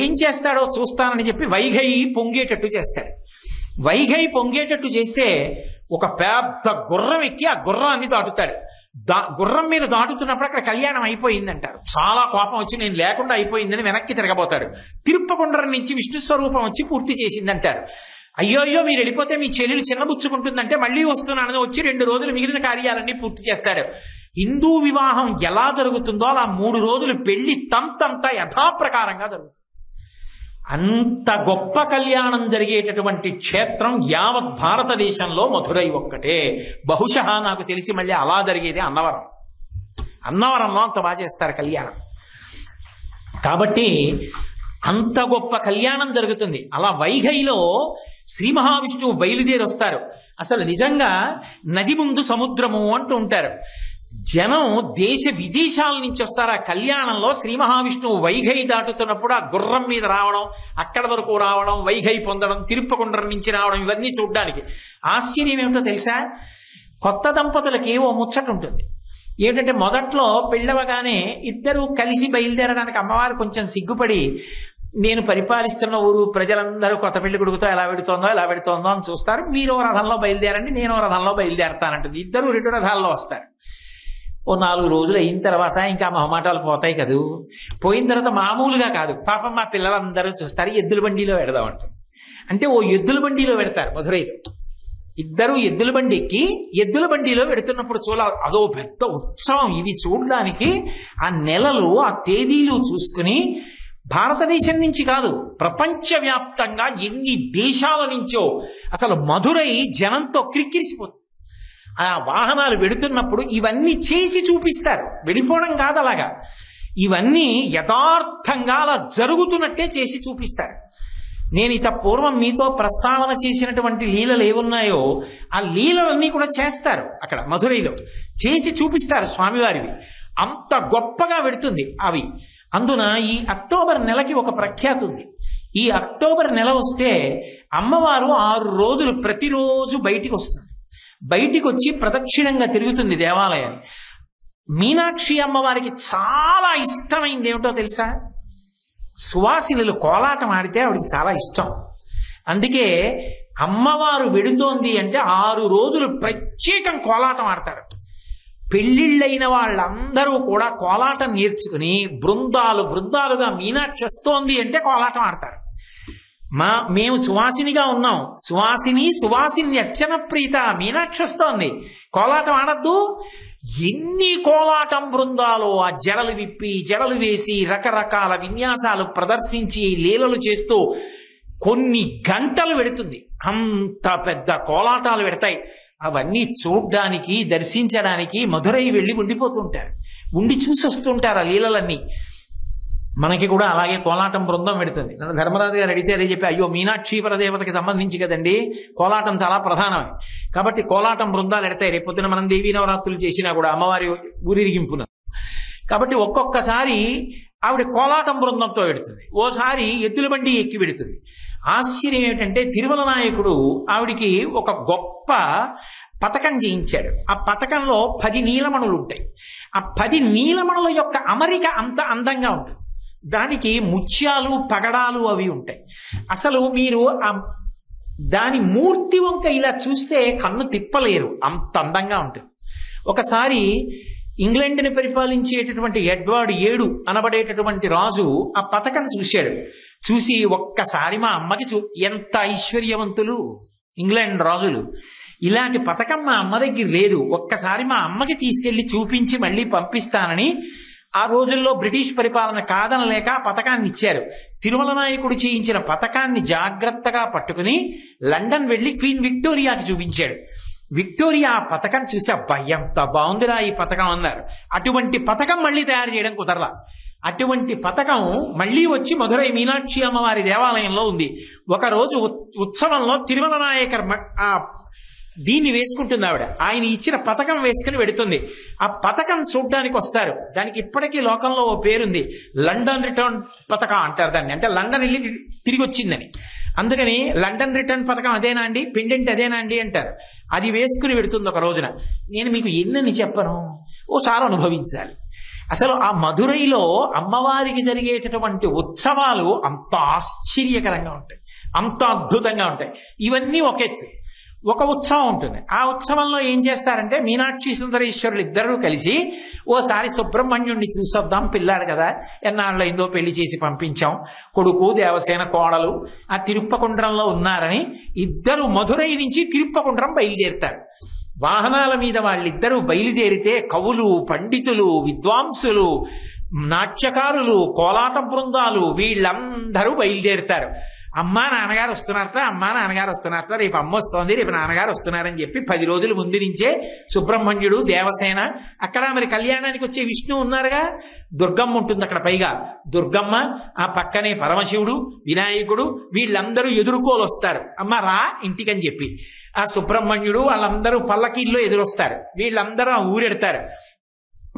ఏం చేస్తాడో చూస్తానని చెప్పి వైఘై పొంగేటట్టు చేస్తాడు. వైఘై పొంగేటట్టు చేస్తే ఒక పెద్ద గుర్రం ఎక్కి ఆ గుర్రాన్ని దాటుతాడు. గుర్రం మీద దాటుతున్నప్పుడు అక్కడ కళ్యాణం అయిపోయిందంటారు. చాలా కోపం వచ్చి నేను లేకుండా అయిపోయిందని వెనక్కి తిరగబోతాడు. తిరుప్పకొండరం నుంచి విష్ణు స్వరూపం వచ్చి పూర్తి చేసిందంటారు. అయ్యో మీరు వెళ్ళిపోతే మీ చెల్లెలు చిన్నబుచ్చుకుంటుందంటే మళ్ళీ వస్తున్నానని వచ్చి 2 రోజులు మిగిలిన కార్యాలన్నీ పూర్తి చేస్తాడు. హిందూ వివాహం ఎలా జరుగుతుందో అలా 3 రోజులు పెళ్లి తంతంతా యథాప్రకారంగా జరుగుతుంది. అంత గొప్ప కళ్యాణం జరిగేటటువంటి క్షేత్రం యావత్ భారతదేశంలో మధురై ఒక్కటే. బహుశా నాకు తెలిసి మళ్ళీ అలా జరిగేది అన్నవరం. అన్నవరంలో అంత బాగా చేస్తారు కళ్యాణం. కాబట్టి అంత గొప్ప కళ్యాణం జరుగుతుంది. అలా వైఘైలో శ్రీ మహావిష్ణువు బయలుదేరి వస్తారు. అసలు నిజంగా నది ముందు సముద్రము అంటూ ఉంటారు. జనం దేశ విదేశాల నుంచి వస్తారు ఆ కళ్యాణంలో. శ్రీ మహావిష్ణువు వైఘై దాటుతున్నప్పుడు ఆ గుర్రం మీద రావడం, అక్కడ వరకు రావడం, వైఘై పొందడం, తిరుప్పకొండరం నుంచి రావడం, ఇవన్నీ చూడడానికి ఆశ్చర్యం ఏమిటో తెలుసా? కొత్త దంపతులకి ఓ ముచ్చట ఉంటుంది. ఏంటంటే మొదట్లో పెళ్ళవగానే ఇద్దరు కలిసి బయలుదేరడానికి అమ్మవారు కొంచెం సిగ్గుపడి, నేను పరిపాలిస్తున్న ఊరు ప్రజలందరూ కొత్త పెళ్లి కొడుకుతో ఎలా పెడుతోందో అని చూస్తారు. మీరు రథంలో బయలుదేరండి, నేను రథంలో బయలుదేరతానంటుంది. ఇద్దరు 2 రథాల్లో వస్తారు. ఓ 4 రోజులు అయిన తర్వాత ఇంకా మొహమాటాలు పోతాయి కదూ. పోయిన తర్వాత మామూలుగా కాదు, పాపం మా పిల్లలందరూ చూస్తారు, ఎద్దుల బండిలో పెడదామంటారు. అంటే ఓ ఎద్దుల బండిలో పెడతారు మధురైలో. ఇద్దరు ఎద్దుల బండి ఎక్కి ఎద్దుల బండిలో పెడుతున్నప్పుడు అదో పెద్ద ఉత్సవం. ఇవి చూడడానికి ఆ నెలలు, ఆ తేదీలు చూసుకుని భారతదేశం నుంచి కాదు, ప్రపంచవ్యాప్తంగా ఎన్ని దేశాల నుంచో అసలు మధురై జనంతో క్రిక్కిరిసిపోతుంది. ఆ వాహనాలు వెడుతున్నప్పుడు ఇవన్నీ చేసి చూపిస్తారు, వెళ్ళిపోవడం కాదు అలాగా. ఇవన్నీ యథార్థంగా అలా జరుగుతున్నట్టే చేసి చూపిస్తారు. నేను ఇత పూర్వం మీతో ప్రస్తావన చేసినటువంటి లీలలు ఏమున్నాయో ఆ లీలలన్నీ కూడా చేస్తారు అక్కడ మధురైలో, చేసి చూపిస్తారు స్వామివారివి. అంత గొప్పగా వెడుతుంది అవి. అందున ఈ అక్టోబర్ నెలకి ఒక ప్రఖ్యాతి ఉంది. ఈ అక్టోబర్ నెల వస్తే అమ్మవారు 6 రోజులు ప్రతిరోజు బయటికి వస్తుంది. బయటికి వచ్చి ప్రదక్షిణంగా తిరుగుతుంది దేవాలయాన్ని. మీనాక్షి అమ్మవారికి చాలా ఇష్టమైంది ఏమిటో తెలుసా? సువాసినులు కోలాటం ఆడితే ఆవిడికి చాలా ఇష్టం. అందుకే అమ్మవారు వెడుతోంది అంటే 6 రోజులు ప్రత్యేకం కోలాటం ఆడతారు. పెళ్లిళ్ళైన వాళ్ళందరూ కూడా కోలాటం నేర్చుకుని బృందాలుగా మీనాక్షి వస్తోంది అంటే కోలాటం ఆడతారు. మేము సువాసినిగా ఉన్నాం, సువాసిని అర్చన ప్రీత మీనాక్షి వస్తోంది, కోలాటం ఆడద్దు. ఎన్ని కోలాటం బృందాలు ఆ జడలు విప్పి జడలు వేసి రకరకాల విన్యాసాలు ప్రదర్శించి లీలలు చేస్తూ కొన్ని గంటలు పెడుతుంది. అంత పెద్ద కోలాటాలు పెడతాయి. అవన్నీ చూడ్డానికి, దర్శించడానికి మధురై వెళ్ళి ఉండిపోతుంటారు, ఉండి చూసి వస్తుంటారు ఆ లీలలన్నీ. మనకి కూడా అలాగే కోలాటం బృందం పెడుతుంది. ధర్మరాజు గారు అడిగితే అదే చెప్పి, అయ్యో మీనాక్షి పరదేవతకి సంబంధించి కదండి కోలాటం చాలా ప్రధానమే, కాబట్టి కోలాటం బృందాలు ఎడతాయి. రేపొద్దున మనం దేవీ నవరాత్రులు చేసినా కూడా అమ్మవారి ఊరిరిగింపున. కాబట్టి ఒక్కొక్కసారి ఆవిడ కోలాటం బృందంతో పెడుతుంది, ఓసారి ఎద్దుల బండి ఎక్కి పెడుతుంది. ఆశ్చర్యం ఏమిటంటే తిరుమల నాయకుడు ఆవిడికి ఒక గొప్ప పతకం చేయించాడు. ఆ పతకంలో 10 నీలమణులు ఉంటాయి. ఆ 10 నీలమణుల యొక్క అమరిక అంత అందంగా ఉంటుంది. దానికి ముత్యాలు, పగడాలు అవి ఉంటాయి. అసలు మీరు దాని మూర్తి వంక ఇలా చూస్తే కన్ను తిప్పలేరు, అంత అందంగా ఉంటుంది. ఒకసారి ఇంగ్లాండ్ని పరిపాలించేటటువంటి ఎడ్వర్డ్ 7 అనబడేటటువంటి రాజు ఆ పతకం చూశాడు. చూసి ఒక్కసారి మా అమ్మకి ఎంత ఐశ్వర్యవంతులు ఇంగ్లాండ్ రాజులు, ఇలాంటి పతకం మా అమ్మ దగ్గర లేదు, ఒక్కసారి మా అమ్మకి తీసుకెళ్లి చూపించి మళ్ళీ పంపిస్తానని ఆ రోజుల్లో బ్రిటిష్ పరిపాలన కాదనలేక ఆ పతకాన్ని ఇచ్చారు. తిరుమల నాయకుడు చేయించిన పతకాన్ని జాగ్రత్తగా పట్టుకుని లండన్ వెళ్లి క్వీన్ విక్టోరియాకి చూపించాడు. విక్టోరియా ఆ పతకం చూసి అబ్బా ఎంత బాగుందిరా ఈ పతకం అన్నారు. అటువంటి పతకం మళ్ళీ తయారు చేయడం కుదరలా. అటువంటి పథకం మళ్లీ వచ్చి మధురై మీనాక్షి అమ్మవారి దేవాలయంలో ఉంది. ఒకరోజు ఉత్సవంలో తిరుమల నాయకర్ దీన్ని వేసుకుంటుంది ఆవిడ. ఆయన ఇచ్చిన పథకం వేసుకుని వెడుతుంది. ఆ పథకం చూడ్డానికి వస్తారు. దానికి ఇప్పటికీ లోకంలో ఓ పేరుంది, లండన్ రిటర్న్ పథకం అంటారు దాన్ని. అంటే లండన్ వెళ్ళి తిరిగి వచ్చిందని. అందుకని లండన్ రిటర్న్ పథకం అదేనా అండి, పెండెంట్ అదేనా అండి అంటారు. అది వేసుకుని వెడుతుంది ఒక రోజున. నేను మీకు ఎన్నని చెప్పను, ఓసారి అనుభవించాలి. అసలు ఆ మధురైలో అమ్మవారికి జరిగేటటువంటి ఉత్సవాలు అంత ఆశ్చర్యకరంగా ఉంటాయి, అంత అద్భుతంగా ఉంటాయి. ఇవన్నీ ఒక ఎత్తు. ఒక ఉత్సవం ఉంటుంది. ఆ ఉత్సవంలో ఏం చేస్తారంటే మీనాక్షి సుందరేశ్వరులు ఇద్దరూ కలిసి ఓసారి సుబ్రహ్మణ్యుణ్ణి చూసొద్దాం, పిల్లాడు కదా, ఎన్నాళ్ళు అయిందో పెళ్లి చేసి పంపించాం, కొడుకు దేవసేన కోడలు ఆ తిరుప్పకుండ్రంలో ఉన్నారని ఇద్దరు మధురై నుంచి తిరుప్పకుండ్రం బయలుదేరుతారు. వాహనాల మీద వాళ్ళిద్దరూ బయలుదేరితే కవులు, పండితులు, విద్వాంసులు, నాట్యకారులు, కోలాట బృందాలు వీళ్ళందరూ బయలుదేరుతారు. అమ్మా నాన్నగారు వస్తున్నారట, అమ్మా నాన్నగారు వస్తున్నారట, రేపు అమ్మ వస్తోంది, రేపు నాన్నగారు వస్తున్నారని చెప్పి 10 రోజుల ముందు నుంచే సుబ్రహ్మణ్యుడు, దేవసేన, అక్కడ మరి కళ్యాణానికి వచ్చే విష్ణు ఉన్నారుగా, దుర్గమ్మ ఉంటుంది అక్కడ. పైగా దుర్గమ్మ, ఆ పక్కనే పరమశివుడు, వినాయకుడు, వీళ్ళందరూ ఎదుర్కోలు వస్తారు. అమ్మ రా ఇంటికని చెప్పి ఆ సుబ్రహ్మణ్యుడు వాళ్ళందరూ పల్లకీల్లో ఎదురొస్తారు. వీళ్ళందరూ ఆ ఊరెడతారు.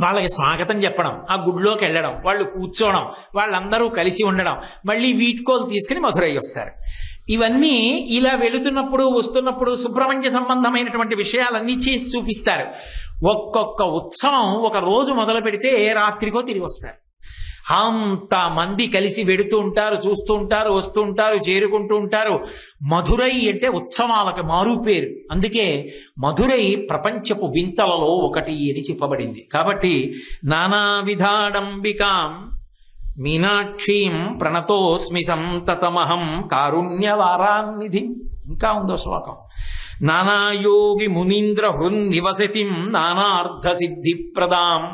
వాళ్ళకి స్వాగతం చెప్పడం, ఆ గుడిలోకి వెళ్ళడం, వాళ్ళు కూర్చోవడం, వాళ్ళందరూ కలిసి ఉండడం, మళ్ళీ వీడ్కోలు తీసుకుని మధురై వస్తారు. ఇవన్నీ ఇలా వెళుతున్నప్పుడు వస్తున్నప్పుడు సుబ్రహ్మణ్య సంబంధమైనటువంటి విషయాలన్నీ చేసి చూపిస్తారు. ఒక్కొక్క ఉత్సవం ఒక రోజు మొదలు పెడితే రాత్రికో తిరిగి వస్తారు. అంత మంది కలిసి వెడుతూ ఉంటారు, చూస్తూ ఉంటారు, వస్తూ ఉంటారు, చేరుకుంటూ ఉంటారు. మధురై అంటే ఉత్సవాలకు మారు పేరు. అందుకే మధురై ప్రపంచపు వింతలలో ఒకటి అని చెప్పబడింది. కాబట్టి నానా విధాడంబికాం మీనాక్షీం ప్రణతోస్మి సంతతమహం కారుణ్యవారాన్నిధి. ఇంకా ఉందో శ్లోకం. నానాయోగి మునీంద్ర హృన్నివసతిం నానార్థ సిద్ధి ప్రదాం.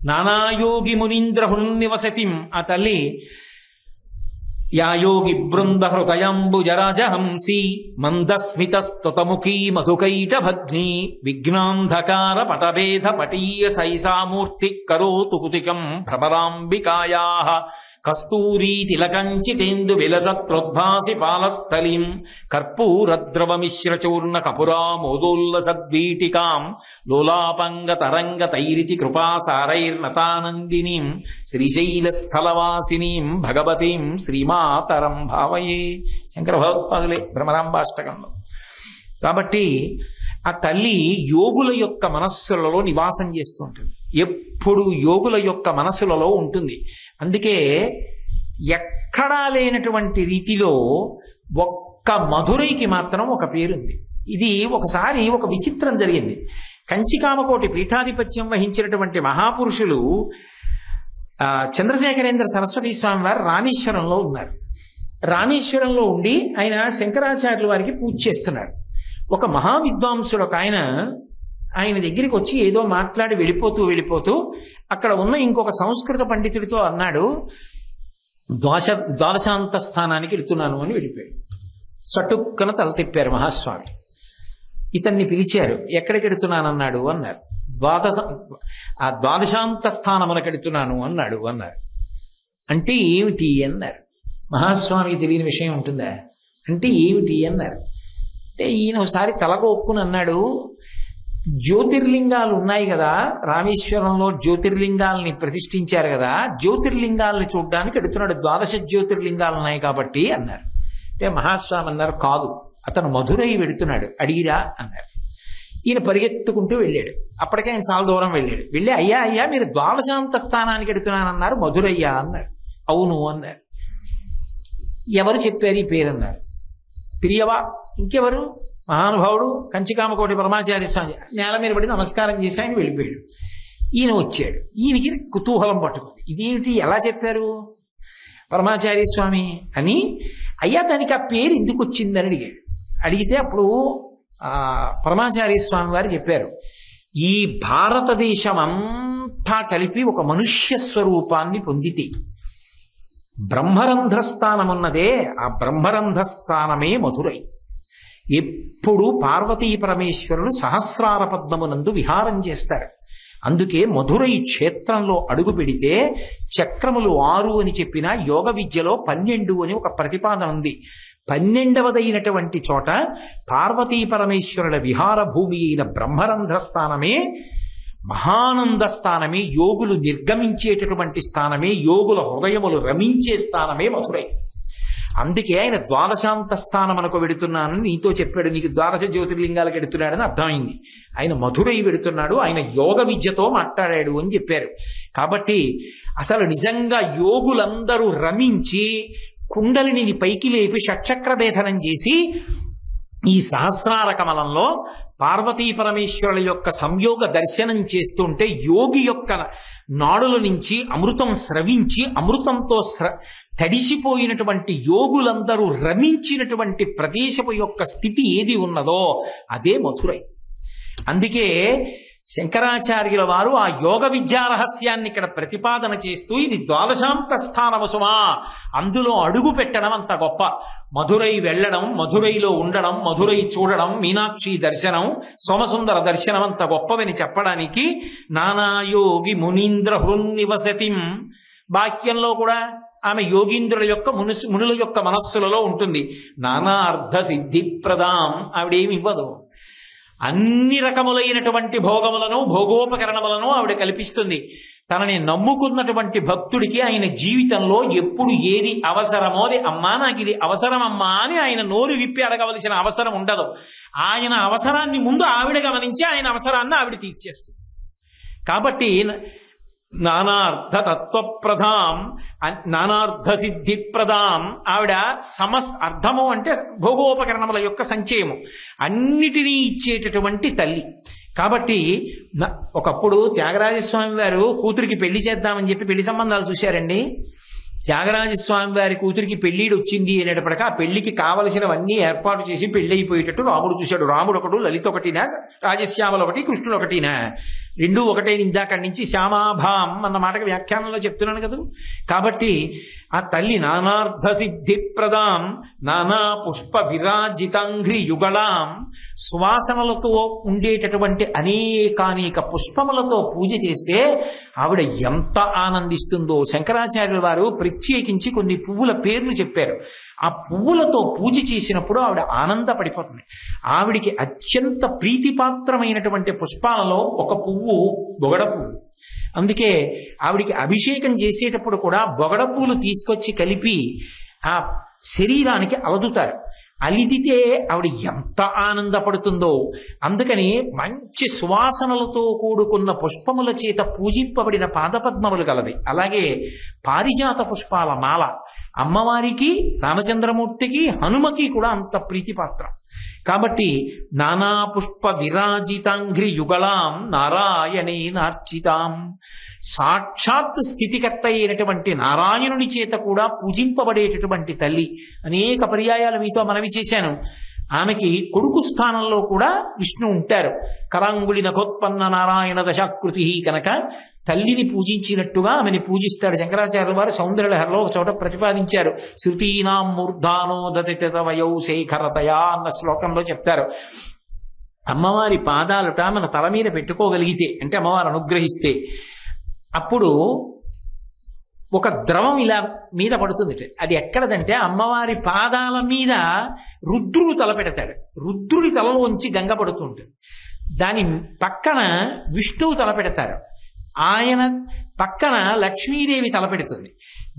నానాయోగి మునీంద్ర హృన్నివసతిం, ఆ తల్లి యా యోగి బృంద హృదయంబుజరాజహంసి మందస్మితస్తుతముఖీ మధుకైట భగ్ని విఘ్నాంధకార పటభేద పటీయ సైసామూర్తి కరోతు కుతికం భ్రమరాంబికాయాః కస్తూరీ తిలకంచితేందు విలసత్రోద్భాసి పాలస్థలీం కర్పూరద్రవమిశ్రచూర్ణ కపురామోదోల్లసద్వీటికాం లోలాపంగ తరంగ తైరితి కృపాసారైర్నతానందినీం శ్రీశైలస్థలవాసినీం భగవతీం శ్రీమాతరం భావయే. శంకర భగవత్పాదులే భ్రమరాంబాష్టకంలో. కాబట్టి ఆ తల్లి యోగుల యొక్క మనస్సులలో నివాసం చేస్తూ ఉంటుంది. ఎప్పుడు యోగుల యొక్క మనస్సులలో ఉంటుంది. అందుకే ఎక్కడా లేనటువంటి రీతిలో ఒక్క మధురైకి మాత్రం ఒక పేరుంది. ఇది ఒకసారి ఒక విచిత్రం జరిగింది. కంచికామకోటి పీఠాధిపత్యం వహించినటువంటి మహాపురుషులు చంద్రశేఖరేంద్ర సరస్వతి స్వామి వారు రామేశ్వరంలో ఉన్నారు. రామేశ్వరంలో ఉండి ఆయన శంకరాచార్యుల వారికి పూజ చేస్తున్నారు. ఒక మహావిద్వాంసుడు ఒక ఆయన దగ్గరికి వచ్చి ఏదో మాట్లాడి వెళ్ళిపోతూ అక్కడ ఉన్న ఇంకొక సంస్కృత పండితుడితో అన్నాడు, ద్వాదశాంత స్థానానికి వెళుతున్నాను అని వెళ్ళిపోయాడు. చటుక్కన తల తిప్పారు మహాస్వామి. ఇతన్ని పిలిచారు. ఎక్కడికి వెళుతున్నాను అన్నాడు అన్నారు. ద్వాదశాంత స్థానమునకు వెళుతున్నాను అన్నారు. అంటే ఏమిటి అన్నారు. మహాస్వామికి తెలియని విషయం ఉంటుందా? అంటే ఏమిటి అన్నారు. అంటే ఈయన ఒకసారి తలకొక్కుని అన్నాడు, జ్యోతిర్లింగాలు ఉన్నాయి కదా, రామేశ్వరంలో జ్యోతిర్లింగాల్ని ప్రతిష్ఠించారు కదా, జ్యోతిర్లింగాల్ని చూడడానికి వెళుతున్నాడు, 12 జ్యోతిర్లింగాలు ఉన్నాయి కాబట్టి అన్నారు. అంటే మహాస్వామి అన్నారు, కాదు, అతను మధురై వెళుతున్నాడు, అడిగిరా అన్నారు. ఈయన పరిగెత్తుకుంటూ వెళ్ళాడు. అప్పటికే ఆయన చాలా దూరం వెళ్ళి అయ్యా మీరు ద్వాదశాంత స్థానానికి వెళుతున్నానన్నారు, మధురయ్యా అన్నారు. అవును అన్నారు. ఎవరు చెప్పారు ఈ పేరు అన్నారు. పిరియవా, ఇంకెవరు, మహానుభావుడు కంచికామకోటి పరమాచార్య స్వామి. నేల మీద పడి నమస్కారం చేసి ఆయన వెళ్ళిపోయాడు. ఈయన వచ్చాడు. ఈయనకి కుతూహలం పట్టుకుంది, ఇదేమిటి ఎలా చెప్పారు పరమాచార్య స్వామి అని. అయ్యా దానికి ఆ పేరు ఎందుకు వచ్చిందని అడిగాడు. అడిగితే అప్పుడు పరమాచార్య స్వామి వారు చెప్పారు, ఈ భారతదేశం అంతా కలిపి ఒక మనుష్య స్వరూపాన్ని పొందితే బ్రహ్మరంధ్రస్థానమున్నదే, ఆ బ్రహ్మరంధ్రస్థానమే మధురై. ఎప్పుడు పార్వతీ పరమేశ్వరులు సహస్రార పద్మమునందు విహారం చేస్తారు. అందుకే మధురై క్షేత్రంలో అడుగు పెడితే చక్రములు 6 అని చెప్పిన యోగ విద్యలో 12 అని ఒక ప్రతిపాదన ఉంది. 12వదైనటువంటి చోట పార్వతీ పరమేశ్వరుల విహార భూమి అయిన బ్రహ్మరంధ్ర స్థానమే, మహానంద స్థానమే, యోగులు నిర్గమించేటటువంటి స్థానమే, యోగుల హృదయములు రమించే స్థానమే మధురై. అందుకే ఆయన ద్వాదశాంత స్థానం అనుకో వెడుతున్నానని నీతో చెప్పాడు, నీకు ద్వాదశ జ్యోతిర్లింగాలకు వెడుతున్నాడని అర్థమైంది. ఆయన మధురై వెడుతున్నాడు, ఆయన యోగ విద్యతో మాట్లాడాడు అని చెప్పారు. కాబట్టి అసలు నిజంగా యోగులందరూ రమించి కుండలిని పైకి లేపి షట్చక్ర భేదనం చేసి ఈ సహస్రార కమలంలో పార్వతీ పరమేశ్వరుల యొక్క సంయోగ దర్శనం చేస్తుంటే యోగి యొక్క నాడుల నుంచి అమృతం స్రవించి అమృతంతో తడిసిపోయినటువంటి యోగులందరూ రమించినటువంటి ప్రదేశపు యొక్క స్థితి ఏది ఉన్నదో అదే మధురై. అందుకే శంకరాచార్యుల వారు ఆ యోగ విద్యా రహస్యాన్ని ఇక్కడ ప్రతిపాదన చేస్తూ ఇది ద్వాదశాంత స్థానము సుమా, అందులో అడుగు పెట్టడం అంత గొప్ప. మధురై వెళ్ళడం, మధురైలో ఉండడం, మధురై చూడడం, మీనాక్షి దర్శనం, సోమసుందర దర్శనం అంత గొప్పవని చెప్పడానికి నానాయోగి మునీంద్ర హృన్నివసతిం వాక్యంలో కూడా ఆమె యోగీంద్రుల యొక్క మునుల యొక్క మనస్సులలో ఉంటుంది. నానా అర్థ సిద్ధి ప్రదాం, ఆవిడేమి ఇవ్వదు. అన్ని రకములైనటువంటి భోగములను భోగోపకరణములను ఆవిడ కల్పిస్తుంది. తనని నమ్ముకున్నటువంటి భక్తుడికి ఆయన జీవితంలో ఎప్పుడు ఏది అవసరమో అది అమ్మా నాకు ఇది అవసరమమ్మా అని ఆయన నోరు విప్పి అడగవలసిన అవసరం ఉండదు. ఆయన అవసరాన్ని ముందు ఆవిడ గమనించి ఆయన అవసరాన్ని ఆవిడ తీర్చేస్తుంది. కాబట్టి నానార్థ తత్వప్రదాం, నానార్థ సిద్ధి ప్రదాం, ఆవిడ అర్థము అంటే భోగోపకరణముల యొక్క సంచయము అన్నిటినీ ఇచ్చేటటువంటి తల్లి. కాబట్టి ఒకప్పుడు త్యాగరాజస్వామి వారు కూతురికి పెళ్లి చేద్దామని చెప్పి పెళ్లి సంబంధాలు చూశారండి. త్యాగరాజస్వామి వారి కూతురికి పెళ్లిడు వచ్చింది అనేటప్పటికీ ఆ పెళ్లికి కావలసినవన్నీ ఏర్పాటు చేసి పెళ్లి అయిపోయేటట్టు రాముడు చూశాడు. రాముడు ఒకడు, లలిత ఒకటినా, రాజశ్యామలు ఒకటి, కృష్ణుడు ఒకటినా, రెండూ ఒకటే. ఇందాకడి నుంచి శ్యామాభాం అన్న మాటకి వ్యాఖ్యానంలో చెప్తున్నాను కదా. కాబట్టి ఆ తల్లి నానార్థ సిద్ధి ప్రదాం, నానా పుష్ప విరాజితాంఘ్రి యుగళాం, సువాసనలతో ఉండేటటువంటి అనేకానేక పుష్పములతో పూజ చేస్తే ఆవిడ ఎంత ఆనందిస్తుందో. శంకరాచార్యుల వారు ప్రత్యేకించి కొన్ని పువ్వుల పేర్లు చెప్పారు. ఆ పువ్వులతో పూజ చేసినప్పుడు ఆవిడ ఆనందపడిపోతుంది. ఆవిడికి అత్యంత ప్రీతిపాత్రమైనటువంటి పుష్పాలలో ఒక పువ్వు బొగడ పువ్వు. అందుకే ఆవిడికి అభిషేకం చేసేటప్పుడు కూడా బొగడ పూలు తీసుకొచ్చి కలిపి ఆ శరీరానికి అలదుతారు. అలిదితే ఆవిడ ఎంత ఆనందపడుతుందో. అందుకని మంచి సువాసనలతో కూడుకున్న పుష్పముల చేత పూజింపబడిన పాదపద్మములు గలది. అలాగే పారిజాత పుష్పాల మాల అమ్మవారికి, రామచంద్రమూర్తికి, హనుమకి కూడా అంత ప్రీతిపాత్రం. కాబట్టి నానా పుష్ప విరాజితాంఘ్రి యుగళాం నారాయణే నార్చితాం, సాక్షాత్ స్థితికర్త అయినటువంటి నారాయణుని చేత కూడా పూజింపబడేటటువంటి తల్లి. అనేక పర్యాయాలు మీతో మనవి చేశాను. ఆమెకి కొడుకు స్థానంలో కూడా విష్ణు ఉంటారు. కరాంగుళి నఖోత్పన్న నారాయణ దశాకృతి కనుక తల్లిని పూజించినట్టుగా ఆమెని పూజిస్తాడు. శంకరాచార్యుల వారు సౌందర్యలహరిలో ఒక చోట ప్రతిపాదించారు. శృతీనాం మూర్ధానో దతిత వయౌ శేఖరతయా అన్న శ్లోకంలో చెప్తారు. అమ్మవారి పాదాలుట మన తల మీద పెట్టుకోగలిగితే, అంటే అమ్మవారు అనుగ్రహిస్తే, అప్పుడు ఒక ద్రవం ఇలా మీద పడుతుంది. అది ఎక్కడదంటే అమ్మవారి పాదాల మీద రుద్రుడు తల పెడతాడు. రుద్రుడి తలలోంచి గంగ పడుతుంటుంది. దాని పక్కన విష్ణువు తల పెడతారు. ఆయన పక్కన లక్ష్మీదేవి తలపెడుతుంది.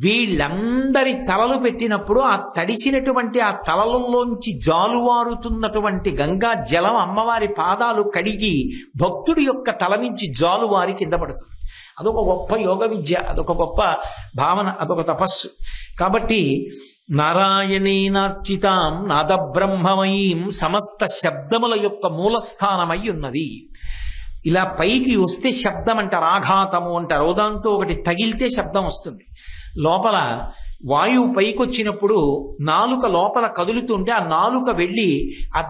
వీళ్ళందరి తలలు పెట్టినప్పుడు ఆ తడిచినటువంటి ఆ తలలలోంచి జాలువారుతున్నటువంటి గంగా జలం అమ్మవారి పాదాలు కడిగి భక్తుడి యొక్క తల నుంచి జాలువారి కింద పడుతుంది. అదొక గొప్ప యోగ విద్య, అదొక గొప్ప భావన, అదొక తపస్సు. కాబట్టి నారాయణేనార్చితాం నాదబ్రహ్మమయీం సమస్త శబ్దముల యొక్క మూలస్థానమై ఉన్నది. ఇలా పైకి వస్తే శబ్దం అంటారు, ఆఘాతము అంటారు. దాంతో ఒకటి తగిలితే శబ్దం వస్తుంది. లోపల వాయువు పైకి వచ్చినప్పుడు నాలుక లోపల కదులుతుంటే ఆ నాలుక వెళ్ళి ఆ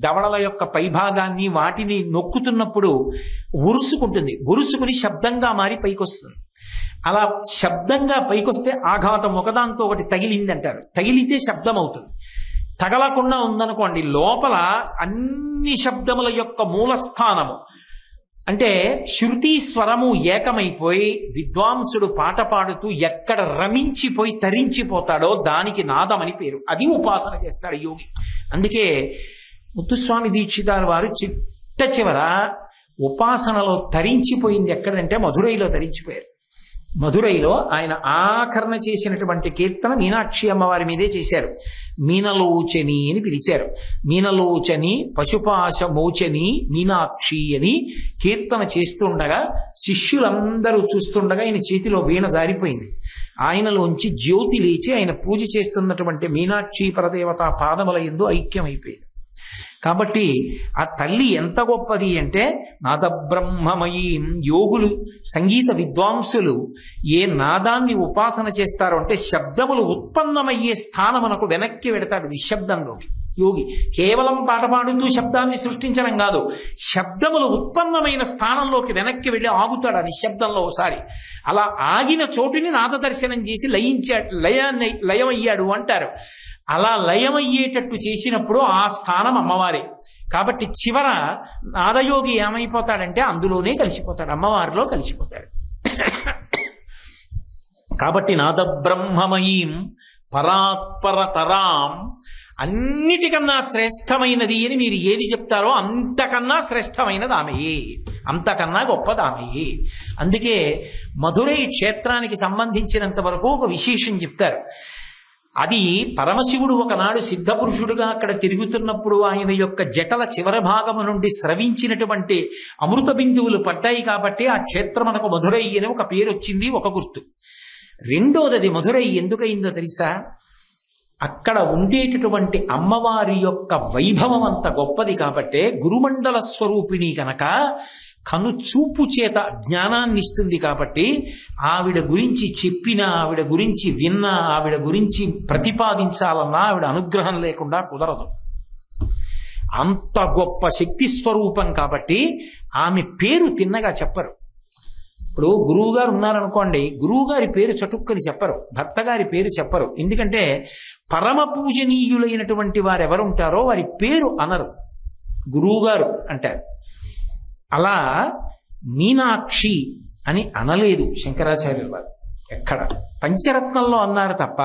దవడల యొక్క పైభాగాన్ని వాటిని నొక్కుతున్నప్పుడు ఉరుసుకుంటుంది. ఉరుసుకుని శబ్దంగా మారి పైకి వస్తుంది. అలా శబ్దంగా పైకొస్తే ఆఘాతం, ఒకదాంతో ఒకటి తగిలింది అంటారు. తగిలితే శబ్దం అవుతుంది. తగలకుండా ఉందనుకోండి, లోపల అన్ని శబ్దముల యొక్క మూలస్థానము అంటే శృతి స్వరము ఏకమైపోయి విద్వాంసుడు పాట పాడుతూ ఎక్కడ రమించిపోయి తరించిపోతాడో దానికి నాదమని పేరు. అది ఉపాసన చేస్తాడు యోగి. అందుకే ముత్తుస్వామి దీక్షితారు వారు చిట్ట చివర ఉపాసనలో తరించిపోయింది ఎక్కడంటే మధురైలో తరించిపోయారు. మధురైలో ఆయన ఆకరణ చేసినటువంటి కీర్తన మీనాక్షి అమ్మవారి మీదే చేశారు. మీనలోచని అని పిలిచారు. మీనలోచని పశుపాశ మోచని మీనాక్షి అని కీర్తన చేస్తుండగా శిష్యులందరూ చూస్తుండగా ఆయన చేతిలో వీణ దారిపోయింది. ఆయనలోంచి జ్యోతి లేచి ఆయన పూజ చేస్తున్నటువంటి మీనాక్షి పరదేవత పాదముల యందు ఐక్యమైపోయింది. కాబట్టి ఆ తల్లి ఎంత గొప్పది అంటే నాద బ్రహ్మమయీం. యోగులు సంగీత విద్వాంసులు ఏ నాదాన్ని ఉపాసన చేస్తారో అంటే శబ్దములు ఉత్పన్నమయ్యే స్థానమునకు వెనక్కి వెడతాడు నిశ్శబ్దంలోకి యోగి. కేవలం పాట పాడుతూ శబ్దాన్ని సృష్టించడం కాదు, శబ్దములు ఉత్పన్నమైన స్థానంలోకి వెనక్కి వెళ్ళి ఆగుతాడు ఆ నిశ్శబ్దంలో ఒకసారి. అలా ఆగిన చోటుని నాద దర్శనం చేసి లయమయ్యాడు అంటారు. అలా లయమయ్యేటట్టు చేసినప్పుడు ఆ స్థానం అమ్మవారే. కాబట్టి చివర నాదయోగి ఏమైపోతాడంటే అందులోనే కలిసిపోతాడు, అమ్మవారిలో కలిసిపోతాడు. కాబట్టి నాద బ్రహ్మమయీం పరాత్పరతరాం, అన్నిటికన్నా శ్రేష్టమైనది అని మీరు ఏది చెప్తారో అంతకన్నా శ్రేష్టమైనది ఆమెయే, అంతకన్నా గొప్పది ఆమెయే. అందుకే మధురై క్షేత్రానికి సంబంధించినంత వరకు ఒక విశేషం చెప్తారు. అది పరమశివుడు ఒకనాడు సిద్ధపురుషుడుగా అక్కడ తిరుగుతున్నప్పుడు ఆయన యొక్క జటల చివరి భాగము నుండి స్రవించినటువంటి అమృత బిందువులు పడ్డాయి కాబట్టి ఆ క్షేత్రం మనకు మధురై అని ఒక పేరు వచ్చింది, ఒక గుర్తు. రెండోది, అది మధురై ఎందుకయిందో తెలుసా? అక్కడ ఉండేటటువంటి అమ్మవారి యొక్క వైభవం అంత గొప్పది కాబట్టే గురుమండల స్వరూపిణి కనుక కనుచూపు చేత జ్ఞానాన్ని ఇస్తుంది. కాబట్టి ఆవిడ గురించి చెప్పినా, ఆవిడ గురించి విన్నా, ఆవిడ గురించి ప్రతిపాదించాలన్నా ఆవిడ అనుగ్రహం లేకుండా కుదరదు. అంత గొప్ప శక్తి స్వరూపం కాబట్టి ఆమె పేరు తిన్నగా చెప్పరు. ఇప్పుడు గురువు గారు ఉన్నారనుకోండి, గురువు గారి పేరు చటుక్కని చెప్పరు, భర్త గారి పేరు చెప్పరు. ఎందుకంటే పరమ పూజనీయులైనటువంటి వారు ఎవరుంటారో వారి పేరు అనరు, గురువు గారు అంటారు. అలా మీనాక్షి అని అనలేదు శంకరాచార్యుల వారు. ఎక్కడ పంచరత్నంలో అన్నారు తప్ప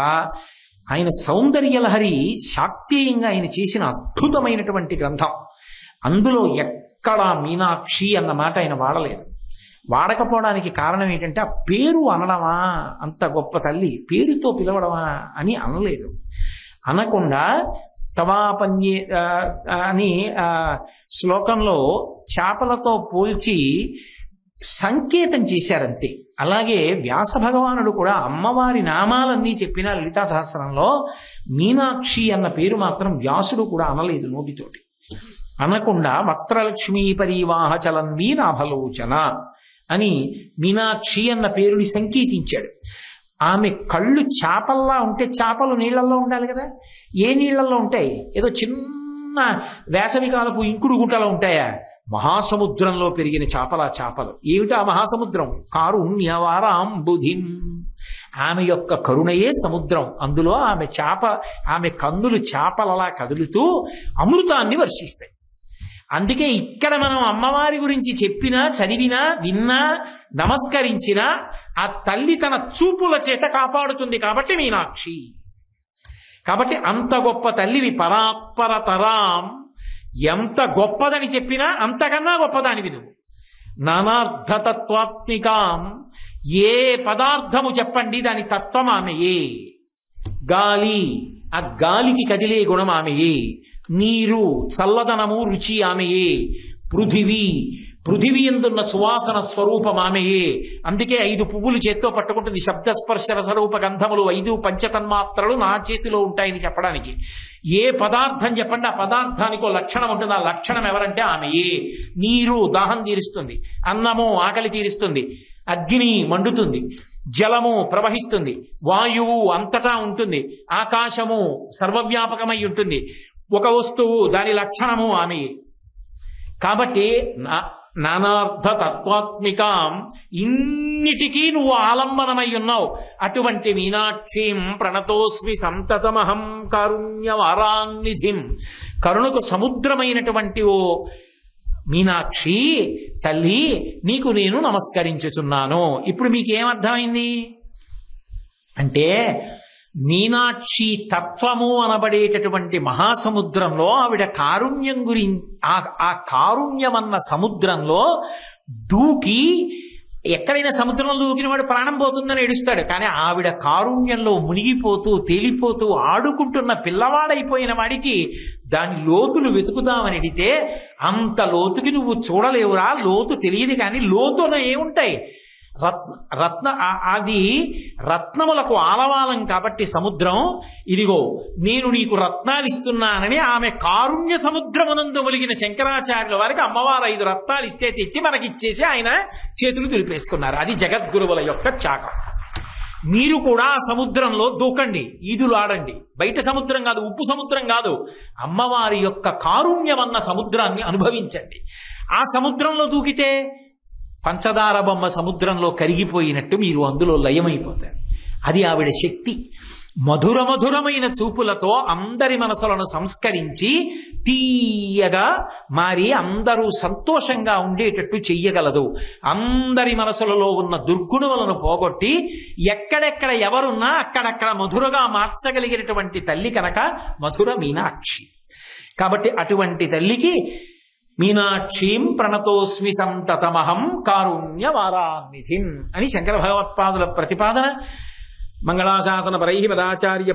ఆయన సౌందర్యలహరి శాక్తేయంగా ఆయన చేసిన అద్భుతమైనటువంటి గ్రంథం, అందులో ఎక్కడా మీనాక్షి అన్న మాట ఆయన వాడలేదు. వాడకపోవడానికి కారణం ఏంటంటే ఆ పేరు అనడమా, అంత గొప్ప తల్లి పేరుతో పిలవడమా అని అనలేదు. అనకుండా తవాపన్యే అని శ్లోకంలో చేపలతో పోల్చి సంకేతం చేశారంతే. అలాగే వ్యాస భగవానుడు కూడా అమ్మవారి నామాలన్నీ చెప్పిన లలితా సహస్రంలో మీనాక్షి అన్న పేరు మాత్రం వ్యాసుడు కూడా అనలేదు నోటితోటి. అనకుండా వక్త్రలక్ష్మీ పరివాహ చలన్వీ నాభలోచన అని మీనాక్షి అన్న పేరుని సంకేతించాడు. ఆమె కళ్ళు చేపల్లా ఉంటే చేపలు నీళ్లలో ఉండాలి కదా, ఏ నీళ్లలో ఉంటాయి? ఏదో చిన్న వేసవికాలపు ఇంకుడు గుంటలో ఉంటాయా? మహాసముద్రంలో పెరిగిన చేపలు. ఏమిటా మహాసముద్రం? కారుణ్యవారాంబుధిం. ఆమె యొక్క కరుణయే సముద్రం. అందులో ఆమె కన్నులు చేపలలా కదులుతూ అమృతాన్ని వర్షిస్తాయి. అందుకే ఇక్కడ మనం అమ్మవారి గురించి చెప్పినా, చదివినా, విన్నా, నమస్కరించినా ఆ తల్లి తన చూపుల చేత కాపాడుతుంది. కాబట్టి మీనాక్షి. కాబట్టి అంత గొప్ప తల్లివి. పరాత్పరతరాం, ఎంత గొప్పదని చెప్పినా అంతకన్నా గొప్పదానివి నువ్వు. నానార్థతత్వాత్మికాం, ఏ పదార్థము చెప్పండి దాని తత్వం ఆమెయే. గాలి, ఆ గాలికి కదిలే గుణం ఆమెయే. నీరు, చల్లదనము, రుచి ఆమెయే. పృథివీ ఎందున్న సువాసన స్వరూపం ఆమెయే. అందుకే 5 పువ్వులు చేత్తో పట్టుకుంటుంది. శబ్దస్పర్శ రసరూప గంధములు 5 పంచతన్మాత్రలు నా చేతిలో ఉంటాయని చెప్పడానికి. ఏ పదార్థం చెప్పండి ఆ పదార్థానికో లక్షణం ఉంటుంది. ఆ లక్షణం ఎవరంటే ఆమెయే. నీరు దాహం తీరుస్తుంది, అన్నము ఆకలి తీరుస్తుంది, అగ్ని మండుతుంది, జలము ప్రవహిస్తుంది, వాయువు అంతటా ఉంటుంది, ఆకాశము సర్వవ్యాపకమై ఉంటుంది. ఒక వస్తువు దాని లక్షణము ఆమె. కాబట్టి నానార్థ తత్వాత్మికాం, ఇన్నిటికీ నువ్వు ఆలంబనమై ఉన్నావు. అటువంటి మీనాక్షిం ప్రణతోస్మి సంతతమహం కారుణ్యవారాన్నిధిం. కరుణకు సముద్రమైనటువంటి ఓ మీనాక్షి తల్లి నీకు నేను నమస్కరించుచున్నాను. ఇప్పుడు మీకేమర్థమైంది అంటే మీనాక్షి తత్వము అనబడేటటువంటి మహాసముద్రంలో ఆవిడ కారుణ్యం ఆ కారుణ్యమన్న సముద్రంలో దూకి, ఎక్కడైనా సముద్రంలో దూకిన వాడు ప్రాణం పోతుందని ఏడుస్తాడు, కానీ ఆవిడ కారుణ్యంలో మునిగిపోతూ తేలిపోతూ ఆడుకుంటున్న పిల్లవాడైపోయిన వాడికి దాని లోతులు వెతుకుదామని అడిగితే అంత లోతుకి నువ్వు చూడలేవురా, లోతు తెలియదు. కానీ లోతున ఏముంటాయి? అది రత్నములకు ఆలవాలం కాబట్టి సముద్రం, ఇదిగో నేను నీకు రత్నాలు ఇస్తున్నానని ఆమె కారుణ్య సముద్రమునందు ఒలిగిన శంకరాచార్యుల వారికి అమ్మవారు 5 రత్నాలు ఇస్తే తెచ్చి మనకిచ్చేసి ఆయన చేతులు దులిపేసుకున్నారు. అది జగద్గురువుల యొక్క త్యాగం. మీరు కూడా ఆ సముద్రంలో దూకండి, ఈదులాడండి. బయట సముద్రం కాదు, ఉప్పు సముద్రం కాదు, అమ్మవారి యొక్క కారుణ్యమన్న సముద్రాన్ని అనుభవించండి. ఆ సముద్రంలో దూకితే పంచదార బొమ్మ సముద్రంలో కరిగిపోయినట్టు మీరు అందులో లయమైపోతారు. అది ఆవిడ శక్తి. మధుర మధురమైన చూపులతో అందరి మనసులను సంస్కరించి తీయగా మారి అందరూ సంతోషంగా ఉండేటట్టు చెయ్యగలదు. అందరి మనసులలో ఉన్న దుర్గుణములను పోగొట్టి ఎక్కడెక్కడ ఎవరున్నా అక్కడక్కడ మధురగా మార్చగలిగినటువంటి తల్లి కనుక మధుర మీనాక్షి. కాబట్టి అటువంటి తల్లికి మీనాక్షీం ప్రణతోస్మి సంతతమహం కారుణ్యవారాన్నిధిం అని శంకర భగవత్పాదుల ప్రతిపాదన. మంగళాశాసన పరై మదాచార్య